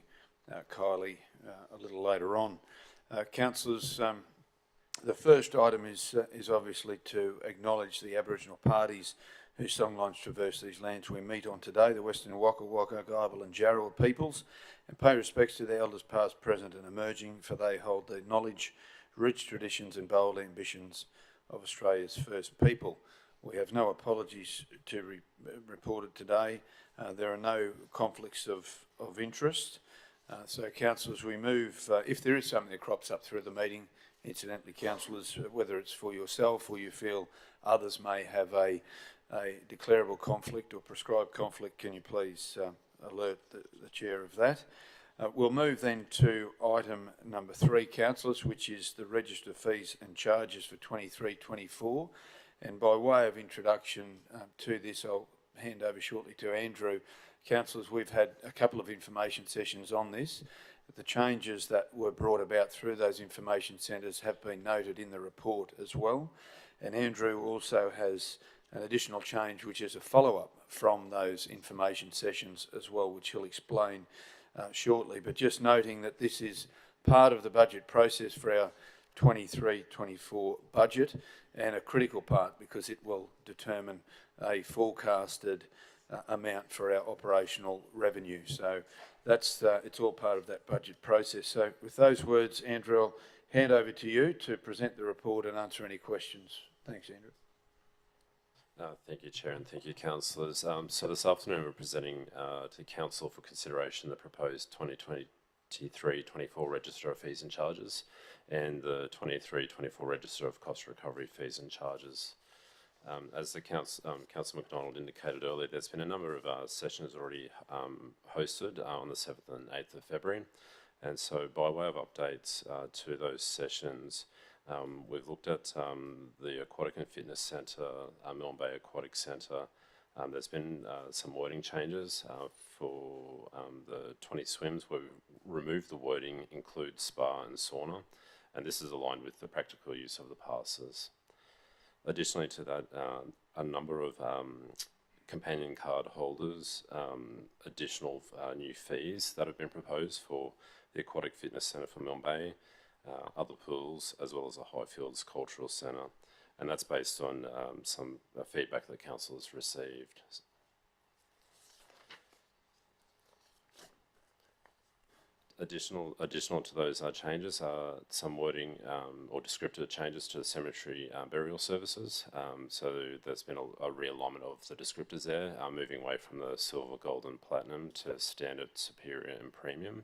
Kylie a little later on. Councillors, the first item is obviously to acknowledge the Aboriginal parties whose songlines traverse these lands we meet on today, the Western Waka Waka, Gibel and Jarrah peoples, and pay respects to their elders past, present and emerging, for they hold the knowledge, rich traditions and bold ambitions of Australia's first people. We have no apologies to reported today. There are no conflicts of interest. So councillors, we move, if there is something that crops up through the meeting, incidentally councillors, whether it's for yourself or you feel others may have a declarable conflict or prescribed conflict, can you please alert the chair of that? We'll move then to item number 3, councillors, which is the register fees and charges for 23-24. And by way of introduction to this, I'll hand over shortly to Andrew. Councillors, we've had a couple of information sessions on this. The changes that were brought about through those information centres have been noted in the report as well. And Andrew also has an additional change which is a follow-up from those information sessions as well, which he'll explain shortly. But just noting that this is part of the budget process for our 23-24 budget and a critical part because it will determine a forecasted amount for our operational revenue. So that's it's all part of that budget process. So with those words, Andrew, I'll hand over to you to present the report and answer any questions. Thanks, Andrew. Thank you, Chair, and thank you, councillors. So this afternoon we're presenting to Council for consideration the proposed 2023-24 Register of Fees and Charges and the 23-24 Register of Cost Recovery Fees and Charges. As the Councillor McDonald indicated earlier, there's been a number of sessions already hosted on the 7th and 8th of February, and so by way of updates to those sessions, we've looked at the Aquatic and Fitness Centre, Milne Bay Aquatic Centre. There's been some wording changes for the 20 swims where we've removed the wording include spa and sauna, and this is aligned with the practical use of the passes. Additionally to that, a number of companion card holders, additional new fees that have been proposed for the Aquatic Fitness Centre for Milne Bay, other pools, as well as a Highfields Cultural Centre, and that's based on some feedback that council has received. Additional to those changes are some wording or descriptive changes to the cemetery burial services. So there's been a realignment of the descriptors there, moving away from the silver, gold and platinum to standard, superior and premium.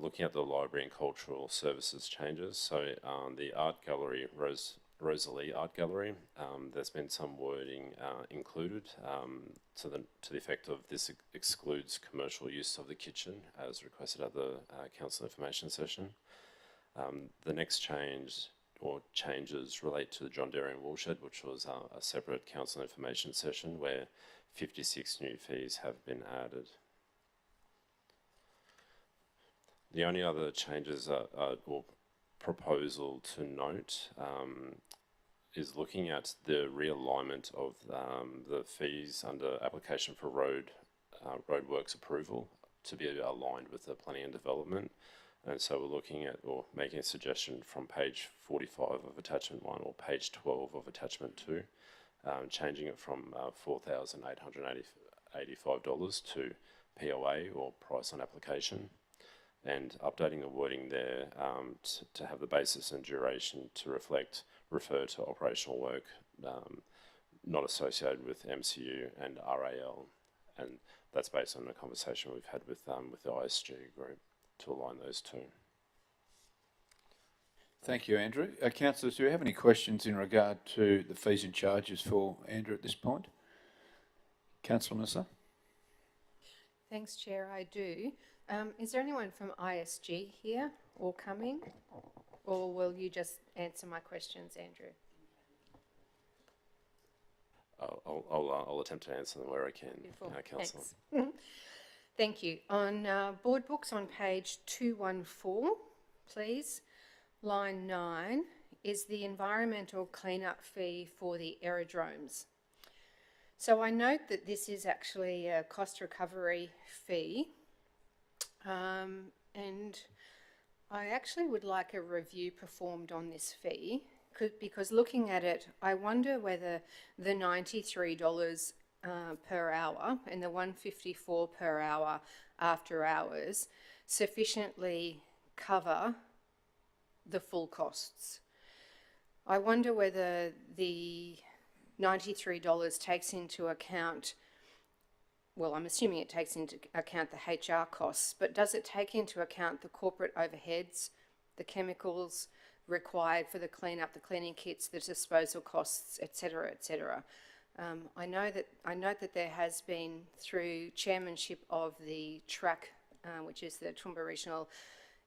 Looking at the library and cultural services changes, so the art gallery, Rosalie Art Gallery, there's been some wording included to the effect of this excludes commercial use of the kitchen as requested at the council information session. The next change or changes relate to the John Derry and Woolshed, which was a separate council information session where 56 new fees have been added. The only other changes or proposal to note is looking at the realignment of the fees under application for roadworks approval to be aligned with the planning and development. And so we're looking at or making a suggestion from page 45 of attachment 1 or page 12 of attachment 2, changing it from $4,885 to POA or price on application, and updating the wording there to have the basis and duration to refer to operational work not associated with MCU and RAL, and that's based on a conversation we've had with the ISG group to align those two. Thank you, Andrew. Councillors, do you have any questions in regard to the fees and charges for Andrew at this point? Councillor Mercer? Thanks, Chair, I do. Is there anyone from ISG here or coming? Or will you just answer my questions, Andrew? I'll attempt to answer them where I can, Councillor. Thanks. Thank you. On board books on page 214, please, line 9, is the environmental cleanup fee for the aerodromes. So I note that this is actually a cost recovery fee, and I actually would like a review performed on this fee, because looking at it, I wonder whether the $93 per hour and the $154 per hour after hours sufficiently cover the full costs. I wonder whether the $93 takes into account, well, I'm assuming it takes into account the HR costs, but does it take into account the corporate overheads, the chemicals required for the cleanup, the cleaning kits, the disposal costs, etc., etc.? I note that there has been, through chairmanship of the TRAC, which is the Toowoomba Regional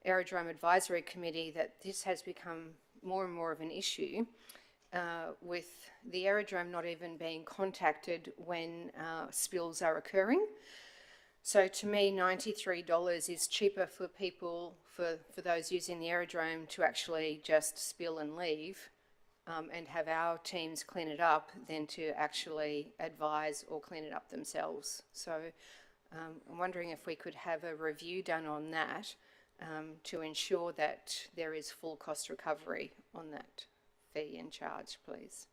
Aerodrome Advisory Committee, that this has become more and more of an issue, with the aerodrome not even being contacted when spills are occurring. So to me, $93 is cheaper for people, for those using the aerodrome, to actually just spill and leave and have our teams clean it up than to actually advise or clean it up themselves. So I'm wondering if we could have a review done on that to ensure that there is full cost recovery on that fee and charge, please.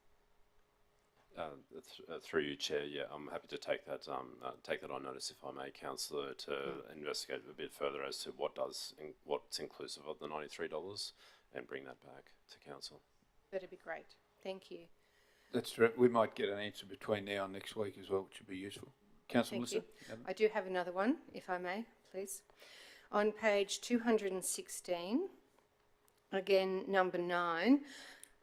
Through you, Chair, yeah, I'm happy to take that on notice, if I may, Councillor, to investigate a bit further as to what's inclusive of the $93 and bring that back to Council. That'd be great. Thank you. That's true. We might get an answer between now and next week as well, which would be useful. Councillor Melissa? I do have another one, if I may, please. On page 216, again, number 9,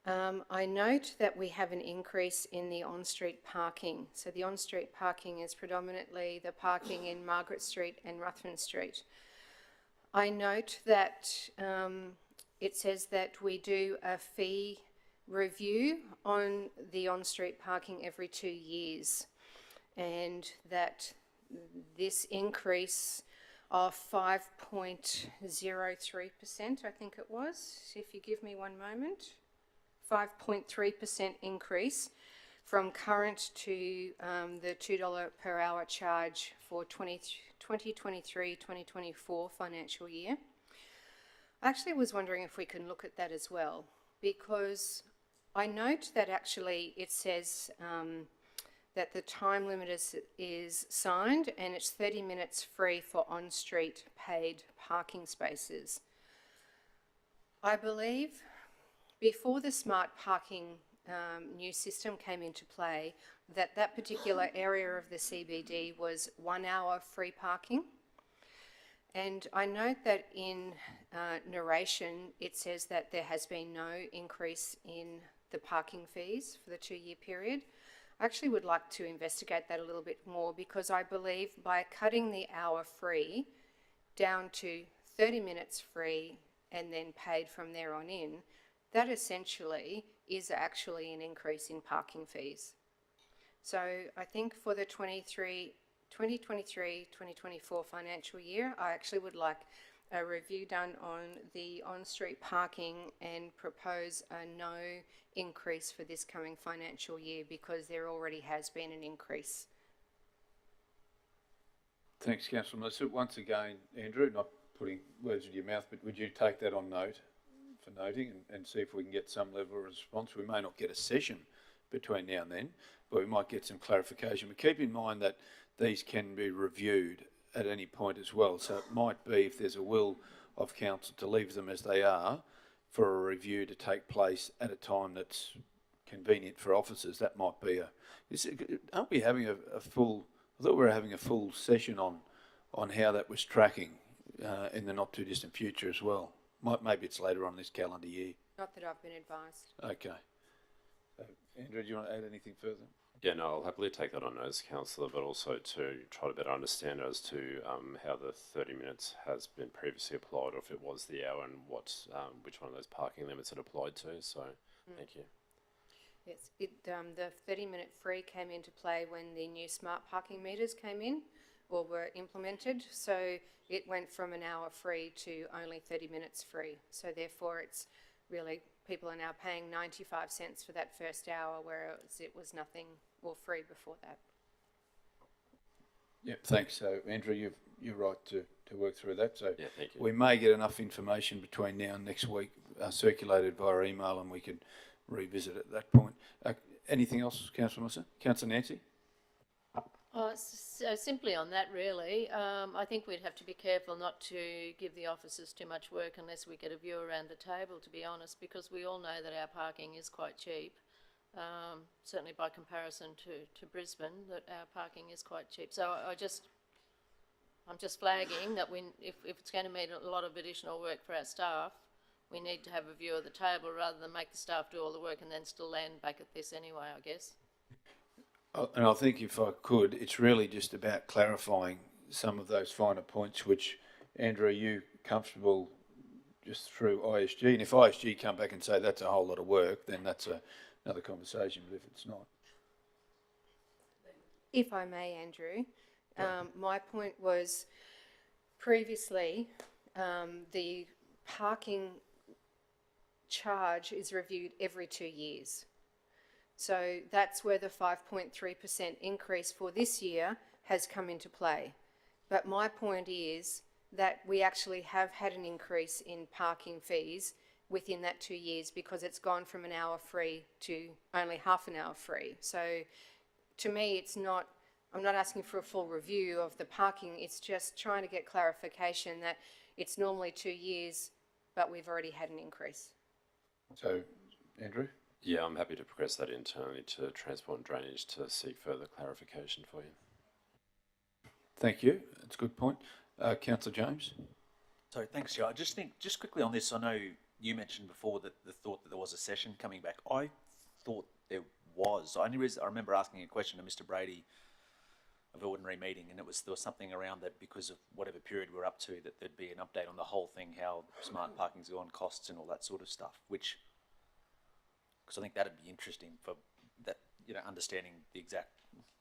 I note that we have an increase in the on-street parking. So the on-street parking is predominantly the parking in Margaret Street and Ruthven Street. I note that it says that we do a fee review on the on-street parking every 2 years, and that this increase of 5.03%, I think it was, if you give me one moment, 5.3% increase from current to the $2 per hour charge for 2023-2024 financial year. I actually was wondering if we can look at that as well, because I note that actually it says that the time limit is signed and it's 30 minutes free for on-street paid parking spaces. I believe before the smart parking new system came into play, that particular area of the CBD was 1 hour free parking. And I note that in narration, it says that there has been no increase in the parking fees for the 2-year period. I actually would like to investigate that a little bit more, because I believe by cutting the hour free down to 30 minutes free and then paid from there on in, that essentially is actually an increase in parking fees. So I think for the 2023-2024 financial year, I actually would like a review done on the on-street parking and propose a no increase for this coming financial year, because there already has been an increase. Thanks, Councillor Melissa. Once again, Andrew, not putting words in your mouth, but would you take that on note for noting and see if we can get some level of response? We may not get a session between now and then, but we might get some clarification. But keep in mind that these can be reviewed at any point as well. So it might be, if there's a will of council to leave them as they are, for a review to take place at a time that's convenient for officers. That might be aren't we having a full, I thought we were having a full session on how that was tracking in the not too distant future as well. Maybe it's later on this calendar year. Not that I've been advised. Okay. Andrew, do you want to add anything further? Yeah, no, I'll happily take that on notice, councillor, but also to try to better understand as to how the 30 minutes has been previously applied, or if it was the hour, and which one of those parking limits it applied to. So, thank you. Yes, the 30-minute free came into play when the new smart parking meters came in or were implemented. So it went from an hour free to only 30 minutes free. So therefore it's really, people are now paying 95 cents for that first hour, whereas it was nothing or free before that. Yeah, thanks. So, Andrew, you're right to work through that. So yeah, thank you. We may get enough information between now and next week circulated via email, and we could revisit at that point. Anything else, Councillor Melissa? Councillor Nancy? So simply on that, really, I think we'd have to be careful not to give the officers too much work unless we get a view around the table, to be honest, because we all know that our parking is quite cheap. Certainly by comparison to Brisbane, that our parking is quite cheap. So I'm just flagging that if it's going to mean a lot of additional work for our staff, we need to have a view of the table rather than make the staff do all the work and then still land back at this anyway, I guess. And I think if I could, it's really just about clarifying some of those finer points, which, Andrew, are you comfortable just through ISG? And if ISG come back and say that's a whole lot of work, then that's another conversation, but if it's not. If I may, Andrew, my point was previously the parking charge is reviewed every 2 years. So that's where the 5.3% increase for this year has come into play. But my point is that we actually have had an increase in parking fees within that 2 years because it's gone from an hour free to only half an hour free. So to me, I'm not asking for a full review of the parking, it's just trying to get clarification that it's normally 2 years, but we've already had an increase. So, Andrew? Yeah, I'm happy to progress that internally to Transport and Drainage to seek further clarification for you. Thank you. That's a good point. Councillor James? Sorry, thanks, Joe. I just think, just quickly on this, I know you mentioned before that the thought that there was a session coming back. I thought there was. I remember asking a question to Mr. Brady of ordinary meeting, and there was something around that because of whatever period we're up to, that there'd be an update on the whole thing, how smart parking's gone, costs and all that sort of stuff, which, because I think that'd be interesting for that, understanding the exact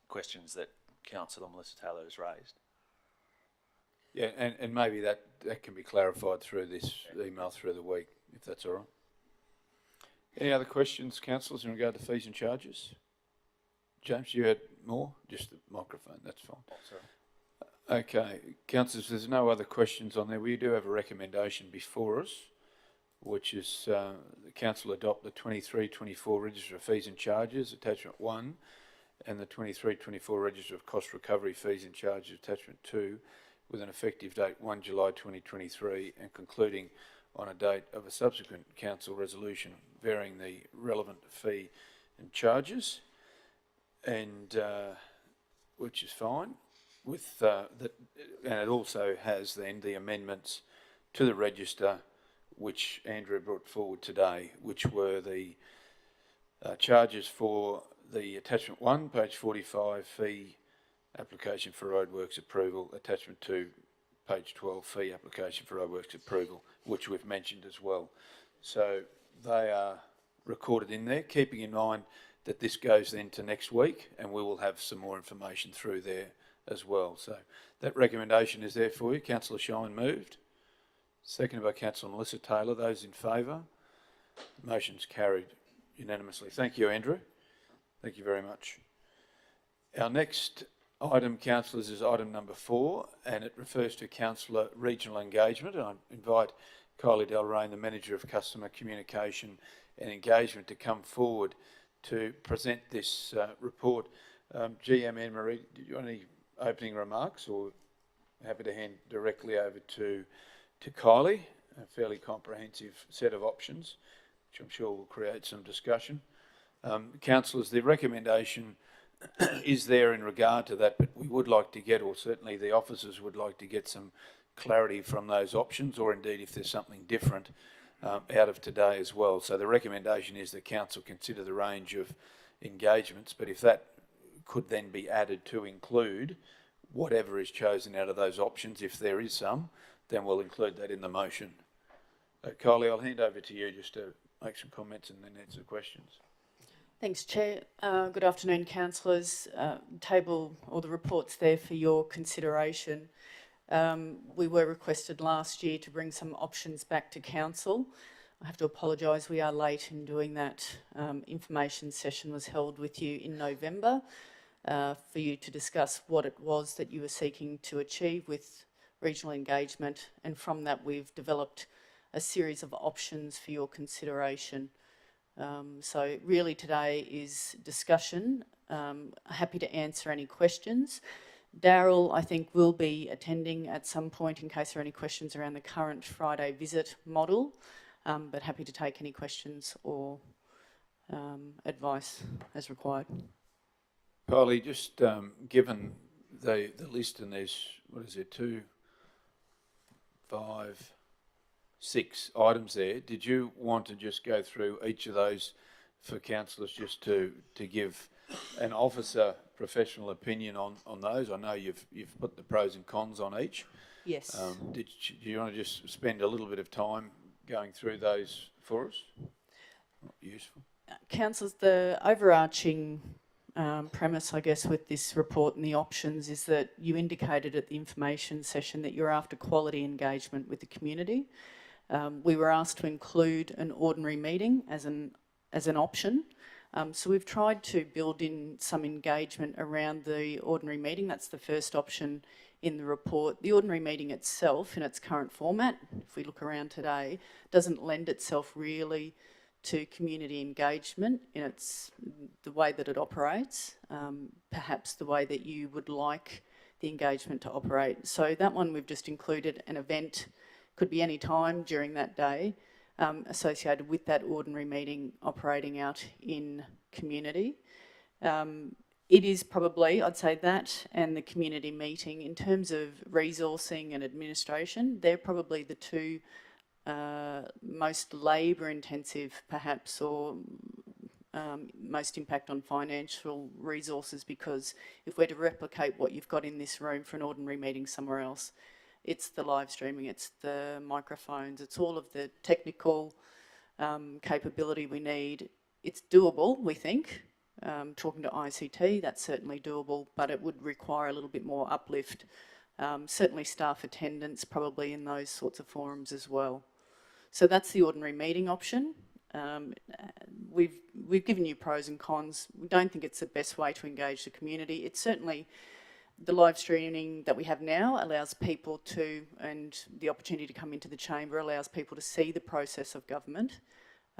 questions that Councillor Melissa Taylor has raised. Yeah, and maybe that can be clarified through this email through the week, if that's all right. Any other questions, councillors, in regard to fees and charges? James, you had more? Just the microphone, that's fine. Oh, sorry. Okay, councillors, there's no other questions on there. We do have a recommendation before us, which is the council adopt the 23-24 Register of Fees and Charges, Attachment 1, and the 23-24 Register of Cost Recovery Fees and Charges, Attachment 2, with an effective date 1 July 2023 and concluding on a date of a subsequent council resolution varying the relevant fee and charges, and which is fine. With and it also has then the amendments to the register, which Andrew brought forward today, which were the charges for the attachment 1, page 45, fee application for roadworks approval, attachment 2, page 12, fee application for roadworks approval, which we've mentioned as well. So they are recorded in there, keeping in mind that this goes then to next week, and we will have some more information through there as well. So that recommendation is there for you. Councillor Shine moved. Seconded by Councillor Melissa Taylor. Those in favour? Motion's carried unanimously. Thank you, Andrew. Thank you very much. Our next item, councillors, is item number 4, and it refers to councillor regional engagement. And I invite Kylie Delrain, the Manager of Customer Communication and Engagement, to come forward to present this report. GM Anne-Marie, did you want any opening remarks, or happy to hand directly over to Kylie? A fairly comprehensive set of options, which I'm sure will create some discussion. Councillors, the recommendation is there in regard to that, but we would like to get, or certainly the officers would like to get, some clarity from those options, or indeed if there's something different out of today as well. So the recommendation is that council consider the range of engagements, but if that could then be added to include whatever is chosen out of those options, if there is some, then we'll include that in the motion. Kylie, I'll hand over to you just to make some comments and then answer questions. Thanks, Chair. Good afternoon, councillors. Table or the report's there for your consideration. We were requested last year to bring some options back to council. I have to apologise, we are late in doing that. Information session was held with you in November for you to discuss what it was that you were seeking to achieve with regional engagement, and from that we've developed a series of options for your consideration. So really today is discussion. Happy to answer any questions. Daryl, I think, will be attending at some point in case there are any questions around the current Friday visit model, but happy to take any questions or advice as required. Kylie, just given the list, and there's, what is it, 2, 5, 6 items there, did you want to just go through each of those for councillors just to give an officer professional opinion on those? I know you've put the pros and cons on each. Yes. Do you want to just spend a little bit of time going through those for us? Useful. Councillors, the overarching premise, I guess, with this report and the options is that you indicated at the information session that you're after quality engagement with the community. We were asked to include an ordinary meeting as an option. So we've tried to build in some engagement around the ordinary meeting. That's the first option in the report. The ordinary meeting itself, in its current format, if we look around today, doesn't lend itself really to community engagement in the way that it operates, perhaps the way that you would like the engagement to operate. So that one we've just included an event, could be any time during that day, associated with that ordinary meeting operating out in community. It is probably, I'd say that and the community meeting, in terms of resourcing and administration, they're probably the two most labour intensive perhaps, or most impact on financial resources, because if we're to replicate what you've got in this room for an ordinary meeting somewhere else, it's the live streaming, it's the microphones, it's all of the technical capability we need. It's doable, we think. Talking to ICT, that's certainly doable, but it would require a little bit more uplift. Certainly staff attendance probably in those sorts of forums as well. So that's the ordinary meeting option. We've given you pros and cons. We don't think it's the best way to engage the community. It's certainly, the live streaming that we have now allows people to, and the opportunity to come into the chamber allows people to see the process of government.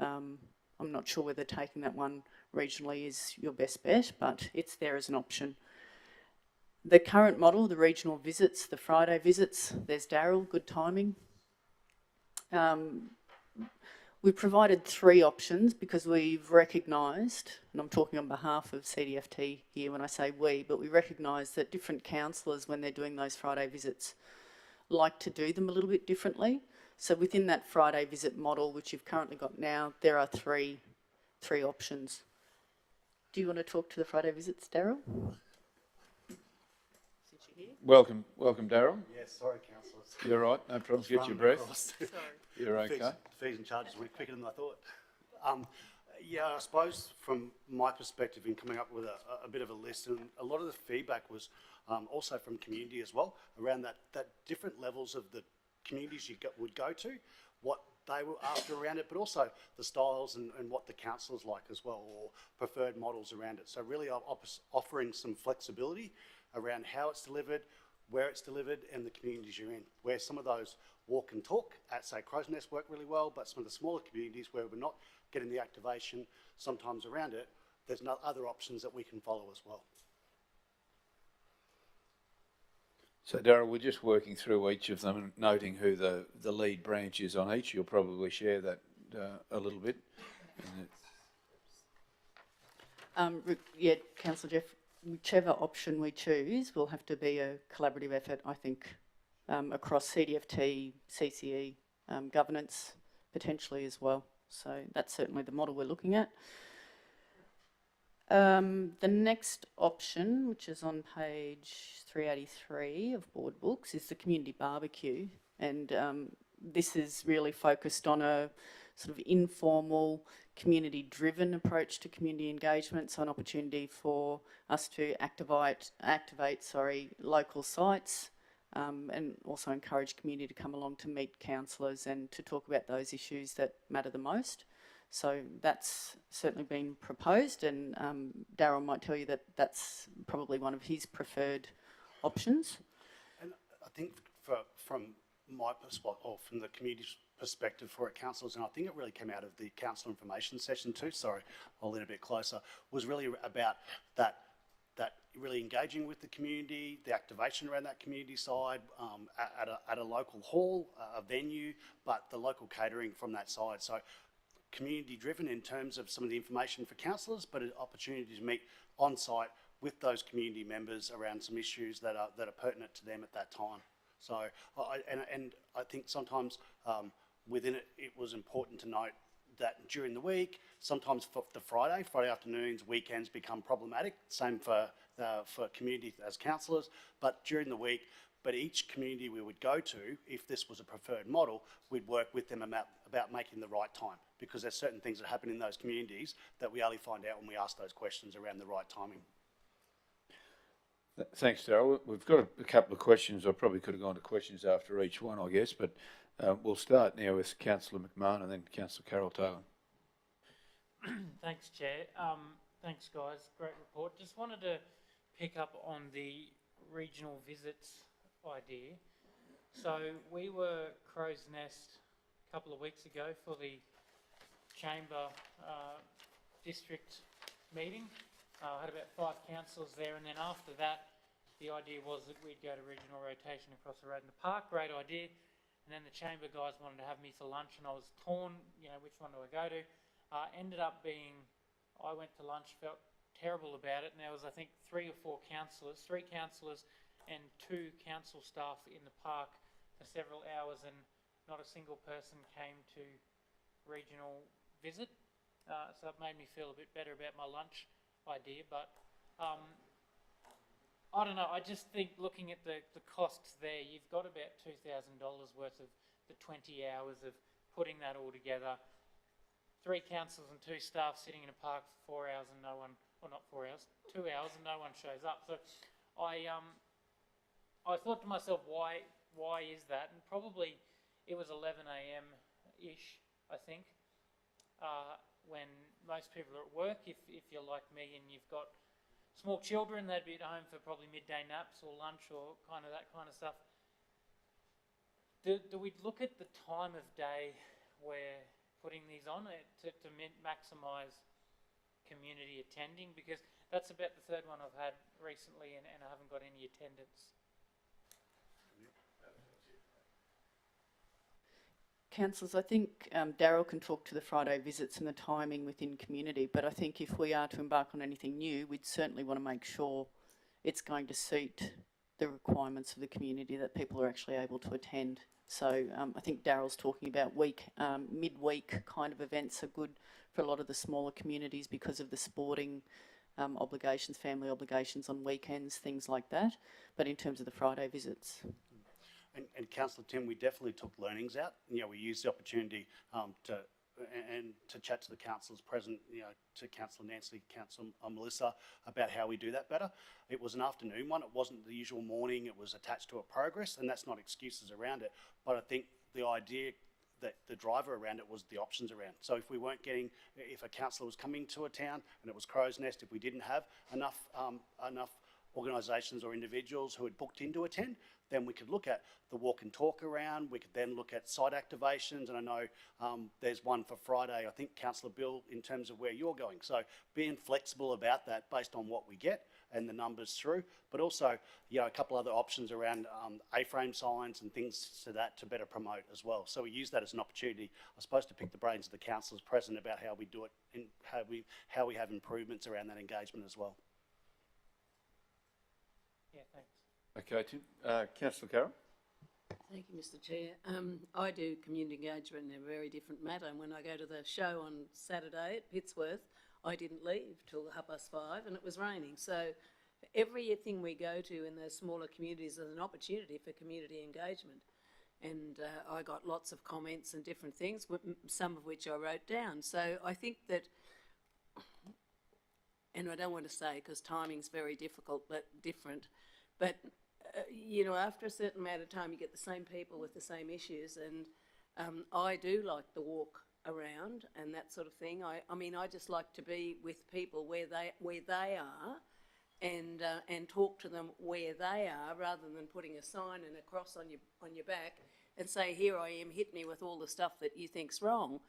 I'm not sure whether taking that one regionally is your best bet, but it's there as an option. The current model, the regional visits, the Friday visits, there's Daryl, good timing. We've provided 3 options because we've recognised, and I'm talking on behalf of CDFT here when I say we, but we recognise that different councillors, when they're doing those Friday visits, like to do them a little bit differently. So within that Friday visit model, which you've currently got now, there are three options. Do you want to talk to the Friday visits, Daryl? Welcome, Daryl. Yes, sorry, councillors. You're right, no problem. Get your breath. Sorry. You're okay. Fees and charges went quicker than I thought. Yeah, I suppose from my perspective in coming up with a bit of a list, and a lot of the feedback was also from community as well, around that different levels of the communities you would go to, what they were after around it, but also the styles and what the councillors like as well, or preferred models around it. So really offering some flexibility around how it's delivered, where it's delivered, and the communities you're in, where some of those walk and talk at, say, Crow's Nest work really well, but some of the smaller communities where we're not getting the activation sometimes around it, there's no other options that we can follow as well. So Daryl, we're just working through each of them and noting who the lead branch is on each. You'll probably share that a little bit. Yeah, Councillor Jeff, whichever option we choose will have to be a collaborative effort, I think, across CDFT, CCE, governance, potentially as well. So that's certainly the model we're looking at. The next option, which is on page 383 of board books, is the community barbecue. And this is really focused on a sort of informal, community-driven approach to community engagement, so an opportunity for us to activate local sites, and also encourage community to come along to meet councillors and to talk about those issues that matter the most. So that's certainly been proposed, and Daryl might tell you that that's probably one of his preferred options. And I think from my perspective, or from the community's perspective for it, councillors, and I think it really came out of the council information session too, sorry, I'll lean a bit closer, was really about that really engaging with the community, the activation around that community side, at a local hall, a venue, but the local catering from that side. So community driven in terms of some of the information for councillors, but an opportunity to meet on site with those community members around some issues that are pertinent to them at that time. So, I think sometimes within it, it was important to note that during the week, sometimes for the Friday afternoons, weekends become problematic. Same for community as councillors, but during the week. But each community we would go to, if this was a preferred model, we'd work with them about making the right time, because there's certain things that happen in those communities that we only find out when we ask those questions around the right timing. Thanks, Daryl. We've got a couple of questions. I probably could have gone to questions after each one, I guess, but we'll start now with Councillor McMahon and then Councillor Carol Taylor. Thanks, Chair. Thanks, guys. Great report. Just wanted to pick up on the regional visits idea. So we were Crow's Nest a couple of weeks ago for the Chamber district meeting. Had about 5 councillors there, and then after that, the idea was that we'd go to regional rotation across the road in the park. Great idea. And then the Chamber guys wanted to have me for lunch, and I was torn, which one do I go to? Ended up being, I went to lunch, felt terrible about it, and there was, I think, 3 or 4 councillors, 3 councillors and 2 council staff in the park for several hours, and not a single person came to regional visit. So it made me feel a bit better about my lunch idea, but I don't know, I just think looking at the costs there, you've got about $2,000 worth of the 20 hours of putting that all together. 3 councillors and 2 staff sitting in a park for 4 hours and no one, or not 4 hours, 2 hours and no one shows up. So I thought to myself, why is that? And probably it was 11 a.m.-ish, I think, when most people are at work. If you're like me and you've got small children, they'd be at home for probably midday naps or lunch or kind of that kind of stuff. Do we look at the time of day we're putting these on to maximise community attending? Because that's about the 3rd one I've had recently, and I haven't got any attendance. Councillors, I think Daryl can talk to the Friday visits and the timing within community, but I think if we are to embark on anything new, we'd certainly want to make sure it's going to suit the requirements of the community, that people are actually able to attend. So I think Daryl's talking about midweek kind of events are good for a lot of the smaller communities because of the sporting obligations, family obligations on weekends, things like that. But in terms of the Friday visits. And Councillor Tim, we definitely took learnings out. We used the opportunity to chat to the councillors present, to Councillor Nancy, Councillor Melissa, about how we do that better. It was an afternoon one. It wasn't the usual morning. It was attached to a progress, and that's not excuses around it. But I think the idea that the driver around it was the options around. So if we weren't getting, if a councillor was coming to a town and it was Crow's Nest, if we didn't have enough organisations or individuals who had booked in to attend, then we could look at the walk and talk around. We could then look at site activations, and I know there's one for Friday, I think, Councillor Bill, in terms of where you're going. So being flexible about that based on what we get and the numbers through, but also, a couple other options around A-frame signs and things to that to better promote as well. So we use that as an opportunity, I suppose, to pick the brains of the councillors present about how we do it and how we have improvements around that engagement as well. Yeah, thanks. Okay, Tim. Councillor Carroll. Thank you, Mr Chair. I do community engagement in a very different matter, and when I go to the show on Saturday at Pittsworth, I didn't leave till 5:30 and it was raining. So everything we go to in those smaller communities is an opportunity for community engagement. And I got lots of comments and different things, some of which I wrote down. So I think that, and I don't want to say because timing's very difficult, but different, but you know, after a certain amount of time, you get the same people with the same issues, and I do like the walk around and that sort of thing. I mean, I just like to be with people where they are, and talk to them where they are, rather than putting a sign and a cross on your back and say, "Here I am, hit me with all the stuff that you think's wrong."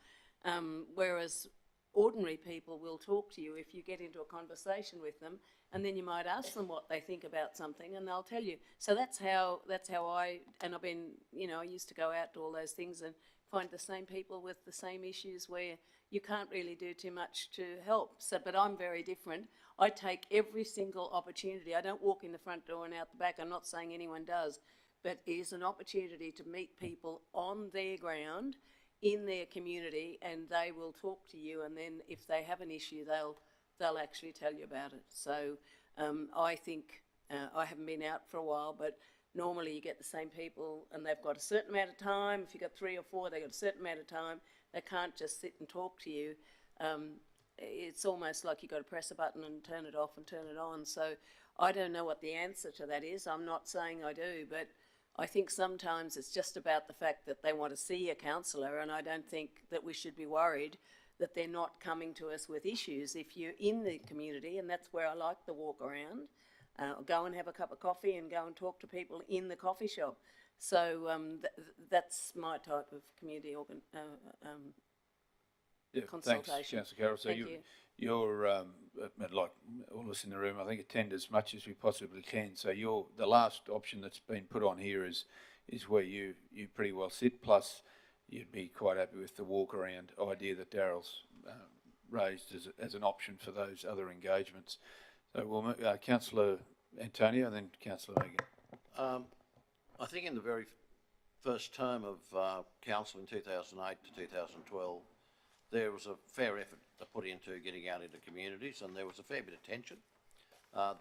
Whereas ordinary people will talk to you if you get into a conversation with them, and then you might ask them what they think about something, and they'll tell you. So that's how I've been, you know, I used to go out to all those things and find the same people with the same issues where you can't really do too much to help. So, but I'm very different. I take every single opportunity. I don't walk in the front door and out the back. I'm not saying anyone does, but it is an opportunity to meet people on their ground, in their community, and they will talk to you, and then if they have an issue, they'll actually tell you about it. So I think, I haven't been out for a while, but normally you get the same people and they've got a certain amount of time. If you've got 3 or 4, they've got a certain amount of time. They can't just sit and talk to you. It's almost like you've got to press a button and turn it off and turn it on. So I don't know what the answer to that is. I'm not saying I do, but I think sometimes it's just about the fact that they want to see a counsellor, and I don't think that we should be worried that they're not coming to us with issues. If you're in the community, and that's where I like the walk around, go and have a cup of coffee and go and talk to people in the coffee shop. So that's my type of community consultation. Thanks, Councillor Carroll. So you're like all of us in the room, I think attend as much as we possibly can. So the last option that's been put on here is where you pretty well sit. Plus, you'd be quite happy with the walk around idea that Daryl's raised as an option for those other engagements. So we'll Councillor Antonio and then Councillor Megan. I think in the very first term of council in 2008 to 2012, there was a fair effort to put into getting out into communities, and there was a fair bit of tension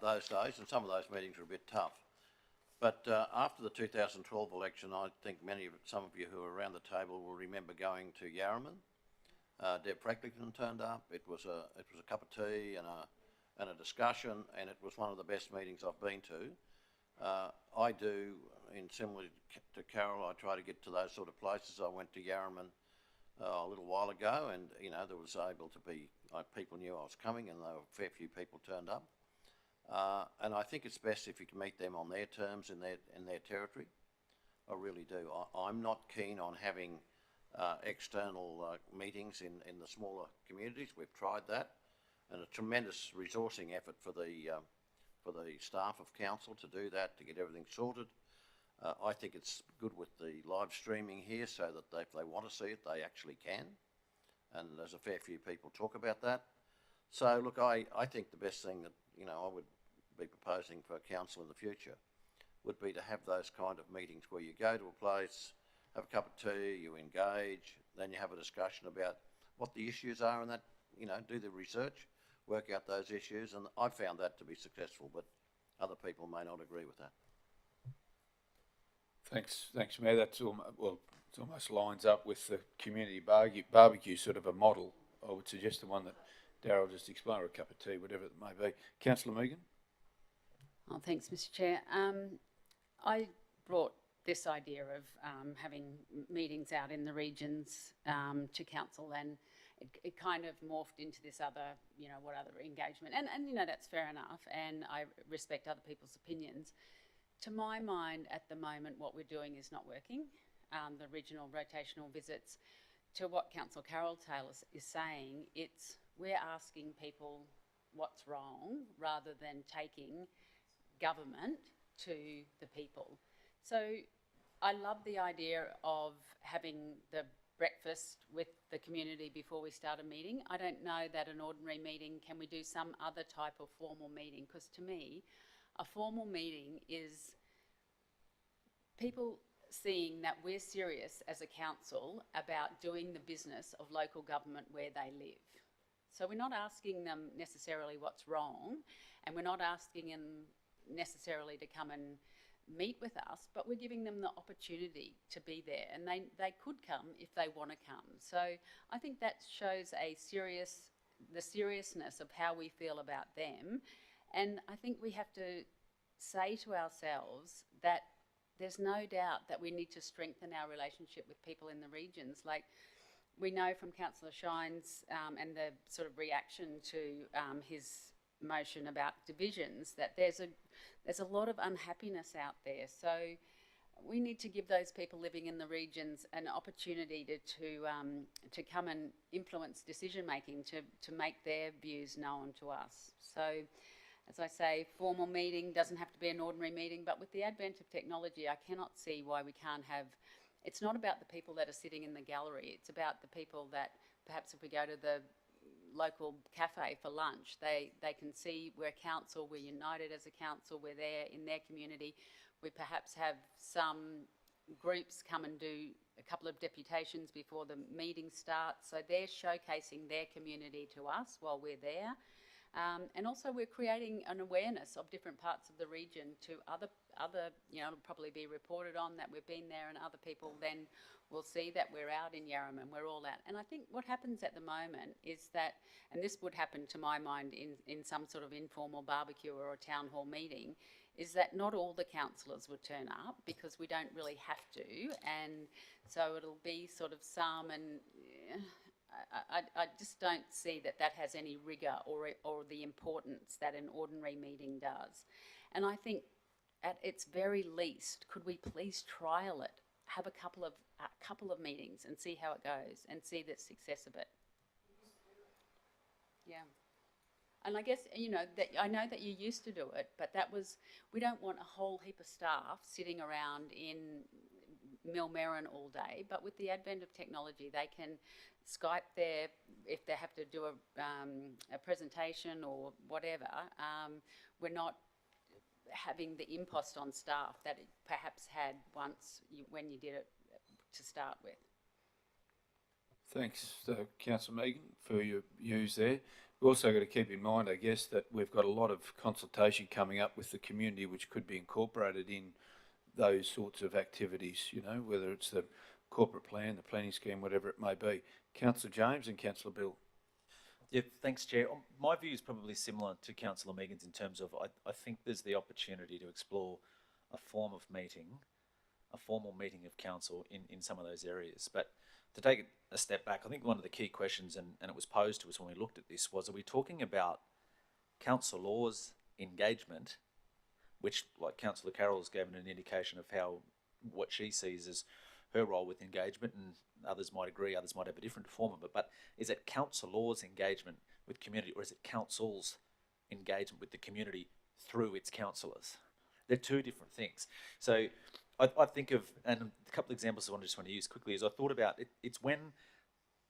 those days, and some of those meetings were a bit tough. But after the 2012 election, I think some of you who are around the table will remember going to Yarraman. Deb Franklinton turned up. It was a cup of tea and a discussion, and it was one of the best meetings I've been to. I do, in similar to Carol, I try to get to those sort of places. I went to Yarraman a little while ago, and you know, there was able to be people knew I was coming, and there were a fair few people turned up. And I think it's best if you can meet them on their terms in their territory. I really do. I'm not keen on having external meetings in the smaller communities. We've tried that, and a tremendous resourcing effort for the staff of council to do that, to get everything sorted. I think it's good with the live streaming here, so that if they want to see it, they actually can. And there's a fair few people talk about that. So look, I think the best thing that, you know, I would be proposing for council in the future would be to have those kind of meetings where you go to a place, have a cup of tea, you engage, then you have a discussion about what the issues are, and that, you know, do the research, work out those issues, and I found that to be successful, but other people may not agree with that. Thanks, Mayor. That's it almost lines up with the community barbecue sort of a model. I would suggest the one that Daryl just explained, or a cup of tea, whatever it may be. Councillor Megan. Oh, thanks, Mr. Chair. I brought this idea of having meetings out in the regions to council, and it kind of morphed into this other, you know, what other engagement, and you know, that's fair enough, and I respect other people's opinions. To my mind, at the moment, what we're doing is not working. The regional rotational visits, to what Councillor Carol Taylor is saying, we're asking people what's wrong rather than taking government to the people. So I love the idea of having the breakfast with the community before we start a meeting. I don't know that an ordinary meeting, can we do some other type of formal meeting? Because to me, a formal meeting is people seeing that we're serious as a council about doing the business of local government where they live. So we're not asking them necessarily what's wrong, and we're not asking them necessarily to come and meet with us, but we're giving them the opportunity to be there, and they could come if they want to come. So I think that shows the seriousness of how we feel about them, and I think we have to say to ourselves that there's no doubt that we need to strengthen our relationship with people in the regions. Like, we know from Councillor Shines and the sort of reaction to his motion about divisions that there's a lot of unhappiness out there. So we need to give those people living in the regions an opportunity to come and influence decision making, to make their views known to us. So, as I say, formal meeting doesn't have to be an ordinary meeting, but with the advent of technology, I cannot see why we can't have. It's not about the people that are sitting in the gallery. It's about the people that perhaps if we go to the local cafe for lunch, they can see we're a council, we're united as a council, we're there in their community. We perhaps have some groups come and do a couple of deputations before the meeting starts. So they're showcasing their community to us while we're there. And also we're creating an awareness of different parts of the region to other, it'll probably be reported on that we've been there, and other people then will see that we're out in Yarram and we're all out. And I think what happens at the moment is that, and this would happen to my mind in some sort of informal barbecue or a town hall meeting, is that not all the councillors would turn up because we don't really have to. And so it'll be sort of some, and I just don't see that has any rigour or the importance that an ordinary meeting does. And I think at its very least, could we please trial it, have a couple of meetings and see how it goes and see the success of it. Yeah. And I guess, that I know that you used to do it, but we don't want a whole heap of staff sitting around in Millmerran all day, but with the advent of technology, they can Skype there if they have to do a presentation or whatever. We're not having the impost on staff that it perhaps had once when you did it to start with. Thanks, Councillor Megan, for your views there. We've also got to keep in mind, I guess, that we've got a lot of consultation coming up with the community which could be incorporated in those sorts of activities, whether it's the corporate plan, the planning scheme, whatever it may be. Councillor James and Councillor Bill. Yeah, thanks, Chair. My view is probably similar to Councillor Megan's in terms of I think there's the opportunity to explore a form of meeting, a formal meeting of council in some of those areas. But to take it a step back, I think one of the key questions, and it was posed to us when we looked at this, was, are we talking about council laws engagement, which, like Councillor Carroll has given an indication of what she sees as her role with engagement, and others might agree, others might have a different form of it, but is it council laws engagement with community, or is it council's engagement with the community through its councillors? They're two different things. So I think of, and a couple of examples I just want to use quickly, is I thought about it's when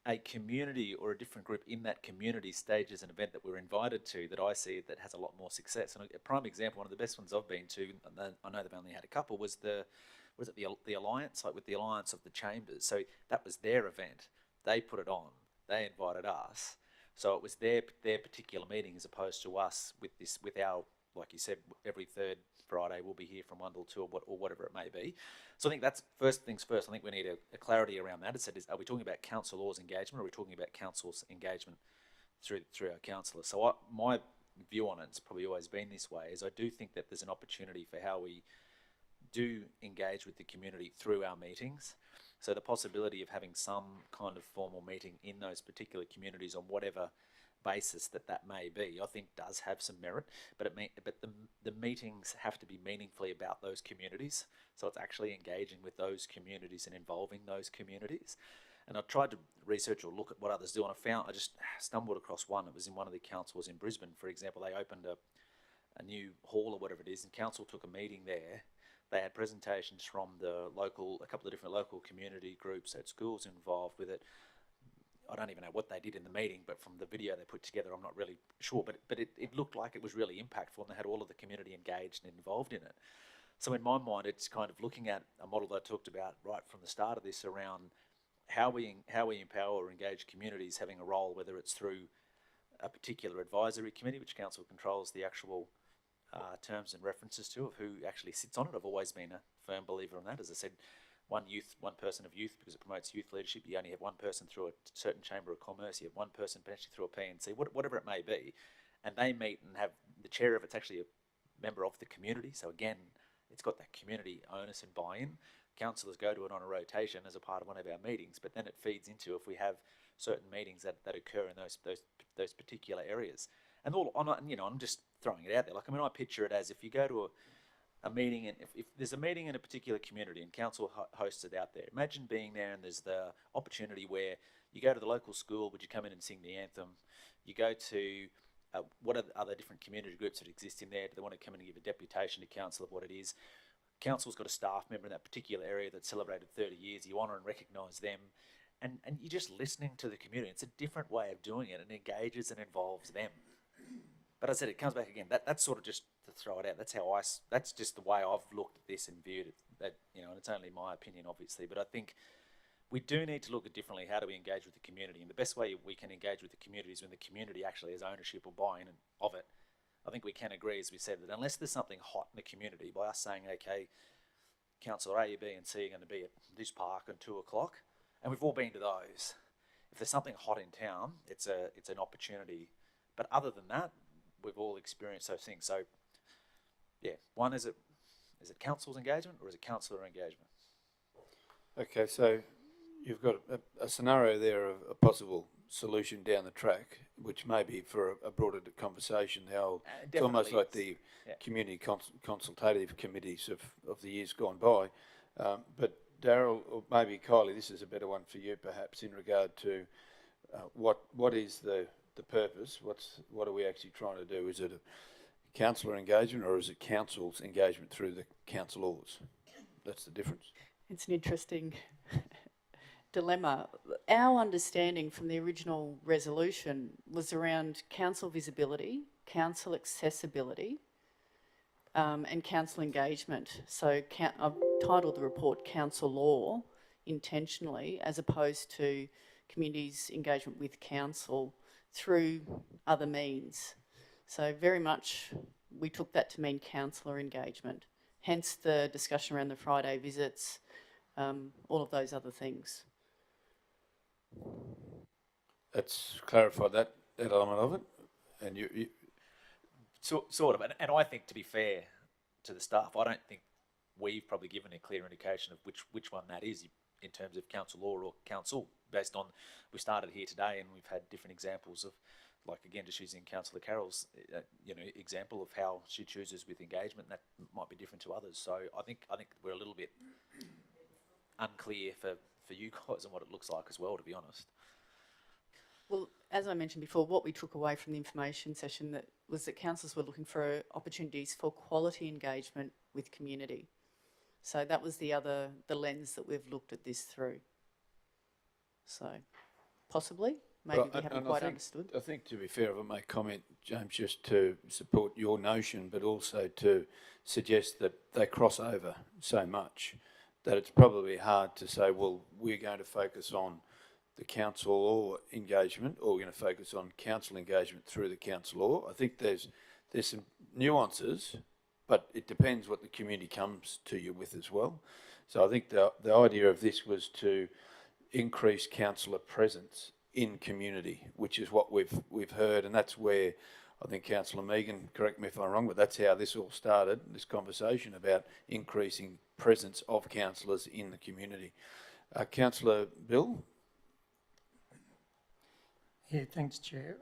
a community or a different group in that community stages an event that we're invited to that I see that has a lot more success. And a prime example, one of the best ones I've been to, and I know they've only had a couple, was the Alliance, like with the Alliance of the Chambers. So that was their event. They put it on. They invited us. So it was their particular meeting as opposed to us with our, like you said, every third Friday we'll be here from 1 till 2 or whatever it may be. So I think that's first things first. I think we need a clarity around that. Are we talking about council laws engagement, or are we talking about council's engagement through our councillors? So my view on it's probably always been this way, is I do think that there's an opportunity for how we do engage with the community through our meetings. So the possibility of having some kind of formal meeting in those particular communities on whatever basis that may be, I think does have some merit, but the meetings have to be meaningfully about those communities. So it's actually engaging with those communities and involving those communities. And I tried to research or look at what others do, and I just stumbled across one. It was in one of the councils in Brisbane, for example. They opened a new hall or whatever it is, and council took a meeting there. They had presentations from a couple of different local community groups, had schools involved with it. I don't even know what they did in the meeting, but from the video they put together, I'm not really sure. But it looked like it was really impactful, and they had all of the community engaged and involved in it. So in my mind, it's kind of looking at a model that I talked about right from the start of this around how we empower or engage communities having a role, whether it's through a particular advisory committee, which council controls the actual terms and references to of who actually sits on it. I've always been a firm believer in that. As I said, one person of youth, because it promotes youth leadership. You only have one person through a certain chamber of commerce. You have one person potentially through a P&C, whatever it may be, and they meet and have the chair of it's actually a member of the community. So again, it's got that community onus and buy-in. Councillors go to it on a rotation as a part of one of our meetings, but then it feeds into if we have certain meetings that occur in those particular areas. And I'm just throwing it out there. Like, I mean, I picture it as if you go to a meeting, and if there's a meeting in a particular community and council hosts it out there, imagine being there and there's the opportunity where you go to the local school, would you come in and sing the anthem? You go to what are the other different community groups that exist in there? Do they want to come in and give a deputation to council of what it is? Council's got a staff member in that particular area that celebrated 30 years. You honour and recognise them. And you're just listening to the community. It's a different way of doing it and engages and involves them. But as I said, it comes back again. That's sort of just to throw it out. That's just the way I've looked at this and viewed it. That, and it's only my opinion, obviously. But I think we do need to look at differently. How do we engage with the community? And the best way we can engage with the community is when the community actually has ownership or buy-in of it. I think we can agree, as we said, that unless there's something hot in the community, by us saying, okay, Councillor A, B and C are going to be at this park at 2 o'clock, and we've all been to those. If there's something hot in town, it's an opportunity. But other than that, we've all experienced those things. So, yeah, one, is it council's engagement or is it councillor engagement? Okay, so you've got a scenario there of a possible solution down the track, which may be for a broader conversation. It's almost like the community consultative committees of the years gone by. But Daryl, or maybe Kylie, this is a better one for you perhaps in regard to what is the purpose? What are we actually trying to do? Is it a councillor engagement or is it council's engagement through the council laws? That's the difference. It's an interesting dilemma. Our understanding from the original resolution was around council visibility, council accessibility, and council engagement. So I've titled the report Council Law intentionally, as opposed to communities' engagement with council through other means. So very much we took that to mean councillor engagement, hence the discussion around the Friday visits, all of those other things. Let's clarify that element of it. And you sort of, and I think, to be fair to the staff, I don't think we've probably given a clear indication of which one that is in terms of council law or council, based on, we started here today and we've had different examples of, like, again, just using Councillor Carroll's example of how she chooses with engagement, that might be different to others. So I think we're a little bit unclear for you guys on what it looks like as well, to be honest. Well, as I mentioned before, what we took away from the information session was that councillors were looking for opportunities for quality engagement with community. So that was the lens that we've looked at this through. So possibly, maybe we haven't quite understood. I think, to be fair, if I may comment, James, just to support your notion, but also to suggest that they cross over so much that it's probably hard to say, well, we're going to focus on the council law engagement, or we're going to focus on council engagement through the council law. I think there's some nuances, but it depends what the community comes to you with as well. So I think the idea of this was to increase councillor presence in community, which is what we've heard, and that's where I think Councillor Megan, correct me if I'm wrong, but that's how this all started, this conversation about increasing presence of councillors in the community. Councillor Bill? Yeah, thanks, Chair.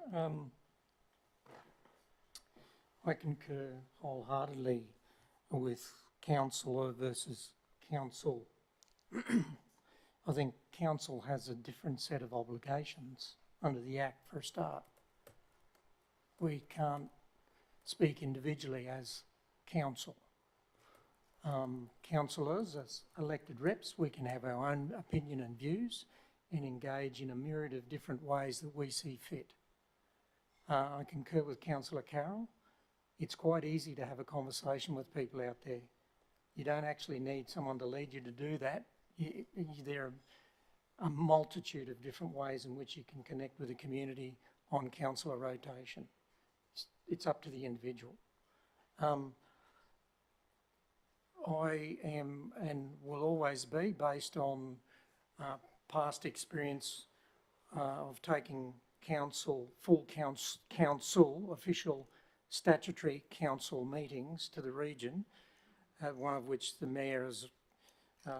I concur wholeheartedly with councillor versus council. I think council has a different set of obligations under the Act for a start. We can't speak individually as council. Councillors, as elected reps, we can have our own opinion and views and engage in a myriad of different ways that we see fit. I concur with Councillor Carroll. It's quite easy to have a conversation with people out there. You don't actually need someone to lead you to do that. There are a multitude of different ways in which you can connect with the community on councillor rotation. It's up to the individual. I am and will always be, based on past experience of taking full council, official statutory council meetings to the region, one of which the Mayor has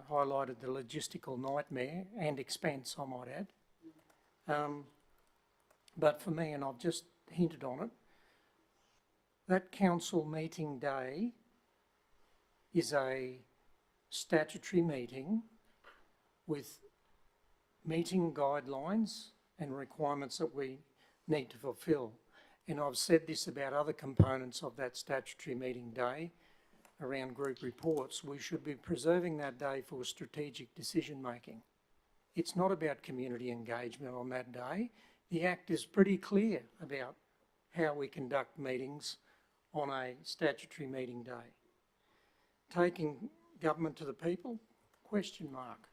highlighted the logistical nightmare and expense, I might add. But for me, and I've just hinted on it, that council meeting day is a statutory meeting with meeting guidelines and requirements that we need to fulfil. And I've said this about other components of that statutory meeting day around group reports. We should be preserving that day for strategic decision making. It's not about community engagement on that day. The Act is pretty clear about how we conduct meetings on a statutory meeting day. Taking government to the people? Question mark.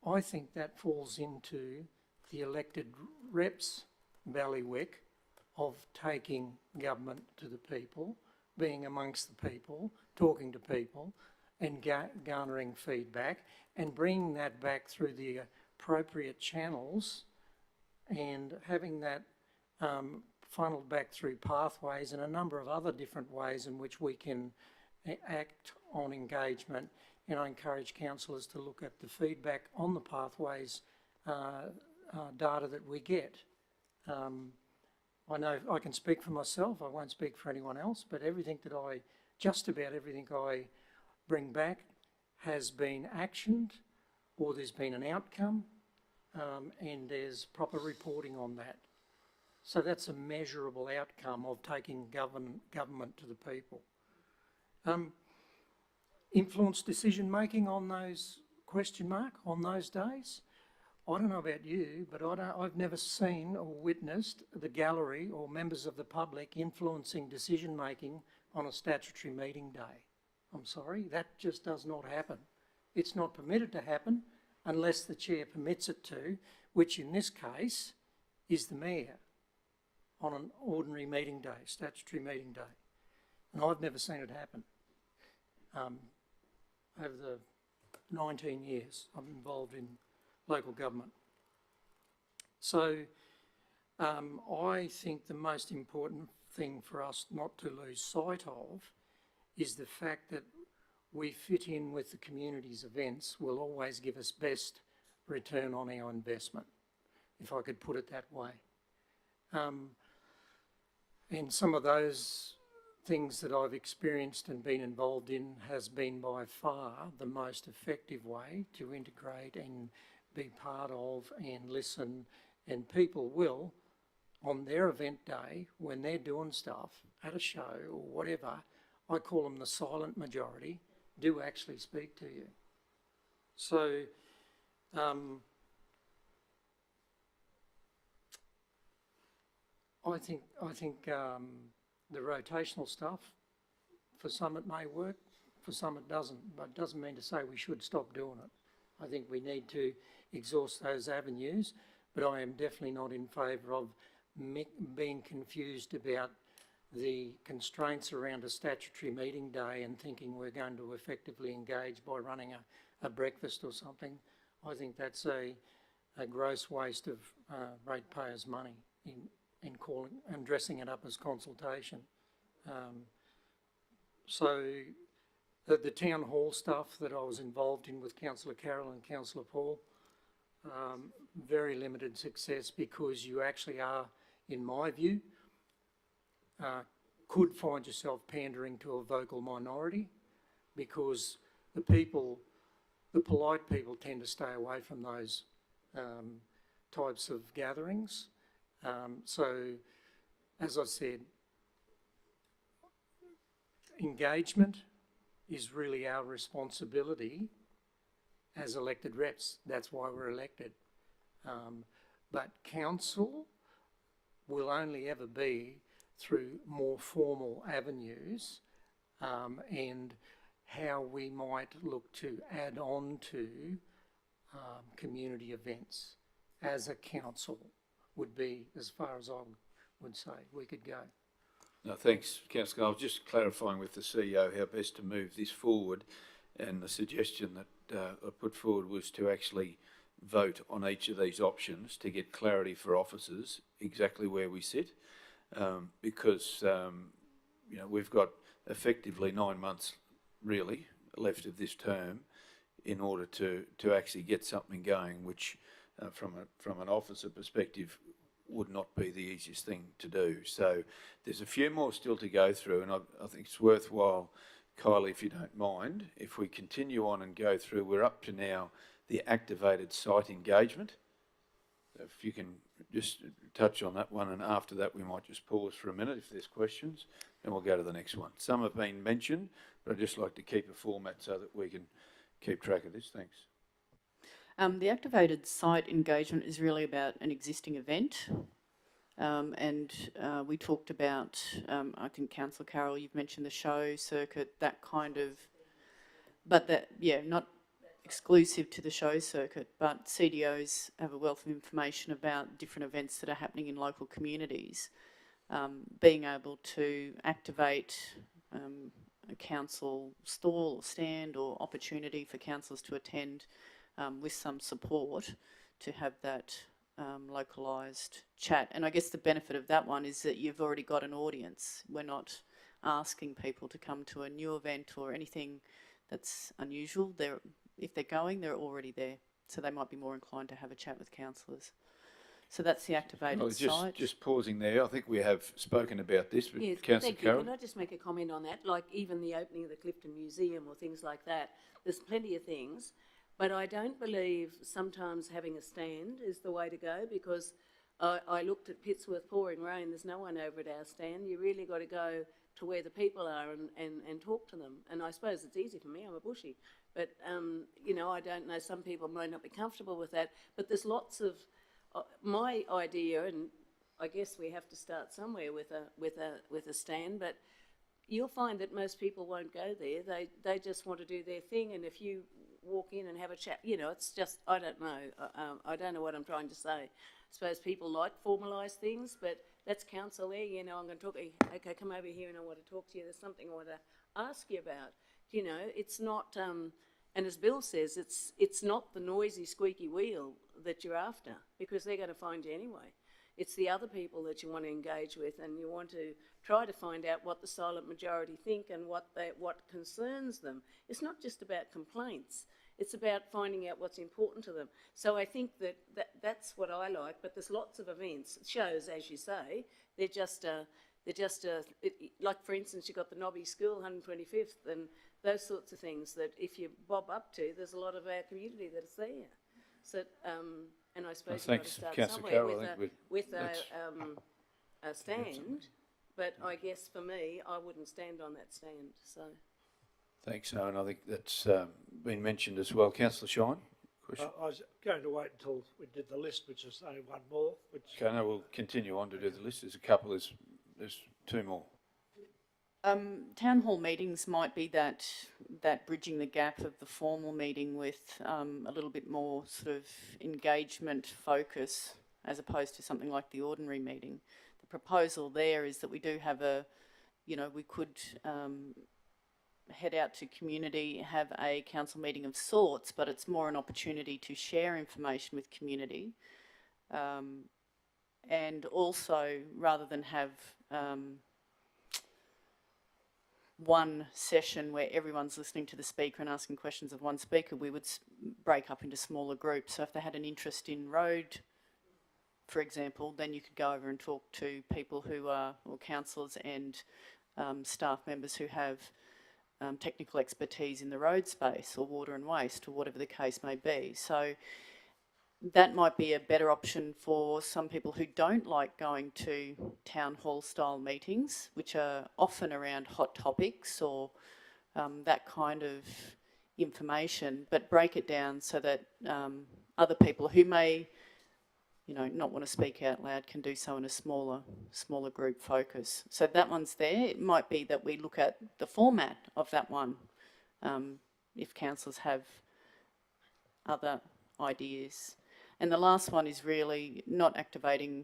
I think that falls into the elected reps bailiwick of taking government to the people, being amongst the people, talking to people and garnering feedback and bringing that back through the appropriate channels and having that funneled back through pathways and a number of other different ways in which we can act on engagement. And I encourage councillors to look at the feedback on the pathways data that we get. I know I can speak for myself, I won't speak for anyone else, but just about everything I bring back has been actioned or there's been an outcome and there's proper reporting on that. So that's a measurable outcome of taking government to the people. Influence decision making on those on those days? I don't know about you, but I've never seen or witnessed the gallery or members of the public influencing decision making on a statutory meeting day. I'm sorry, that just does not happen. It's not permitted to happen unless the chair permits it to, which in this case is the mayor on an ordinary meeting day, statutory meeting day. And I've never seen it happen. Over the 19 years I'm involved in local government. So I think the most important thing for us not to lose sight of is the fact that we fit in with the community's events will always give us best return on our investment, if I could put it that way. And some of those things that I've experienced and been involved in has been by far the most effective way to integrate and be part of and listen, and people will, on their event day, when they're doing stuff at a show or whatever, I call them the silent majority, do actually speak to you. So I think the rotational stuff, for some it may work, for some it doesn't, but it doesn't mean to say we should stop doing it. I think we need to exhaust those avenues, but I am definitely not in favour of being confused about the constraints around a statutory meeting day and thinking we're going to effectively engage by running a breakfast or something. I think that's a gross waste of ratepayers' money in calling and dressing it up as consultation. So the town hall stuff that I was involved in with Councillor Carroll and Councillor Paul, very limited success because you actually are, in my view, could find yourself pandering to a vocal minority because the polite people tend to stay away from those types of gatherings. So, as I said, engagement is really our responsibility as elected reps. That's why we're elected. But council will only ever be through more formal avenues and how we might look to add on to community events as a council would be as far as I would say we could go. No, thanks, Councillor. I was just clarifying with the CEO how best to move this forward, and the suggestion that I put forward was to actually vote on each of these options to get clarity for officers exactly where we sit, because you know, we've got effectively 9 months really left of this term in order to actually get something going, which from an officer perspective would not be the easiest thing to do. So there's a few more still to go through, and I think it's worthwhile, Kylie, if you don't mind, if we continue on and go through. We're up to now the activated site engagement. If you can just touch on that one, and after that we might just pause for a minute if there's questions, and we'll go to the next one. Some have been mentioned, but I'd just like to keep a format so that we can keep track of this. Thanks. The activated site engagement is really about an existing event, and we talked about, I think Councillor Carroll, you've mentioned the show circuit, that kind of, but that, yeah, not exclusive to the show circuit, but CDOs have a wealth of information about different events that are happening in local communities. Being able to activate a council stall or stand or opportunity for councillors to attend with some support to have that localised chat. And I guess the benefit of that one is that you've already got an audience. We're not asking people to come to a new event or anything that's unusual. If they're going, they're already there. So they might be more inclined to have a chat with councillors. So that's the activated site. Just pausing there, I think we have spoken about this, but Yes, Councillor thank you. Carroll. Can I just make a comment on that? Like even the opening of the Clifton Museum or things like that, there's plenty of things, but I don't believe sometimes having a stand is the way to go, because I looked at Pittsworth pouring rain, there's no one over at our stand. You really got to go to where the people are and talk to them. And I suppose it's easy for me, I'm a bushie, but you know, I don't know, some people might not be comfortable with that, but there's lots of, my idea, and I guess we have to start somewhere with a stand, but you'll find that most people won't go there. They just want to do their thing, and if you walk in and have a chat, you know, it's just, I don't know. I don't know what I'm trying to say. I suppose people like formalised things, but that's council there. You know, I'm going to talk. Okay, come over here, and I want to talk to you. There's something I want to ask you about. You know, it's not. And as Bill says, it's not the noisy, squeaky wheel that you're after, because they're going to find you anyway. It's the other people that you want to engage with, and you want to try to find out what the silent majority think and what concerns them. It's not just about complaints. It's about finding out what's important to them. So I think that's what I like. But there's lots of events, shows, as you say. They're just like, for instance, you've got the Nobby School, 125th, and those sorts of things that if you bob up to, there's a lot of our community that's there. So, and I suppose you've got to start somewhere with a stand, but I guess for me, I wouldn't stand on that stand, so. Thanks, Owen. I think that's been mentioned as well. Councillor Shine, question? I was going to wait until we did the list, which is only one more. Okay, no, we'll continue on to do the list. There's a couple, there's two more. Town hall meetings might be that bridging the gap of the formal meeting with a little bit more sort of engagement focus, as opposed to something like the ordinary meeting. The proposal there is that we do have we could head out to community, have a council meeting of sorts, but it's more an opportunity to share information with community. And also, rather than have one session where everyone's listening to the speaker and asking questions of one speaker, we would break up into smaller groups. So if they had an interest in road, for example, then you could go over and talk to people who are, or councillors and staff members who have technical expertise in the road space or water and waste or whatever the case may be. So that might be a better option for some people who don't like going to town hall style meetings, which are often around hot topics or that kind of information, but break it down so that other people who may, not want to speak out loud can do so in a smaller group focus. So that one's there. It might be that we look at the format of that one if councillors have other ideas. And the last one is really not activating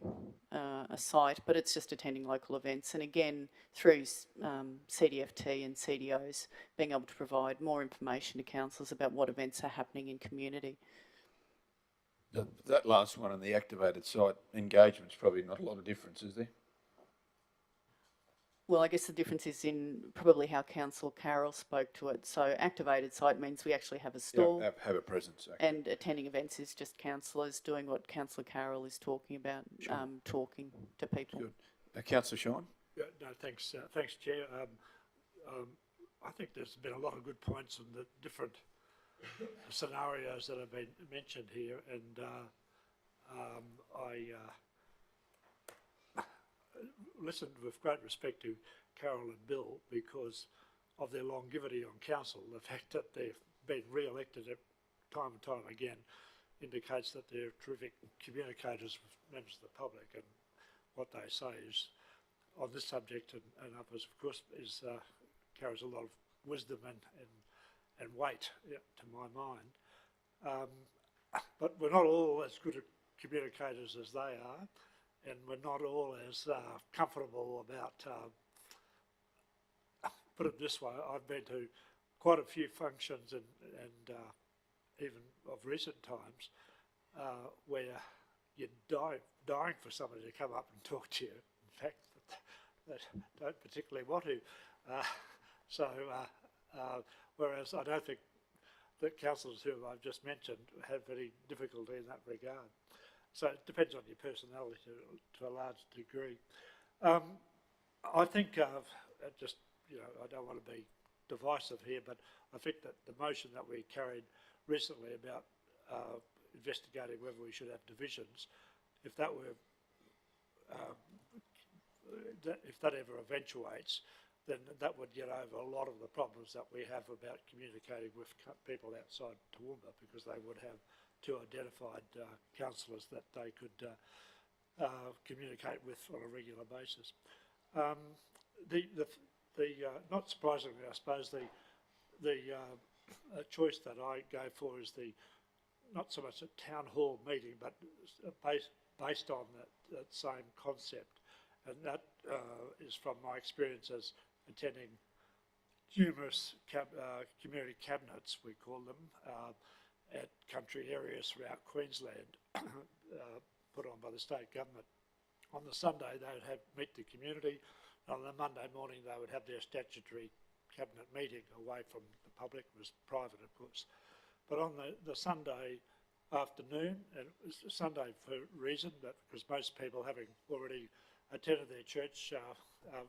a site, but it's just attending local events. And again, through CDFT and CDOs, being able to provide more information to councillors about what events are happening in community. That last one and the activated site engagement's probably not a lot of difference, is there? Well, I guess the difference is in probably how Councillor Carroll spoke to it. So activated site means we actually have a stall. Yeah, have a presence. Okay. And attending events is just councillors doing what Councillor Carroll is talking about, talking to people. Good. Councillor Sean? Yeah, no, thanks, thanks, Chair. I think there's been a lot of good points on the different scenarios that have been mentioned here, and I listened with great respect to Carol and Bill because of their longevity on council. The fact that they've been re-elected time and time again indicates that they're terrific communicators with members of the public, and what they say is on this subject and others, of course, is carries a lot of wisdom and weight, to my mind. But we're not all as good at communicators as they are, and we're not all as comfortable about, put it this way, I've been to quite a few functions and even of recent times where you're dying for somebody to come up and talk to you. In fact, that don't particularly want to. Whereas I don't think that councillors who I've just mentioned have any difficulty in that regard. So it depends on your personality to a large degree. I think just, I don't want to be divisive here, but I think that the motion that we carried recently about investigating whether we should have divisions, if that were, if that ever eventuates, then that would get over a lot of the problems that we have about communicating with people outside Toowoomba, because they would have two identified councillors that they could communicate with on a regular basis. Not surprisingly, I suppose the choice that I go for is not so much a town hall meeting, but based on that same concept, and that is from my experience as attending numerous community cabinets, we call them, at country areas throughout Queensland, put on by the state government. On the Sunday, they would meet the community. On the Monday morning, they would have their statutory cabinet meeting away from the public. It was private, of course. But on the Sunday afternoon, and it was Sunday for a reason, because most people, having already attended their church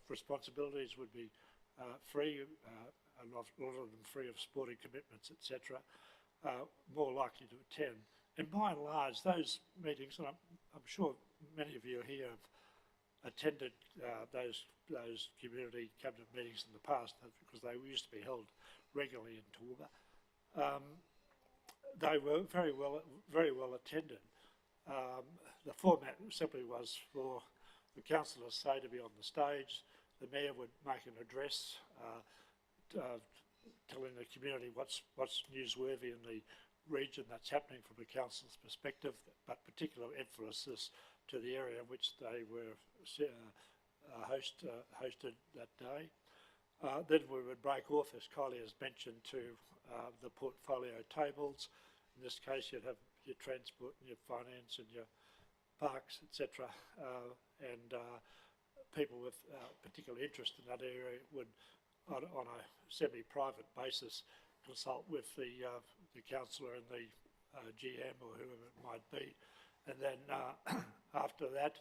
responsibilities, would be free, a lot of them free of sporting commitments, etc., more likely to attend. And by and large, those meetings, and I'm sure many of you here have attended those community cabinet meetings in the past, because they used to be held regularly in Toowoomba. They were very well attended. The format simply was for the councillors, say, to be on the stage. The mayor would make an address telling the community what's newsworthy in the region that's happening from a council's perspective, but particular emphasis to the area in which they were hosted that day. Then we would break off, as Kylie has mentioned, to the portfolio tables. In this case, you'd have your transport and your finance and your parks, etc. And people with particular interest in that area would, on a semi-private basis, consult with the councillor and the GM or whoever it might be. And then after that,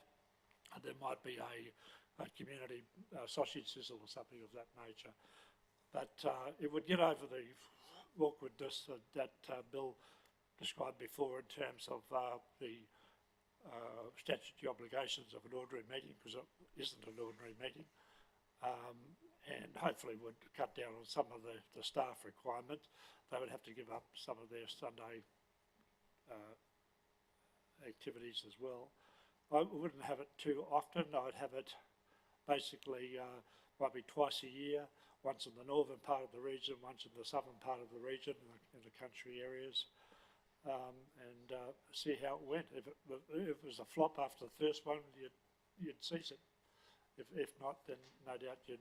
there might be a community sausage sizzle or something of that nature. But it would get over the awkwardness that Bill described before in terms of the statutory obligations of an ordinary meeting, because it isn't an ordinary meeting, and hopefully would cut down on some of the staff requirement. They would have to give up some of their Sunday activities as well. I wouldn't have it too often. I'd have it basically might be twice a year, once in the northern part of the region, once in the southern part of the region, in the country areas, and see how it went. If it was a flop after the first one, you'd cease it. If not, then no doubt you'd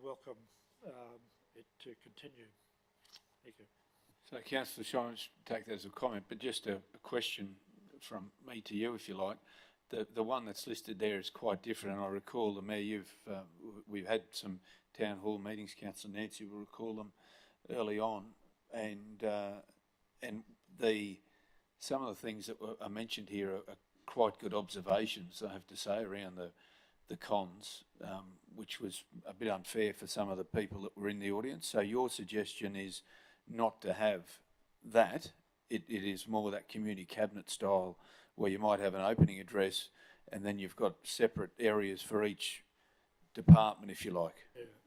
welcome it to continue. Thank you. So, Councillor Shines, take that as a comment, but just a question from me to you, if you like. The one that's listed there is quite different, and I recall the Mayor, we've had some town hall meetings, Councillor Nancy will recall them early on, and some of the things that are mentioned here are quite good observations, I have to say, around the cons, which was a bit unfair for some of the people that were in the audience. So your suggestion is not to have that. It is more that community cabinet style where you might have an opening address and then you've got separate areas for each department, if you like.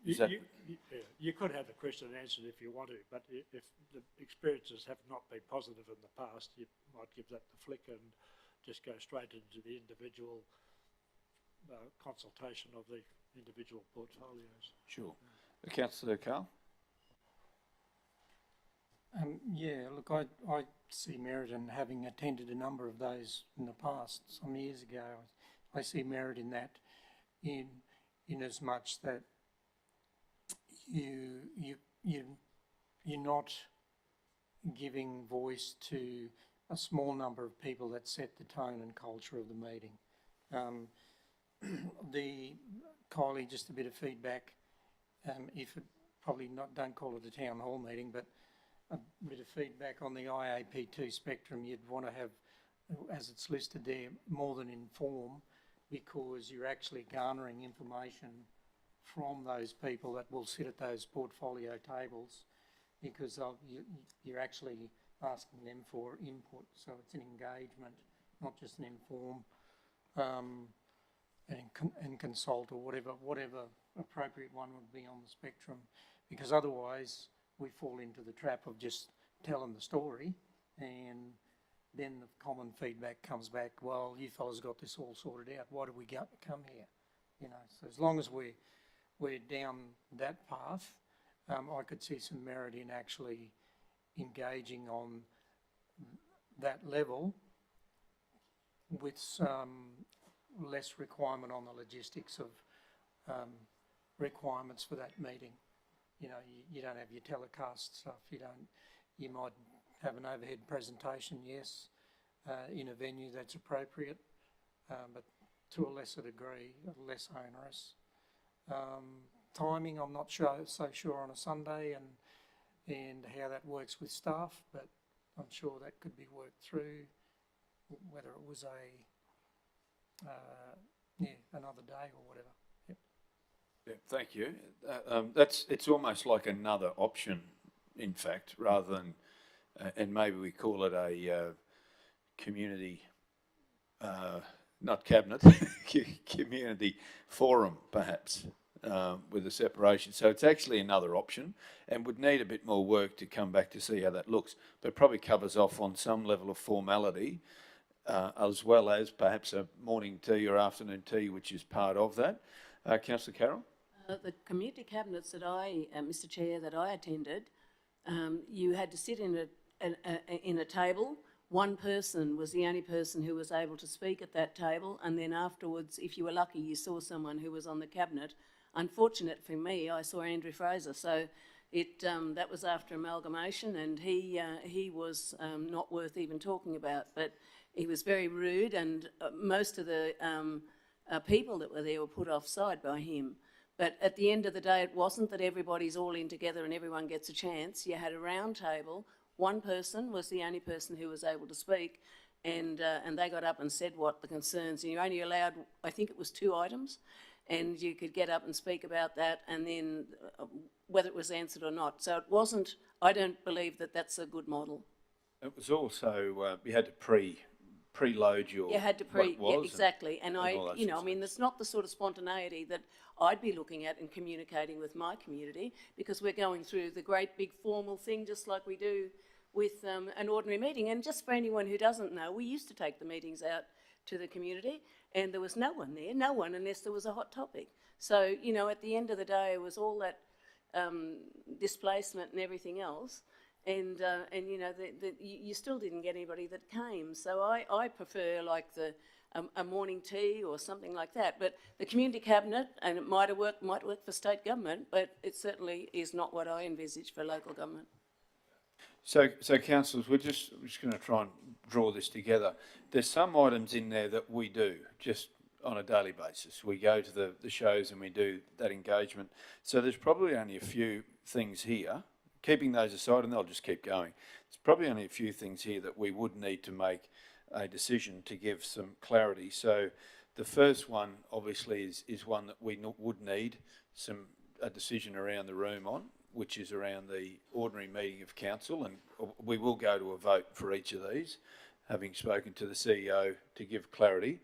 Yeah. You could have the question answered if you want to, but if the experiences have not been positive in the past, you might give that the flick and just go straight into the individual consultation of the individual portfolios. Sure. Councillor Carl? Yeah, look, I see merit in having attended a number of those in the past, some years ago. I see merit in that, in as much that you're not giving voice to a small number of people that set the tone and culture of the meeting. Kylie, just a bit of feedback. If it probably not, don't call it a town hall meeting, but a bit of feedback on the IAP2 spectrum. You'd want to have, as it's listed there, more than inform, because you're actually garnering information from those people that will sit at those portfolio tables, because you're actually asking them for input. So it's an engagement, not just an inform and consult, or whatever appropriate one would be on the spectrum, because otherwise we fall into the trap of just telling the story, and then the common feedback comes back, well, you fellas got this all sorted out, why did we come here? You know, so as long as we're down that path, I could see some merit in actually engaging on that level with some less requirement on the logistics of requirements for that meeting. You know, you don't have your telecast stuff, you might have an overhead presentation, yes, in a venue that's appropriate, but to a lesser degree, less onerous. Timing, I'm not so sure on a Sunday and how that works with staff, but I'm sure that could be worked through, whether it was another day or whatever. Yep. Yeah, thank you. It's almost like another option, in fact, rather than, and maybe we call it a community, not cabinet, community forum, perhaps, with a separation. So it's actually another option, and would need a bit more work to come back to see how that looks, but probably covers off on some level of formality, as well as perhaps a morning tea or afternoon tea, which is part of that. Councillor Carroll? The community cabinets that Mr. Chair, that I attended, you had to sit in a table. One person was the only person who was able to speak at that table, and then afterwards, if you were lucky, you saw someone who was on the cabinet. Unfortunate for me, I saw Andrew Fraser, so that was after amalgamation, and he was not worth even talking about, but he was very rude, and most of the people that were there were put offside by him. But at the end of the day, it wasn't that everybody's all in together and everyone gets a chance. You had a round table. One person was the only person who was able to speak, and they got up and said what the concerns. And you only allowed, I think it was 2 items, and you could get up and speak about that, and then whether it was answered or not. So it wasn't. I don't believe that that's a good model. It was also you had to preload your. You had to exactly, and I mean, it's not the sort of spontaneity that I'd be looking at in communicating with my community, because we're going through the great big formal thing just like we do with an ordinary meeting. And just for anyone who doesn't know, we used to take the meetings out to the community, and there was no one there, no one unless there was a hot topic. So, you know, at the end of the day, it was all that displacement and everything else, and you know, you still didn't get anybody that came. So I prefer like a morning tea or something like that. But the community cabinet, and it might work for state government, but it certainly is not what I envisage for local government. So councillors, we're just going to try and draw this together. There's some items in there that we do just on a daily basis. We go to the shows and we do that engagement. So there's probably only a few things here, keeping those aside, and they'll just keep going. There's probably only a few things here that we would need to make a decision to give some clarity. So the first one obviously is one that we would need a decision around the room on, which is around the ordinary meeting of council, and we will go to a vote for each of these, having spoken to the CEO to give clarity.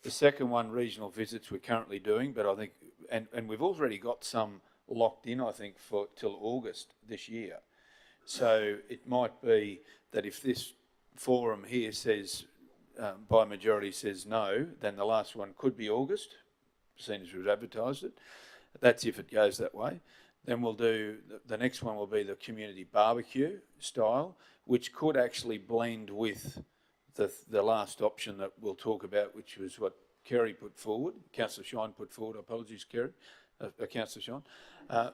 The second one, regional visits, we're currently doing, but I think, and we've already got some locked in, I think, for till August this year. So it might be that if this forum here says, by majority says no, then the last one could be August, seeing as we've advertised it. That's if it goes that way. Then we'll do, the next one will be the community barbecue style, which could actually blend with the last option that we'll talk about, which was what Kerry put forward, Councillor Shine put forward, apologies Kerry, Councillor Shine.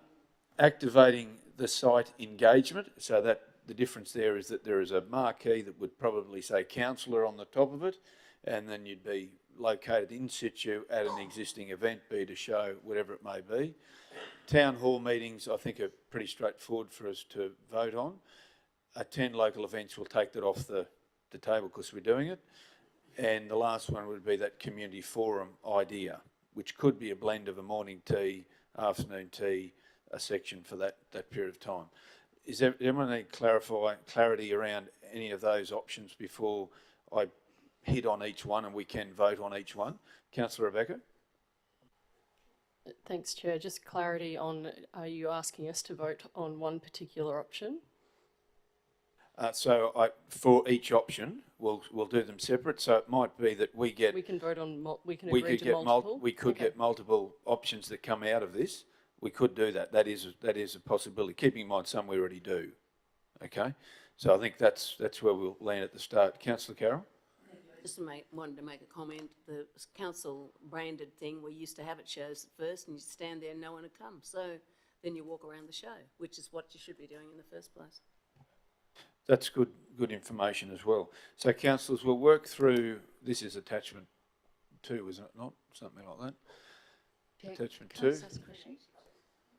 Activating the site engagement, so that the difference there is that there is a marquee that would probably say councillor on the top of it, and then you'd be located in situ at an existing event, be it a show, whatever it may be. Town hall meetings, I think, are pretty straightforward for us to vote on. 10 local events, we'll take that off the table because we're doing it. And the last one would be that community forum idea, which could be a blend of a morning tea, afternoon tea, a section for that period of time. Is there anyone need clarity around any of those options before I hit on each one and we can vote on each one? Councillor Rebecca? Thanks, Chair. Just clarity on, are you asking us to vote on one particular option? For each option, we'll do them separate. So it might be that we can vote on, we could get multiple options that come out of this. We could do that. That is a possibility. Keeping in mind some we already do. Okay, so I think that's where we'll land at the start. Councillor Carroll. Just wanted to make a comment. The council branded thing, we used to have at shows at first, and you stand there and no one would come. So then you walk around the show, which is what you should be doing in the first place. That's good information as well. So councillors, we'll work through, this is attachment 2, isn't it not? Something like that. Attachment 2,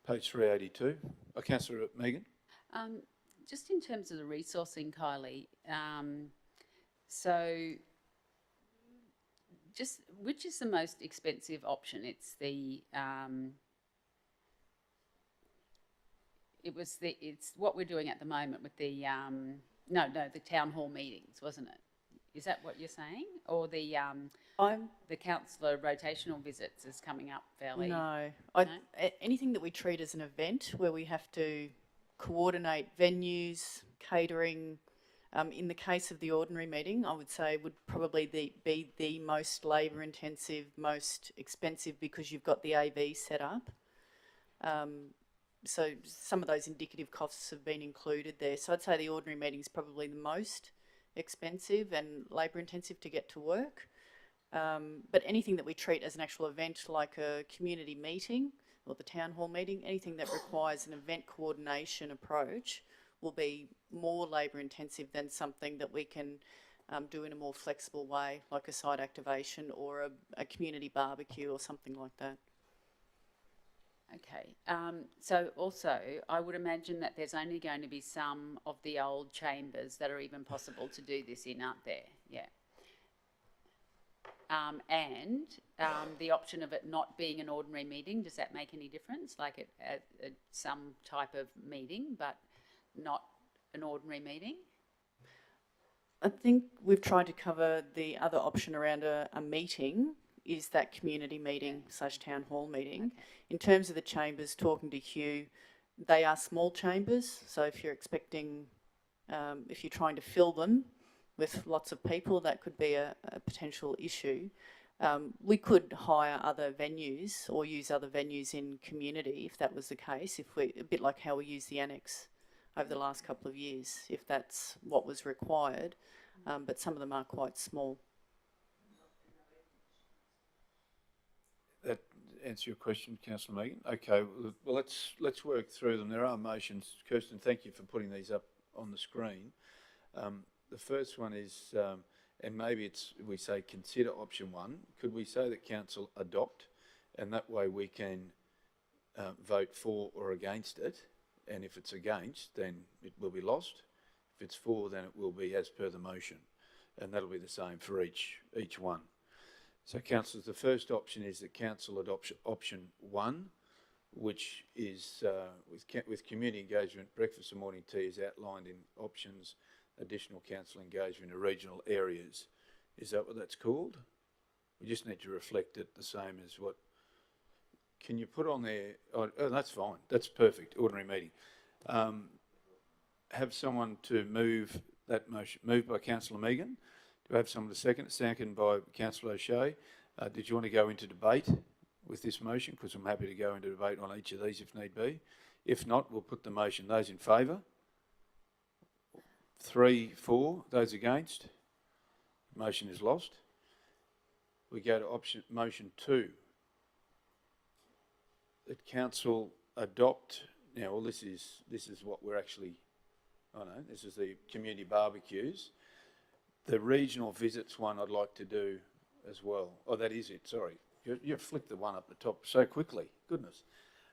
page 382. Councillor Megan. Just in terms of the resourcing, Kylie, so just which is the most expensive option? It's the it's what we're doing at the moment with the the town hall meetings, wasn't it? Is that what you're saying, or the councillor rotational visits is coming up fairly? No, anything that we treat as an event where we have to coordinate venues, catering. In the case of the ordinary meeting, I would say would probably be the most labour intensive, most expensive, because you've got the AV set up. So some of those indicative costs have been included there. So I'd say the ordinary meeting is probably the most expensive and labour intensive to get to work. But anything that we treat as an actual event, like a community meeting or the town hall meeting, anything that requires an event coordination approach will be more labour intensive than something that we can do in a more flexible way, like a site activation or a community barbecue or something like that. Okay, so also I would imagine that there's only going to be some of the old chambers that are even possible to do this in, aren't there? Yeah. And the option of it not being an ordinary meeting, does that make any difference? Like some type of meeting, but not an ordinary meeting? I think we've tried to cover the other option around a meeting, is that community meeting / town hall meeting. Okay. In terms of the chambers, talking to Hugh, they are small chambers, so if you're expecting, if you're trying to fill them, with lots of people, that could be a potential issue. We could hire other venues or use other venues in community if that was the case, a bit like how we use the annex over the last couple of years, if that's what was required, but some of them are quite small. That answer your question, Councillor Megan? Okay, well let's work through them. There are motions. Kirsten, thank you for putting these up on the screen. The first one is, and maybe we say consider option 1. Could we say that council adopt, and that way we can vote for or against it, and if it's against, then it will be lost. If it's for, then it will be as per the motion, and that'll be the same for each one. So, councillors, the first option is that council adopts option 1, which is with community engagement, breakfast and morning tea is outlined in options, additional council engagement in regional areas. Is that what that's called? We just need to reflect it the same as what... Can you put on there... Oh, that's fine. That's perfect. Ordinary meeting. Have someone to move that motion. Moved by Councillor Megan. Do I have someone to second? Second by Councillor O'Shea. Did you want to go into debate with this motion? Because I'm happy to go into debate on each of these if need be. If not, we'll put the motion. Those in favour? 3, 4. Those against? Motion is lost. We go to motion 2. That council adopt. Now, well, this is what we're actually. Oh no, this is the community barbecues. The regional visits one I'd like to do as well. Oh, that is it. Sorry, you flicked the one up the top so quickly. Goodness.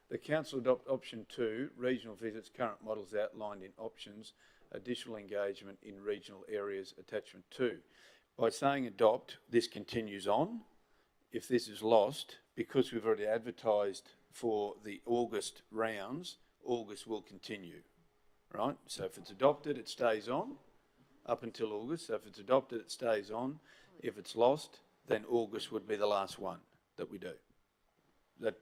The council adopt option 2, regional visits, current models outlined in options, additional engagement in regional areas, attachment 2. By saying adopt, this continues on. If this is lost, because we've already advertised for the August rounds, August will continue, right? So if it's adopted, it stays on up until August. So if it's adopted, it stays on. If it's lost, then August would be the last one that we do. Is that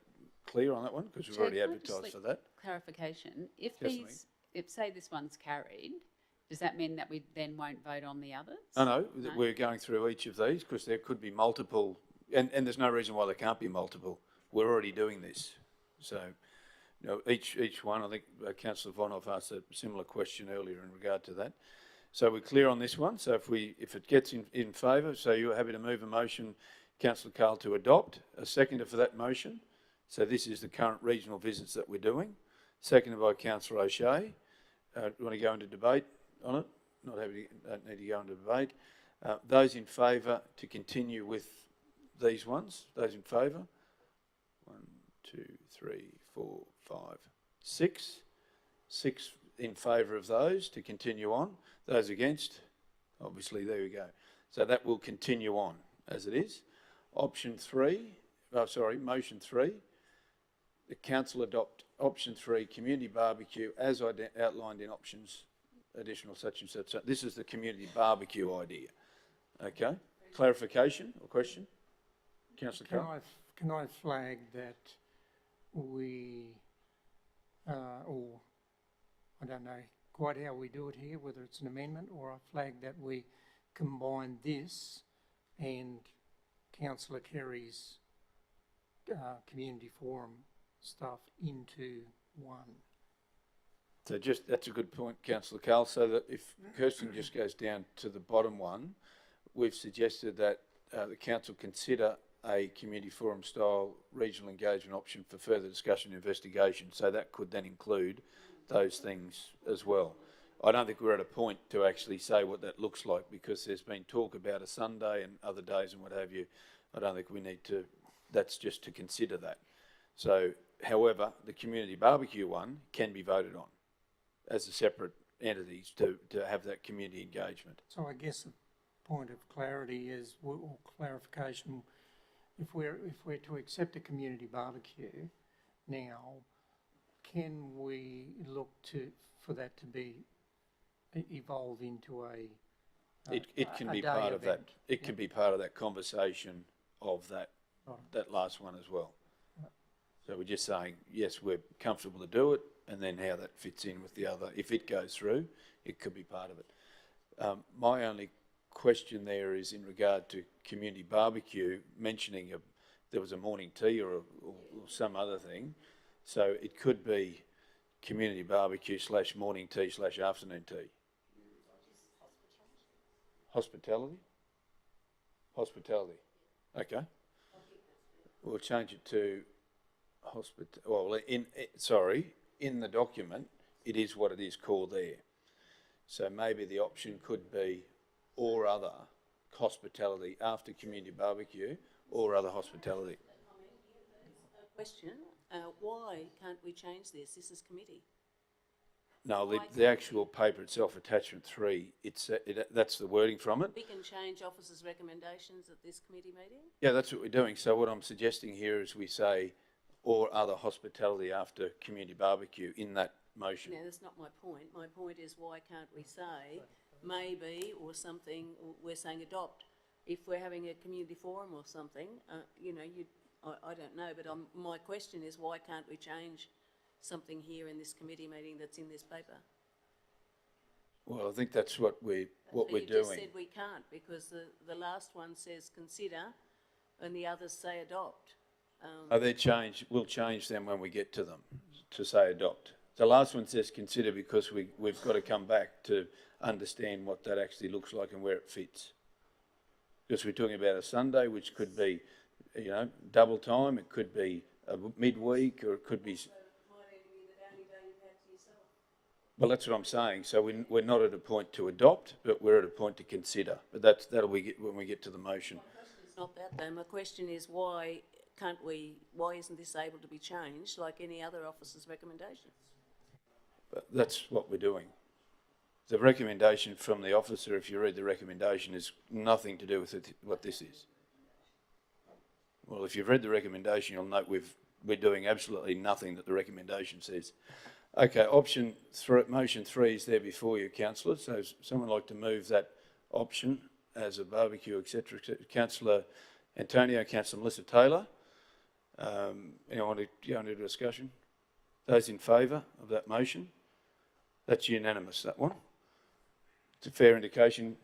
clear on that one? Because we've already advertised for that. Clarification. If Yes, if say this one's carried, does that mean that we then won't vote on the others? No, we're going through each of these because there could be multiple, and there's no reason why there can't be multiple. We're already doing this. So, you know, each one, I think Councillor Vonhoff asked a similar question earlier in regard to that. So we're clear on this one. So if it gets in favour, so you're happy to move a motion, Councillor Carl, to adopt. A seconder for that motion. So this is the current regional visits that we're doing. Seconded by Councillor O'Shea. You want to go into debate on it? Not happy to, don't need to go into debate. Those in favour to continue with these ones? Those in favour? 1, 2, 3, 4, 5, 6. 6 in favour of those to continue on. Those against? Obviously, there we go. So that will continue on as it is. Motion 3. The council adopt option 3, community barbecue, as outlined in options, additional such and such. This is the community barbecue idea. Okay. Clarification or question? Councillor Carl? Can I flag that we, or I don't know quite how we do it here, whether it's an amendment or I flag that we combine this and Councillor Kerry's community forum stuff into one. So that's a good point, Councillor Carl. So that if Kirsten just goes down to the bottom one, we've suggested that the council consider a community forum style regional engagement option for further discussion and investigation. So that could then include those things as well. I don't think we're at a point to actually say what that looks like because there's been talk about a Sunday and other days and what have you. I don't think we need to, that's just to consider that. So, however, the community barbecue one can be voted on as a separate entities to have that community engagement. So I guess the point of clarity is, or clarification, if we're to accept a community barbecue now, can we look for that to be evolve into it can be part of that. It can be part of that conversation of that last one as well. So we're just saying, yes, we're comfortable to do it, and then how that fits in with the other. If it goes through, it could be part of it. My only question there is in regard to community barbecue, mentioning there was a morning tea or some other thing. So it could be community barbecue / morning tea / afternoon tea. Hospitality? Hospitality. Okay. We'll change it to in the document, it is what it is called there. So maybe the option could be or other hospitality after community barbecue or other hospitality. Question, why can't we change this? This is committee. No, the actual paper itself, attachment 3, that's the wording from it. We can change officers' recommendations at this committee meeting? Yeah, that's what we're doing. So what I'm suggesting here is we say or other hospitality after community barbecue in that motion. No, that's not my point. My point is why can't we say maybe or something, or we're saying adopt. If we're having a community forum or something, I don't know, but my question is why can't we change something here in this committee meeting that's in this paper? Well, I think that's what we're doing. You just said we can't because the last one says consider and the others say adopt. We'll change them when we get to them to say adopt. The last one says consider because we've got to come back to understand what that actually looks like and where it fits. Because we're talking about a Sunday, which could be, double time, it could be a midweek, or it could be... Well, that's what I'm saying. So we're not at a point to adopt, but we're at a point to consider. But that'll be when we get to the motion. My question is not that though. My question is why isn't this able to be changed like any other officer's recommendations? But that's what we're doing. The recommendation from the officer, if you read the recommendation, is nothing to do with what this is. Well, if you've read the recommendation, you'll note we're doing absolutely nothing that the recommendation says. Okay, motion 3 is there before you, councillors. So someone like to move that option as a barbecue, etc. Councillor Antonio, Councillor Melissa Taylor. Anyone want to go into discussion? Those in favour of that motion? That's unanimous, that one. It's a fair indication,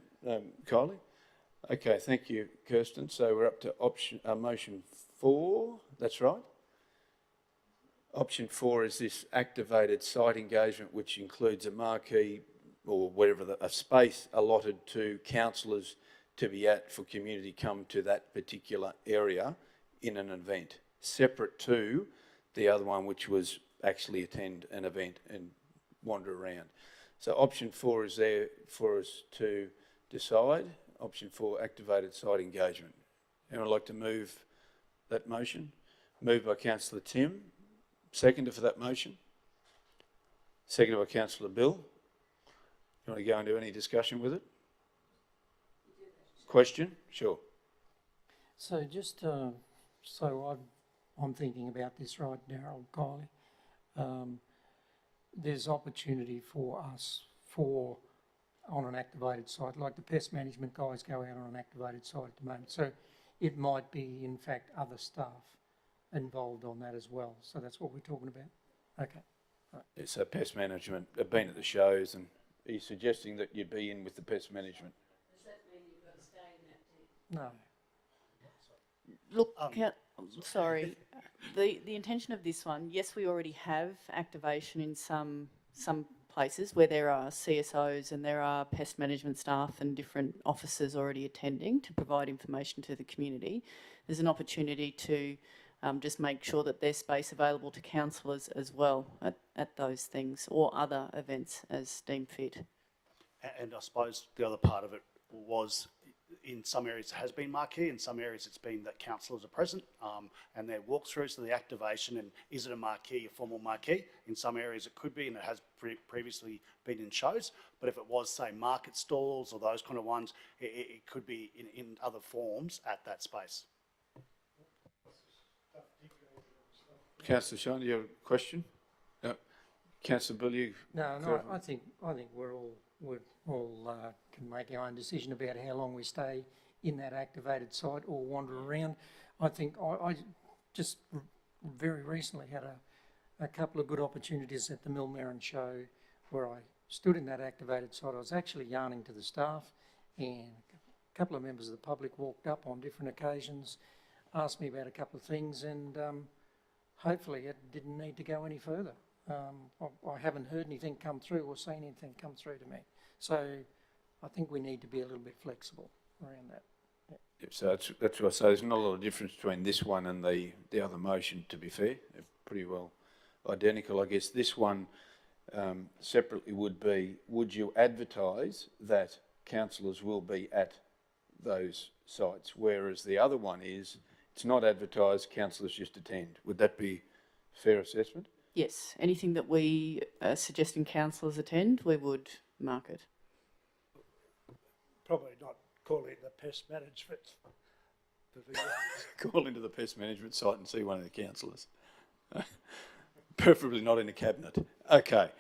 Kylie. Okay, thank you, Kirsten. So we're up to motion 4. That's right. Option 4 is this activated site engagement, which includes a marquee or whatever, a space allotted to councillors to be at for community come to that particular area in an event, separate to the other one, which was actually attend an event and wander around. So option 4 is there for us to decide. Option 4, activated site engagement. Anyone like to move that motion? Moved by Councillor Tim. Seconder for that motion? Seconded by Councillor Bill. You want to go into any discussion with it? Question? Sure. So just I'm thinking about this right, Darryl, Kylie. There's opportunity for us on an activated site, like the pest management guys go out on an activated site at the moment. So it might be, in fact, other staff involved on that as well. So that's what we're talking about. Okay. Right. Yeah, so pest management, have been at the shows, and are you suggesting that you'd be in with the pest management? Does that mean you've got to stay in that team? No. Look, sorry, the intention of this one, yes, we already have activation in some places where there are CSOs and there are pest management staff and different officers already attending to provide information to the community. There's an opportunity to just make sure that there's space available to councillors as well at those things or other events as deemed fit. And I suppose the other part of it was in some areas it has been marquee, in some areas it's been that councillors are present and their walkthroughs to the activation and is it a marquee, a formal marquee? In some areas it could be and it has previously been in shows, but if it was, say, market stalls or those kind of ones, it could be in other forms at that space. Councillor Shine, do you have a question? No. Councillor Bill, No, I think we're all can make our own decision about how long we stay in that activated site or wander around. I think I just very recently had a couple of good opportunities at the Millmerran show where I stood in that activated site. I was actually yarning to the staff and a couple of members of the public walked up on different occasions, asked me about a couple of things, and hopefully it didn't need to go any further. I haven't heard anything come through or seen anything come through to me. So I think we need to be a little bit flexible around that. Yep, so that's what I say. There's not a lot of difference between this one and the other motion, to be fair. They're pretty well identical. I guess this one separately would be, would you advertise that councillors will be at those sites? Whereas the other one is, it's not advertised, councillors just attend. Would that be a fair assessment? Yes, anything that we are suggesting councillors attend, we would mark it. Probably not call it the pest management pavilion. Call into the pest management site and see one of the councillors. Preferably not in a cabinet. Okay.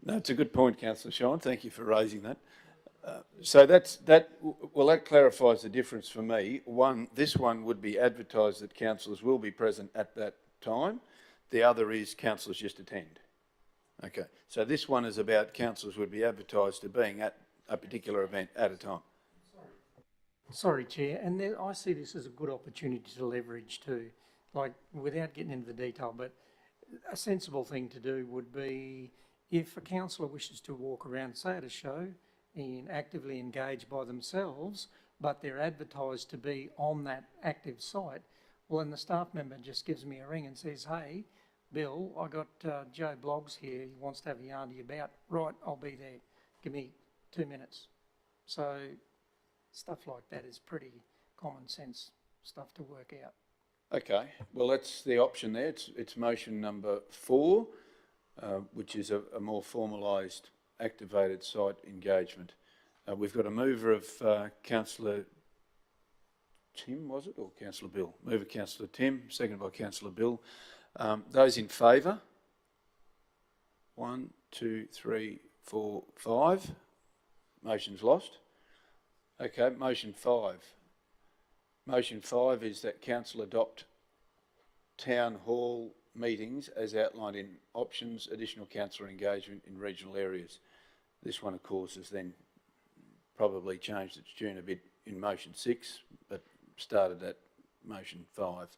No, it's a good point, Councillor Shine. Thank you for raising that. So that clarifies the difference for me. This one would be advertised that councillors will be present at that time. The other is councillors just attend. Okay. So this one is about councillors would be advertised to being at a particular event at a time. Sorry, Chair, and I see this as a good opportunity to leverage too, like without getting into the detail, but a sensible thing to do would be if a councillor wishes to walk around, say at a show, and actively engage by themselves, but they're advertised to be on that active site, well then the staff member just gives me a ring and says, hey, Bill, I got Joe Bloggs here, he wants to have a yarn to you about. Right, I'll be there. Give me 2 minutes. So stuff like that is pretty common sense stuff to work out. Okay, well that's the option there. It's motion number 4, which is a more formalised activated site engagement. We've got a mover of Councillor Tim, was it, or Councillor Bill? Mover Councillor Tim, seconded by Councillor Bill. Those in favour? 1, 2, 3, 4, 5. Motion's lost. Okay, motion 5. Motion 5 is that council adopt town hall meetings as outlined in options, additional councillor engagement in regional areas. This one, of course, has then probably changed its tune a bit in motion 6, but started at motion 5.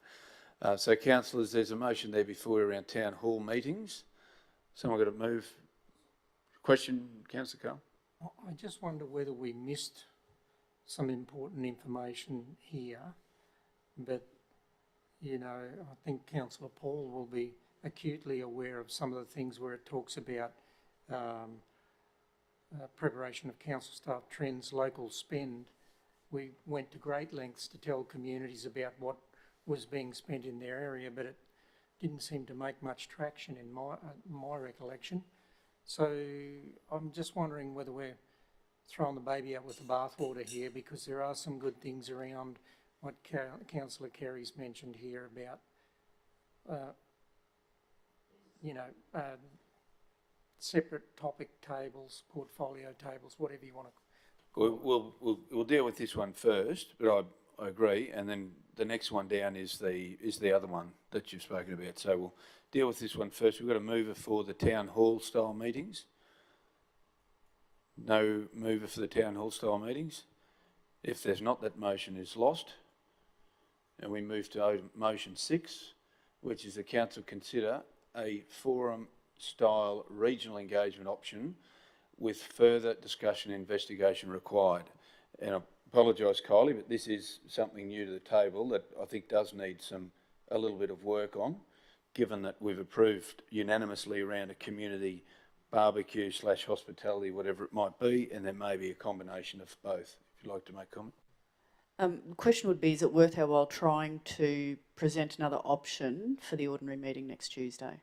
So councillors, there's a motion there before you around town hall meetings. Someone got to move. Question, Councillor Carl? I just wonder whether we missed some important information here, but you know, I think Councillor Paul will be acutely aware of some of the things where it talks about preparation of council staff trends, local spend. We went to great lengths to tell communities about what was being spent in their area, but it didn't seem to make much traction in my recollection. So I'm just wondering whether we're throwing the baby out with the bathwater here, because there are some good things around what Councillor Kerry's mentioned here about, you know, separate topic tables, portfolio tables, whatever you want to. We'll deal with this one first, but I agree, and then the next one down is the other one that you've spoken about. So we'll deal with this one first. We've got a mover for the town hall style meetings. No mover for the town hall style meetings. If there's not, that motion is lost. And we move to motion 6, which is the council consider a forum style regional engagement option with further discussion and investigation required. And I apologise, Kylie, but this is something new to the table that I think does need a little bit of work on, given that we've approved unanimously around a community barbecue / hospitality, whatever it might be, and there may be a combination of both. If you'd like to make a comment. The question would be, is it worth our while trying to present another option for the ordinary meeting next Tuesday?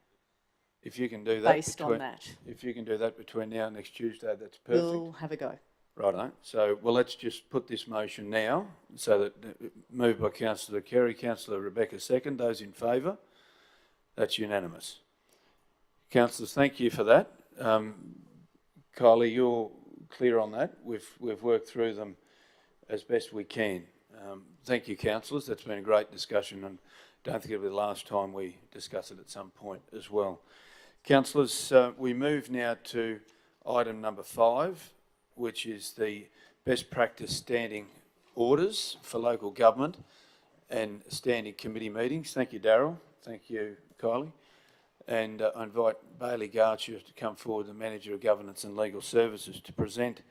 If you can do that. Based on that. If you can do that between now and next Tuesday, that's perfect. We'll have a go. Righto. So, well, let's just put this motion now, so that moved by Councillor Kerry, Councillor Rebecca second. Those in favour? That's unanimous. Councillors, thank you for that. Kylie, you're clear on that. We've worked through them as best we can. Thank you, councillors. That's been a great discussion, and don't think it'll be the last time we discuss it at some point as well. Councillors, we move now to item number 5, which is the best practice standing orders for local government and standing committee meetings. Thank you, Daryl. Thank you, Kylie. And I invite Bailey Garcher to come forward, the Manager of Governance and Legal Services, to present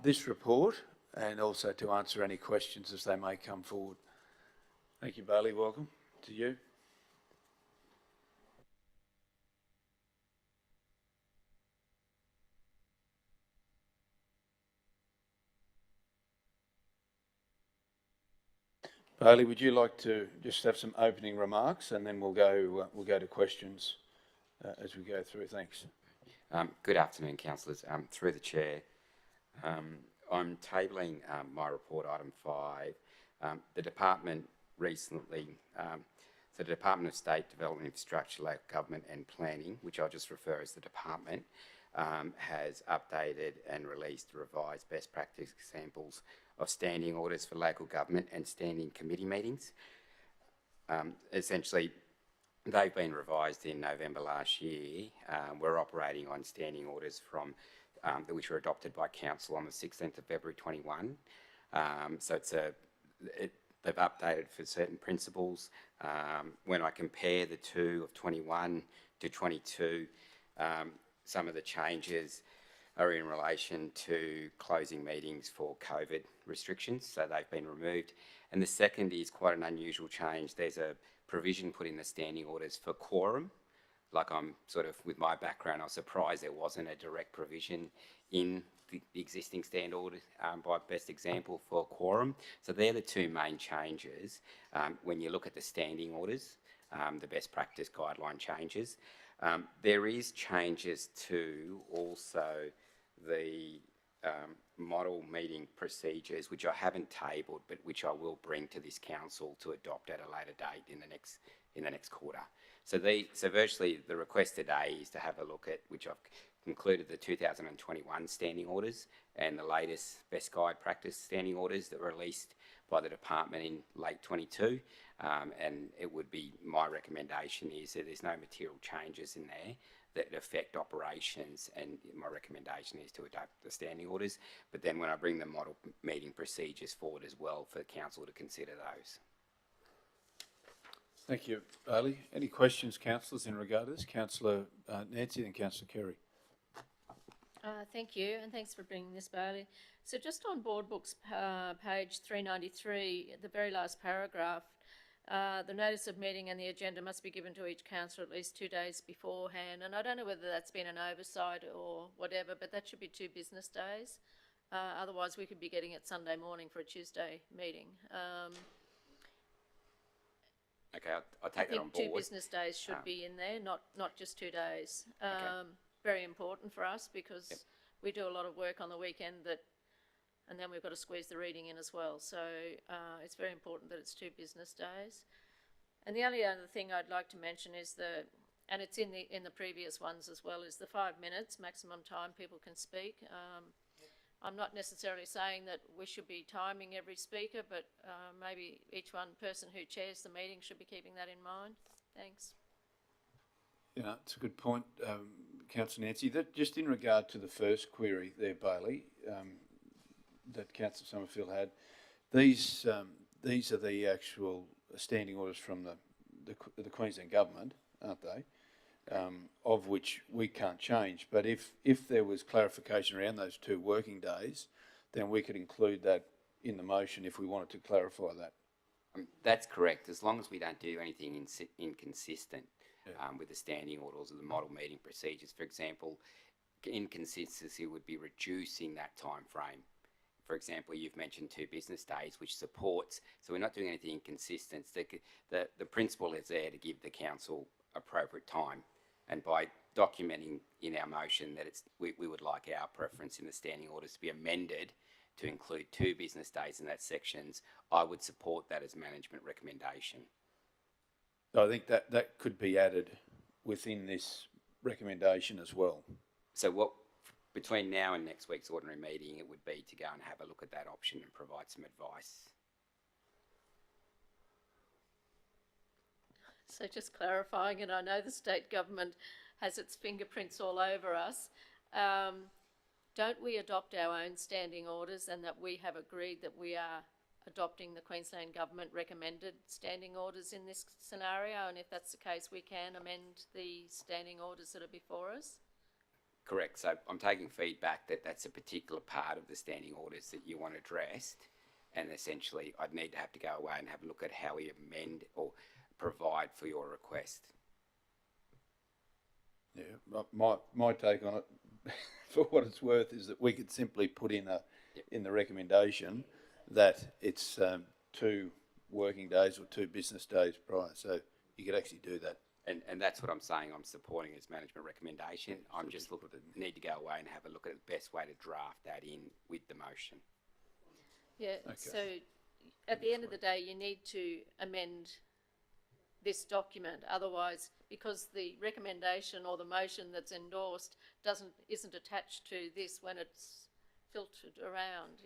this report and also to answer any questions as they may come forward. Thank you, Bailey. Welcome to you. Bailey, would you like to just have some opening remarks, and then we'll go to questions as we go through. Thanks. Good afternoon, councillors. Through the chair, I'm tabling my report, item 5. The department recently, the Department of State Development, Infrastructure, Local Government and Planning, which I'll just refer as the department, has updated and released revised best practice examples of standing orders for local government and standing committee meetings. Essentially, they've been revised in November last year. We're operating on standing orders from which were adopted by Council on the 16th of February 21. So they've updated for certain principles. When I compare the two of 21 to 22, some of the changes are in relation to closing meetings for COVID restrictions, so they've been removed. And the second is quite an unusual change. There's a provision put in the standing orders for quorum. Like, I'm sort of, with my background, I was surprised there wasn't a direct provision in the existing stand order by best example for quorum. So they're the two main changes when you look at the standing orders, the best practice guideline changes. There is changes to also the model meeting procedures, which I haven't tabled, but which I will bring to this council to adopt at a later date in the next quarter. So virtually the request today is to have a look at, which I've concluded, the 2021 standing orders and the latest best guide practice standing orders that were released by the department in late 22. And it would be, my recommendation is that there's no material changes in there that affect operations, and my recommendation is to adopt the standing orders. But then when I bring the model meeting procedures forward as well for the council to consider those. Thank you, Bailey. Any questions, councillors, in regard to this? Councillor Nancy and Councillor Kerry. Thank you, and thanks for bringing this, Bailey. So just on board books, page 393, the very last paragraph, the notice of meeting and the agenda must be given to each councillor at least 2 days beforehand. And I don't know whether that's been an oversight or whatever, but that should be 2 business days. Otherwise, we could be getting it Sunday morning for a Tuesday meeting. Okay, I'll take that on board. 2 business days should be in there, not just 2 days. Very important for us because we do a lot of work on the weekend and then we've got to squeeze the reading in as well. So it's very important that it's 2 business days. And the only other thing I'd like to mention is and it's in the previous ones as well, is the 5 minutes maximum time people can speak. I'm not necessarily saying that we should be timing every speaker, but maybe each one person who chairs the meeting should be keeping that in mind. Thanks. Yeah, it's a good point, Councillor Nancy. That, just in regard to the first query there, Bailey, that Councillor Summerfield had, these are the actual standing orders from the Queensland Government, aren't they? Of which we can't change. But if there was clarification around those 2 working days, then we could include that in the motion if we wanted to clarify that. That's correct, as long as we don't do anything inconsistent with the standing orders or the model meeting procedures. For example, inconsistency would be reducing that time frame. For example, you've mentioned 2 business days, which supports, so we're not doing anything inconsistent. The principle is there to give the council appropriate time, and by documenting in our motion that we would like our preference in the standing orders to be amended to include 2 business days in that sections, I would support that as management recommendation. So I think that could be added within this recommendation as well. So between now and next week's ordinary meeting, it would be to go and have a look at that option and provide some advice. So just clarifying, and I know the state government has its fingerprints all over us, don't we adopt our own standing orders, and that we have agreed that we are adopting the Queensland Government recommended standing orders in this scenario? And if that's the case, we can amend the standing orders that are before us? Correct. So I'm taking feedback that that's a particular part of the standing orders that you want addressed, and essentially I'd need to have to go away and have a look at how we amend or provide for your request. Yeah, my take on it, for what it's worth, is that we could simply put in in the recommendation that it's 2 working days or 2 business days prior. So you could actually do that. And that's what I'm saying I'm supporting as management recommendation. I'm just need to go away and have a look at the best way to draft that in with the motion. Yeah, Okay. so at the end of the day, you need to amend this document. Otherwise, because the recommendation or the motion that's endorsed isn't attached to this when it's filtered around,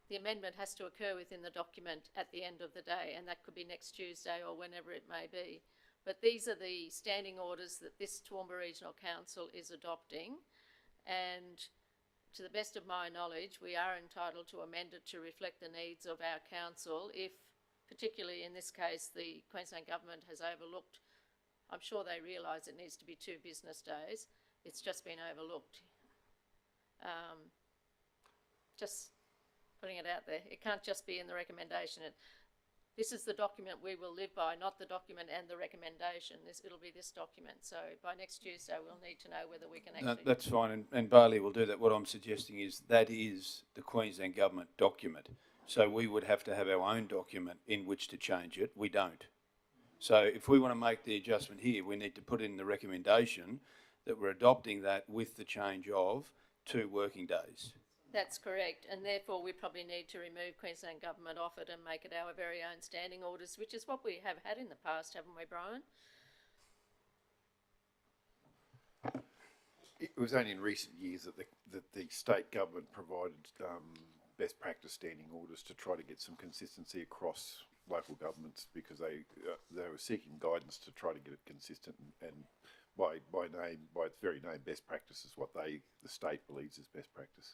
the amendment has to occur within the document at the end of the day, and that could be next Tuesday or whenever it may be. But these are the standing orders that this Toowoomba Regional Council is adopting, and to the best of my knowledge, we are entitled to amend it to reflect the needs of our council if, particularly in this case, the Queensland Government has overlooked. I'm sure they realise it needs to be 2 business days. It's just been overlooked. Just putting it out there. It can't just be in the recommendation. This is the document we will live by, not the document and the recommendation. It'll be this document. So by next Tuesday, we'll need to know whether we can actually... No, that's fine, and Bailey will do that. What I'm suggesting is that is the Queensland Government document. So we would have to have our own document in which to change it. We don't. So if we want to make the adjustment here, we need to put in the recommendation that we're adopting that with the change of 2 working days. That's correct, and therefore we probably need to remove Queensland Government off it and make it our very own standing orders, which is what we have had in the past, haven't we, Brian? It was only in recent years that the state government provided best practice standing orders to try to get some consistency across local governments, because they were seeking guidance to try to get it consistent, and by its very name, best practice is what the state believes is best practice.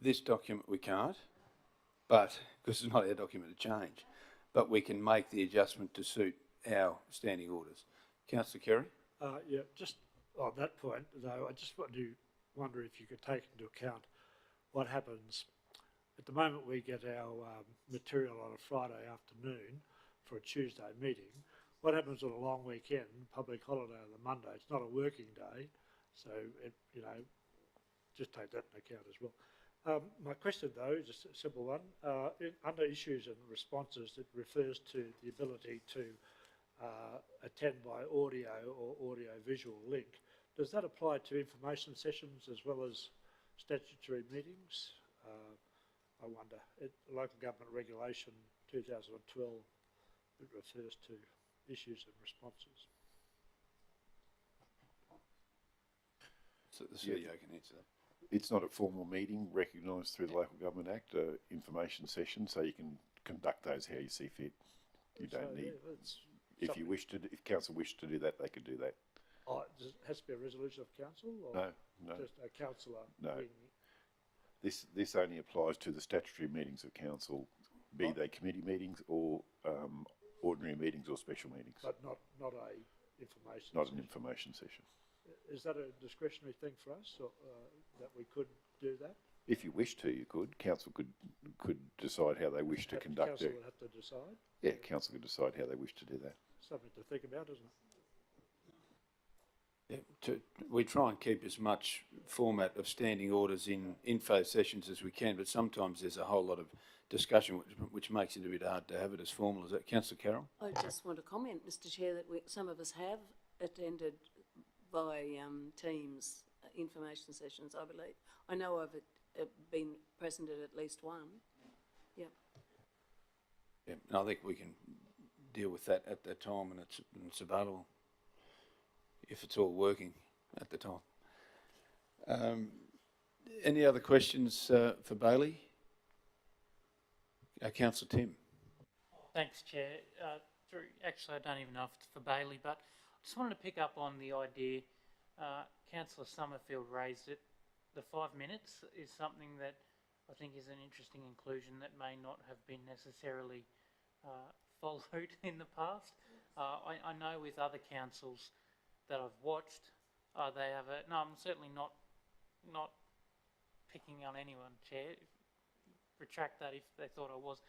This document we can't, but because it's not our document to change, but we can make the adjustment to suit our standing orders. Councillor Kerry? Yeah, just on that point, though, I just wonder if you could take into account what happens. At the moment, we get our material on a Friday afternoon for a Tuesday meeting. What happens on a long weekend, public holiday on the Monday? It's not a working day, so just take that into account as well. My question, though, is just a simple one. Under issues and responses, it refers to the ability to attend by audio or audio-visual link. Does that apply to information sessions as well as statutory meetings? I wonder. Local Government Regulation 2012, it refers to issues and responses. So the CEO can answer that. It's not a formal meeting recognised through the Local Government Act, information session, so you can conduct those how you see fit. You don't need, if council wished to do that, they could do that. Oh, does it has to be a resolution of council, or No. just a councillor? No. This only applies to the statutory meetings of council, be they committee meetings or ordinary meetings or special meetings. But not a information Not session. an information session. Is that a discretionary thing for us, or that we could do that? If you wish to, you could. Council could decide how they wish to conduct Council it. would have to decide. Yeah, council could decide how they wish to do that. Something to think about, isn't it? Yeah, we try and keep as much format of standing orders in info sessions as we can, but sometimes there's a whole lot of discussion which makes it a bit hard to have it as formal as that. Councillor Carroll? I just want to comment, Mr Chair, that some of us have attended by Teams information sessions, I believe. I know of it been present at least one. Yeah. Yeah, and I think we can deal with that at that time, and it's available if it's all working at the time. Any other questions for Bailey? Councillor Tim. Thanks, Chair. Actually, I don't even know if it's for Bailey, but I just wanted to pick up on the idea Councillor Summerfield raised it. The 5 minutes is something that I think is an interesting inclusion that may not have been necessarily followed in the past. I know with other councils that I've watched, they have a, no, I'm certainly not picking on anyone, Chair. Retract that if they thought I was.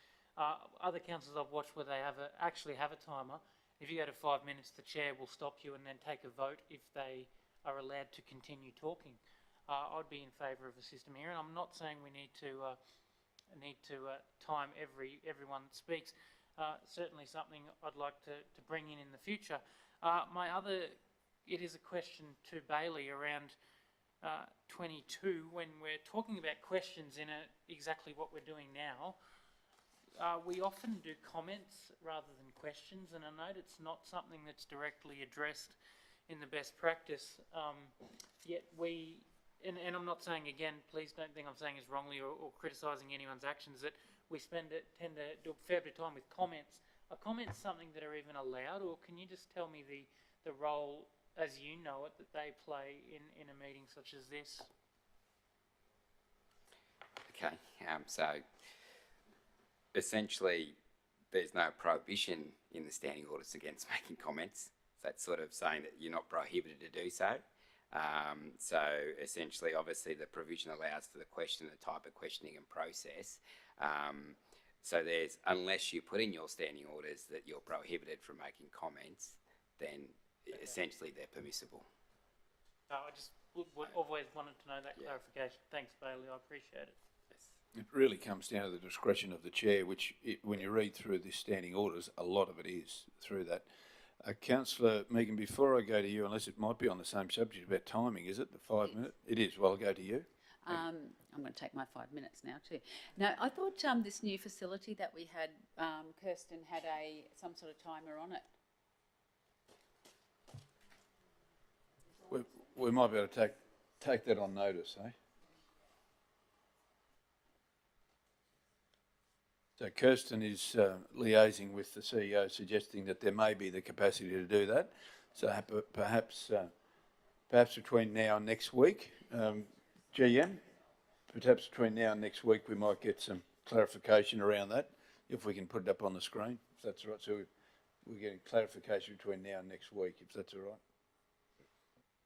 Other councils I've watched where they actually have a timer. If you go to 5 minutes, the chair will stop you and then take a vote if they are allowed to continue talking. I'd be in favour of a system here, and I'm not saying we need to time everyone that speaks. Certainly something I'd like to bring in the future. It is a question to Bailey around 22, when we're talking about questions in exactly what we're doing now. We often do comments rather than questions, and I note it's not something that's directly addressed in the best practice. Yet and I'm not saying, again, please don't think I'm saying this wrongly or criticising anyone's actions, that we tend to do a fair bit of time with comments. Are comments something that are even allowed, or can you just tell me the role, as you know it, that they play in a meeting such as this? Okay, so essentially there's no prohibition in the standing orders against making comments. That's sort of saying that you're not prohibited to do so. So essentially, obviously, the provision allows for the question, the type of questioning and process. So there's, unless you put in your standing orders that you're prohibited from making comments, then essentially they're permissible. I just always wanted to know that clarification. Thanks, Bailey. I appreciate it. It really comes down to the discretion of the chair, which, when you read through the standing orders, a lot of it is through that. Councillor Megan, before I go to you, unless it might be on the same subject about timing, is it the 5 minute? It is. Well, I'll go to you. I'm going to take my 5 minutes now too. No, I thought this new facility that we had, Kirsten had some sort of timer on it. We might be able to take that on notice, eh? So Kirsten is liaising with the CEO, suggesting that there may be the capacity to do that. So perhaps between now and next week, GM, perhaps between now and next week we might get some clarification around that, if we can put it up on the screen, if that's all right. So we're getting clarification between now and next week, if that's all right.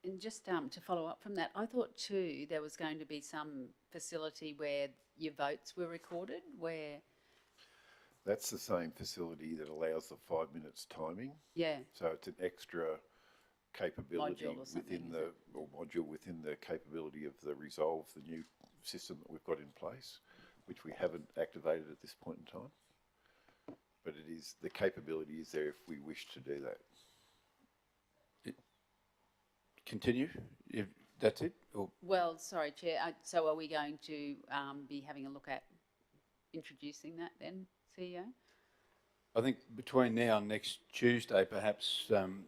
And just to follow up from that, I thought too there was going to be some facility where your votes were recorded, where... That's the same facility that allows the 5 minutes timing. Yeah. So it's an extra capability module within the capability of the Resolve, the new system that we've got in place, which we haven't activated at this point in time. But it is, the capability is there if we wish to do that. Continue. If that's it. Or? Well, sorry, Chair. So are we going to be having a look at introducing that then, CEO? I think between now and next Tuesday, perhaps GM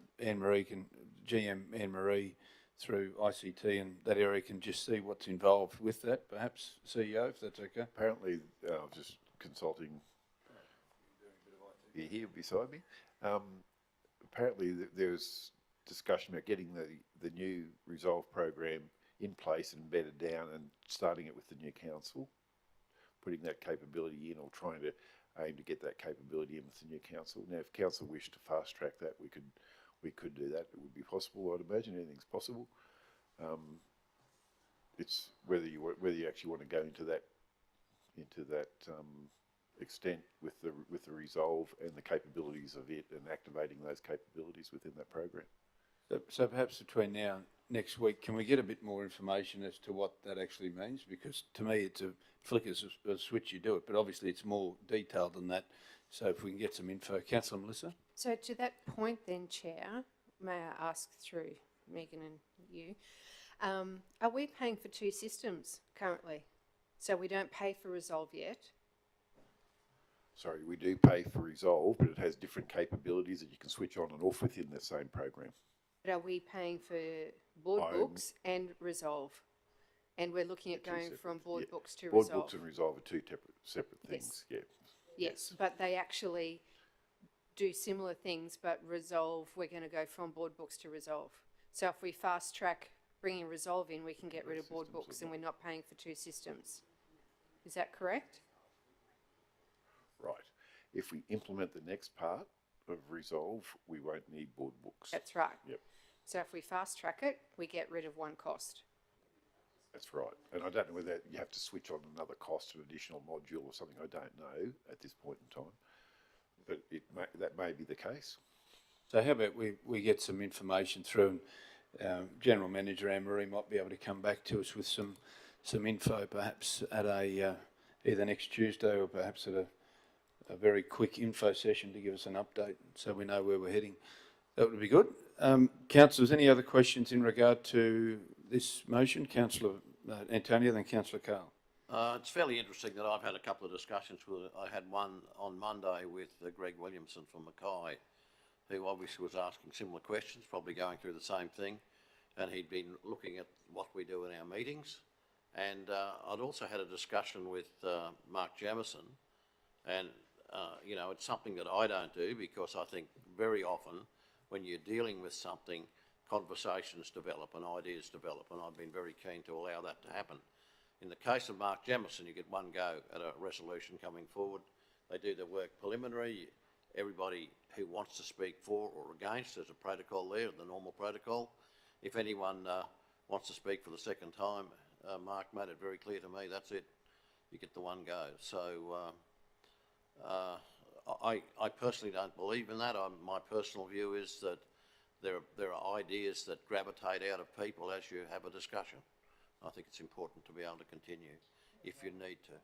Anne-Marie through ICT and that area can just see what's involved with that, perhaps, CEO, if that's okay. Apparently, just consulting here beside me, apparently there's discussion about getting the new Resolve program in place and bedded down and starting it with the new council, putting that capability in or trying to aim to get that capability in with the new council. Now, if council wished to fast track that, we could do that. It would be possible, I'd imagine. Anything's possible. It's whether you actually want to go into that extent with the Resolve and the capabilities of it and activating those capabilities within that program. So perhaps between now and next week, can we get a bit more information as to what that actually means? Because to me, it's a flick of a switch, you do it, but obviously it's more detailed than that. So if we can get some info. Councillor Melissa? So to that point then, Chair, may I ask through Megan and you, are we paying for two systems currently? So we don't pay for Resolve yet? Sorry, we do pay for Resolve, but it has different capabilities that you can switch on and off within the same program. But are we paying for board books and Resolve? And we're looking at going from board books to Resolve? Board books and Resolve are two separate things, yes. Yes, but they actually do similar things, but Resolve, we're going to go from board books to Resolve. So if we fast track bringing Resolve in, we can get rid of board books and we're not paying for two systems. Is that correct? Right. If we implement the next part of Resolve, we won't need board books. That's right. Yep, So if we fast track it, we get rid of one cost. that's right. And I don't know whether you have to switch on another cost, an additional module or something. I don't know at this point in time, but that may be the case. So how about we get some information through, and General Manager Anne-Marie might be able to come back to us with some info, perhaps at a either next Tuesday or perhaps at a very quick info session to give us an update so we know where we're heading. That would be good. Councillors, any other questions in regard to this motion? Councillor Antonio, then Councillor Carl. It's fairly interesting that I've had a couple of discussions with, I had one on Monday with Greg Williamson from Mackay, who obviously was asking similar questions, probably going through the same thing, and he'd been looking at what we do in our meetings. And I'd also had a discussion with Mark Jamieson, and you know, it's something that I don't do because I think very often when you're dealing with something, conversations develop and ideas develop, and I've been very keen to allow that to happen. In the case of Mark Jamieson, you get one go at a resolution coming forward. They do the work preliminary. Everybody who wants to speak for or against, there's a protocol there, the normal protocol. If anyone wants to speak for the second time, Mark made it very clear to me, that's it, you get the one go. So I personally don't believe in that. My personal view is that there are ideas that gravitate out of people as you have a discussion. I think it's important to be able to continue if you need to.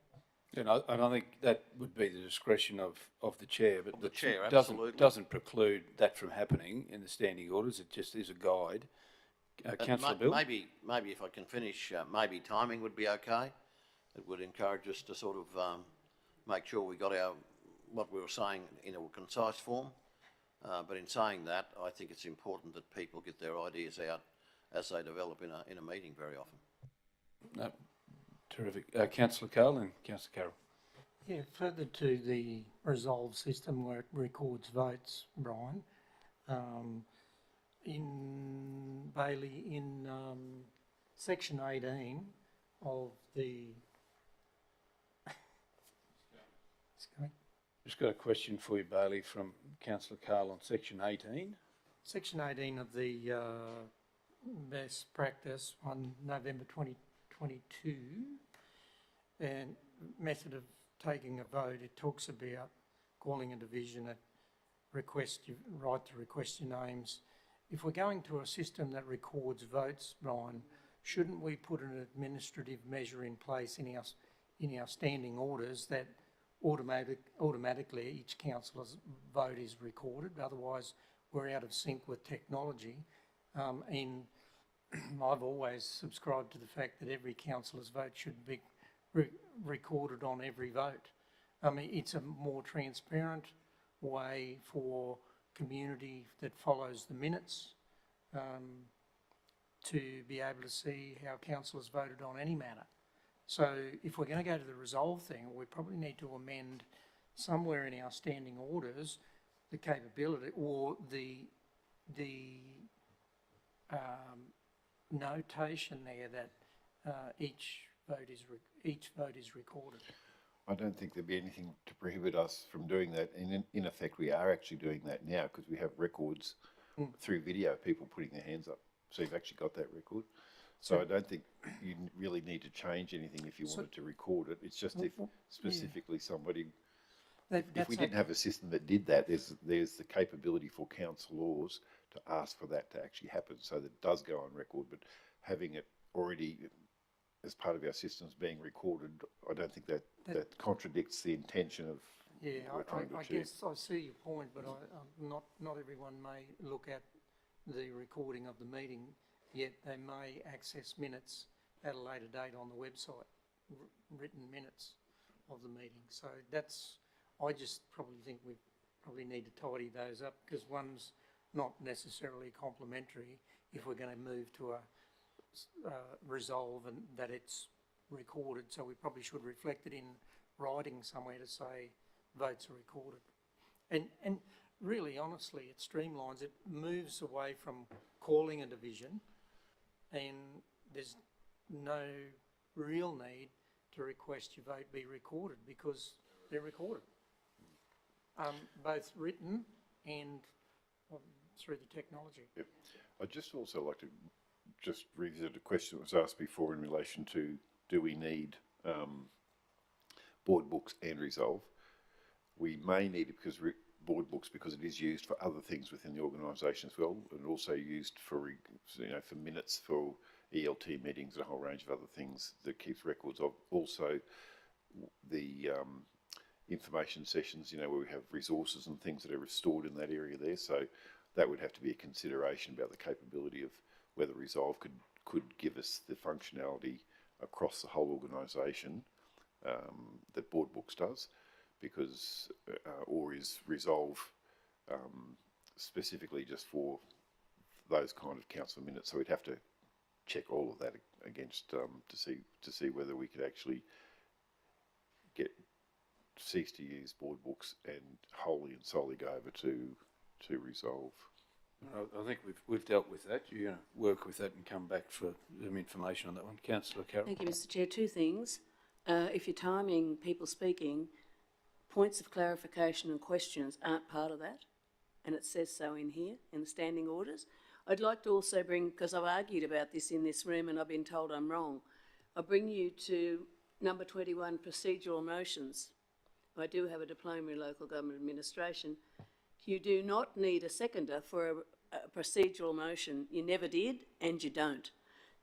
And I think that would be the discretion of the chair, but the chair doesn't preclude that from happening in the standing orders. It just is a guide. Councillor Bill? Maybe if I can finish, maybe timing would be okay. It would encourage us to sort of make sure we got what we were saying in a concise form. But in saying that, I think it's important that people get their ideas out as they develop in a meeting very often. No, terrific. Councillor Carl and Councillor Carroll. Yeah, further to the Resolve system where it records votes, Brian, in Bailey, in section 18 of the... Just got a question for you, Bailey, from Councillor Carl on section 18. Section 18 of the best practice on November 2022 and method of taking a vote, it talks about calling a division, right to request your names. If we're going to a system that records votes, Brian, shouldn't we put an administrative measure in place in our standing orders that automatically each councillor's vote is recorded? Otherwise, we're out of sync with technology. And I've always subscribed to the fact that every councillor's vote should be recorded on every vote. I mean, it's a more transparent way for community that follows the minutes to be able to see how councillors voted on any matter. So if we're going to go to the Resolve thing, we probably need to amend somewhere in our standing orders the capability or the notation there that each vote is recorded. I don't think there'd be anything to prohibit us from doing that. In effect, we are actually doing that now because we have records through video, people putting their hands up. So you've actually got that record. So I don't think you really need to change anything if you wanted to record it. It's just if specifically somebody... If we didn't have a system that did that, there's the capability for councillors to ask for that to actually happen so that it does go on record. But having it already as part of our systems being recorded, I don't think that contradicts the intention of what we're trying to achieve. I guess I see your point, but not everyone may look at the recording of the meeting, yet they may access minutes at a later date on the website, written minutes of the meeting. So I just probably think we probably need to tidy those up because one's not necessarily complementary if we're going to move to a Resolve and that it's recorded. So we probably should reflect it in writing somewhere to say votes are recorded. And really honestly, it streamlines, it moves away from calling a division, and there's no real need to request your vote be recorded because they're recorded, both written and through the technology. Yep. I'd just also like to just revisit a question that was asked before in relation to do we need board books and resolve. We may need it because board books because it is used for other things within the organisation as well, and also used for for minutes for ELT meetings and a whole range of other things that keeps records of. Also, the information sessions, where we have resources and things that are stored in that area there. So that would have to be a consideration about the capability of whether Resolve could give us the functionality across the whole organisation that Board Books does, because or is Resolve specifically just for those kind of council minutes. So we'd have to check all of that against to see whether we could actually cease to use Board Books and wholly and solely go over to Resolve. I think we've dealt with that. You're going to work with that and come back for some information on that one. Councillor Carroll. Thank you, Mr Chair. Two things. If you're timing people speaking, points of clarification and questions aren't part of that, and it says so in here, in the standing orders. I'd like to also bring, because I've argued about this in this room and I've been told I'm wrong, I'll bring you to number 21, procedural motions. I do have a diploma in local government administration. You do not need a seconder for a procedural motion. You never did and you don't.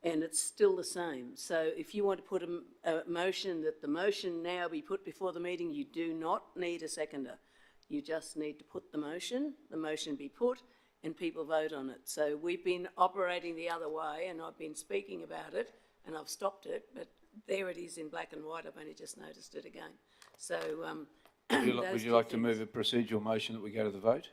And it's still the same. So if you want to put a motion that the motion now be put before the meeting, you do not need a seconder. You just need to put the motion be put, and people vote on it. So we've been operating the other way, and I've been speaking about it, and I've stopped it, but there it is in black and white. I've only just noticed it again. So would you like to move a procedural motion that we go to the vote?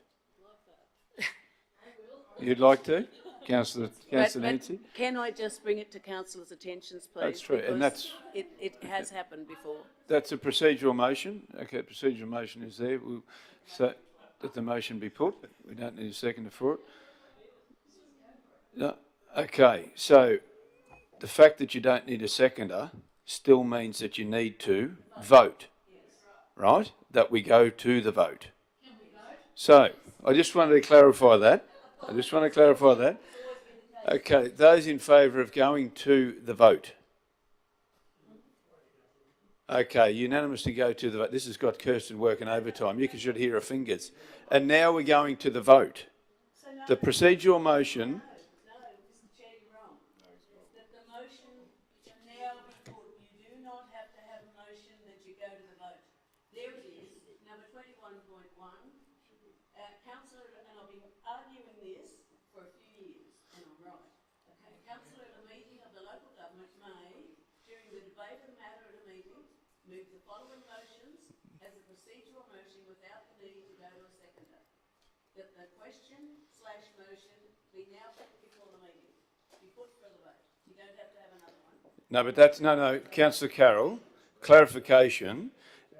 You'd like to? Councillor Nancy? Can I just bring it to councillors' attentions, please? That's true, and that's... It has happened before. That's a procedural motion. Okay, procedural motion is there. We'll say that the motion be put. We don't need a seconder for it. No. Okay, so the fact that you don't need a seconder still means that you need to vote, right? That we go to the vote. So, I just wanted to clarify that. Okay, those in favour of going to the vote? Okay, unanimously go to the vote. This has got Kirsten working overtime. You should hear her fingers. And now we're going to the vote. The procedural motion... Move the following motions as a procedural motion without the need to go to a seconder. That the question/motion be now put before the meeting, be put for the vote. You don't have to have another one. No, but that's, no, Councillor Carroll, clarification,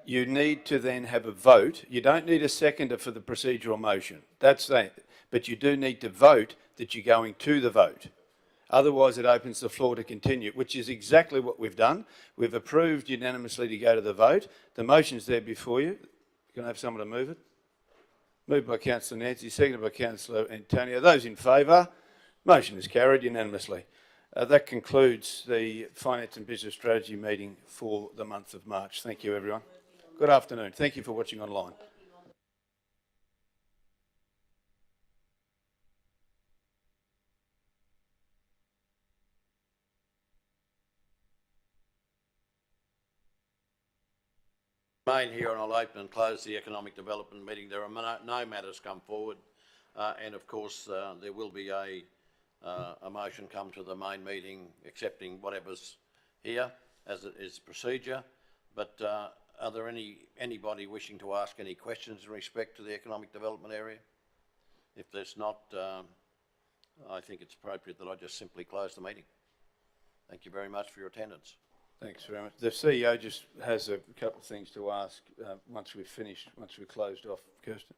you need to then have a vote. You don't need a seconder for the procedural motion. That's that. But you do need to vote that you're going to the vote. Otherwise, it opens the floor to continue, which is exactly what we've done. We've approved unanimously to go to the vote. The motion's there before you. Can I have someone to move it? Moved by Councillor Nancy, seconded by Councillor Antonio. Those in favour? Motion is carried unanimously. That concludes the Finance and Business Strategy meeting for the month of March. Thank you, everyone. Good afternoon. Thank you for watching online. Remain here and I'll open and close the economic development meeting. There are no matters come forward, and of course there will be a motion come to the main meeting accepting whatever's here as it is procedure. But are there anybody wishing to ask any questions in respect to the economic development area? If there's not, I think it's appropriate that I just simply close the meeting. Thank you very much for your attendance. Thanks very much. The CEO just has a couple of things to ask once we've finished, once we've closed off. Kirsten?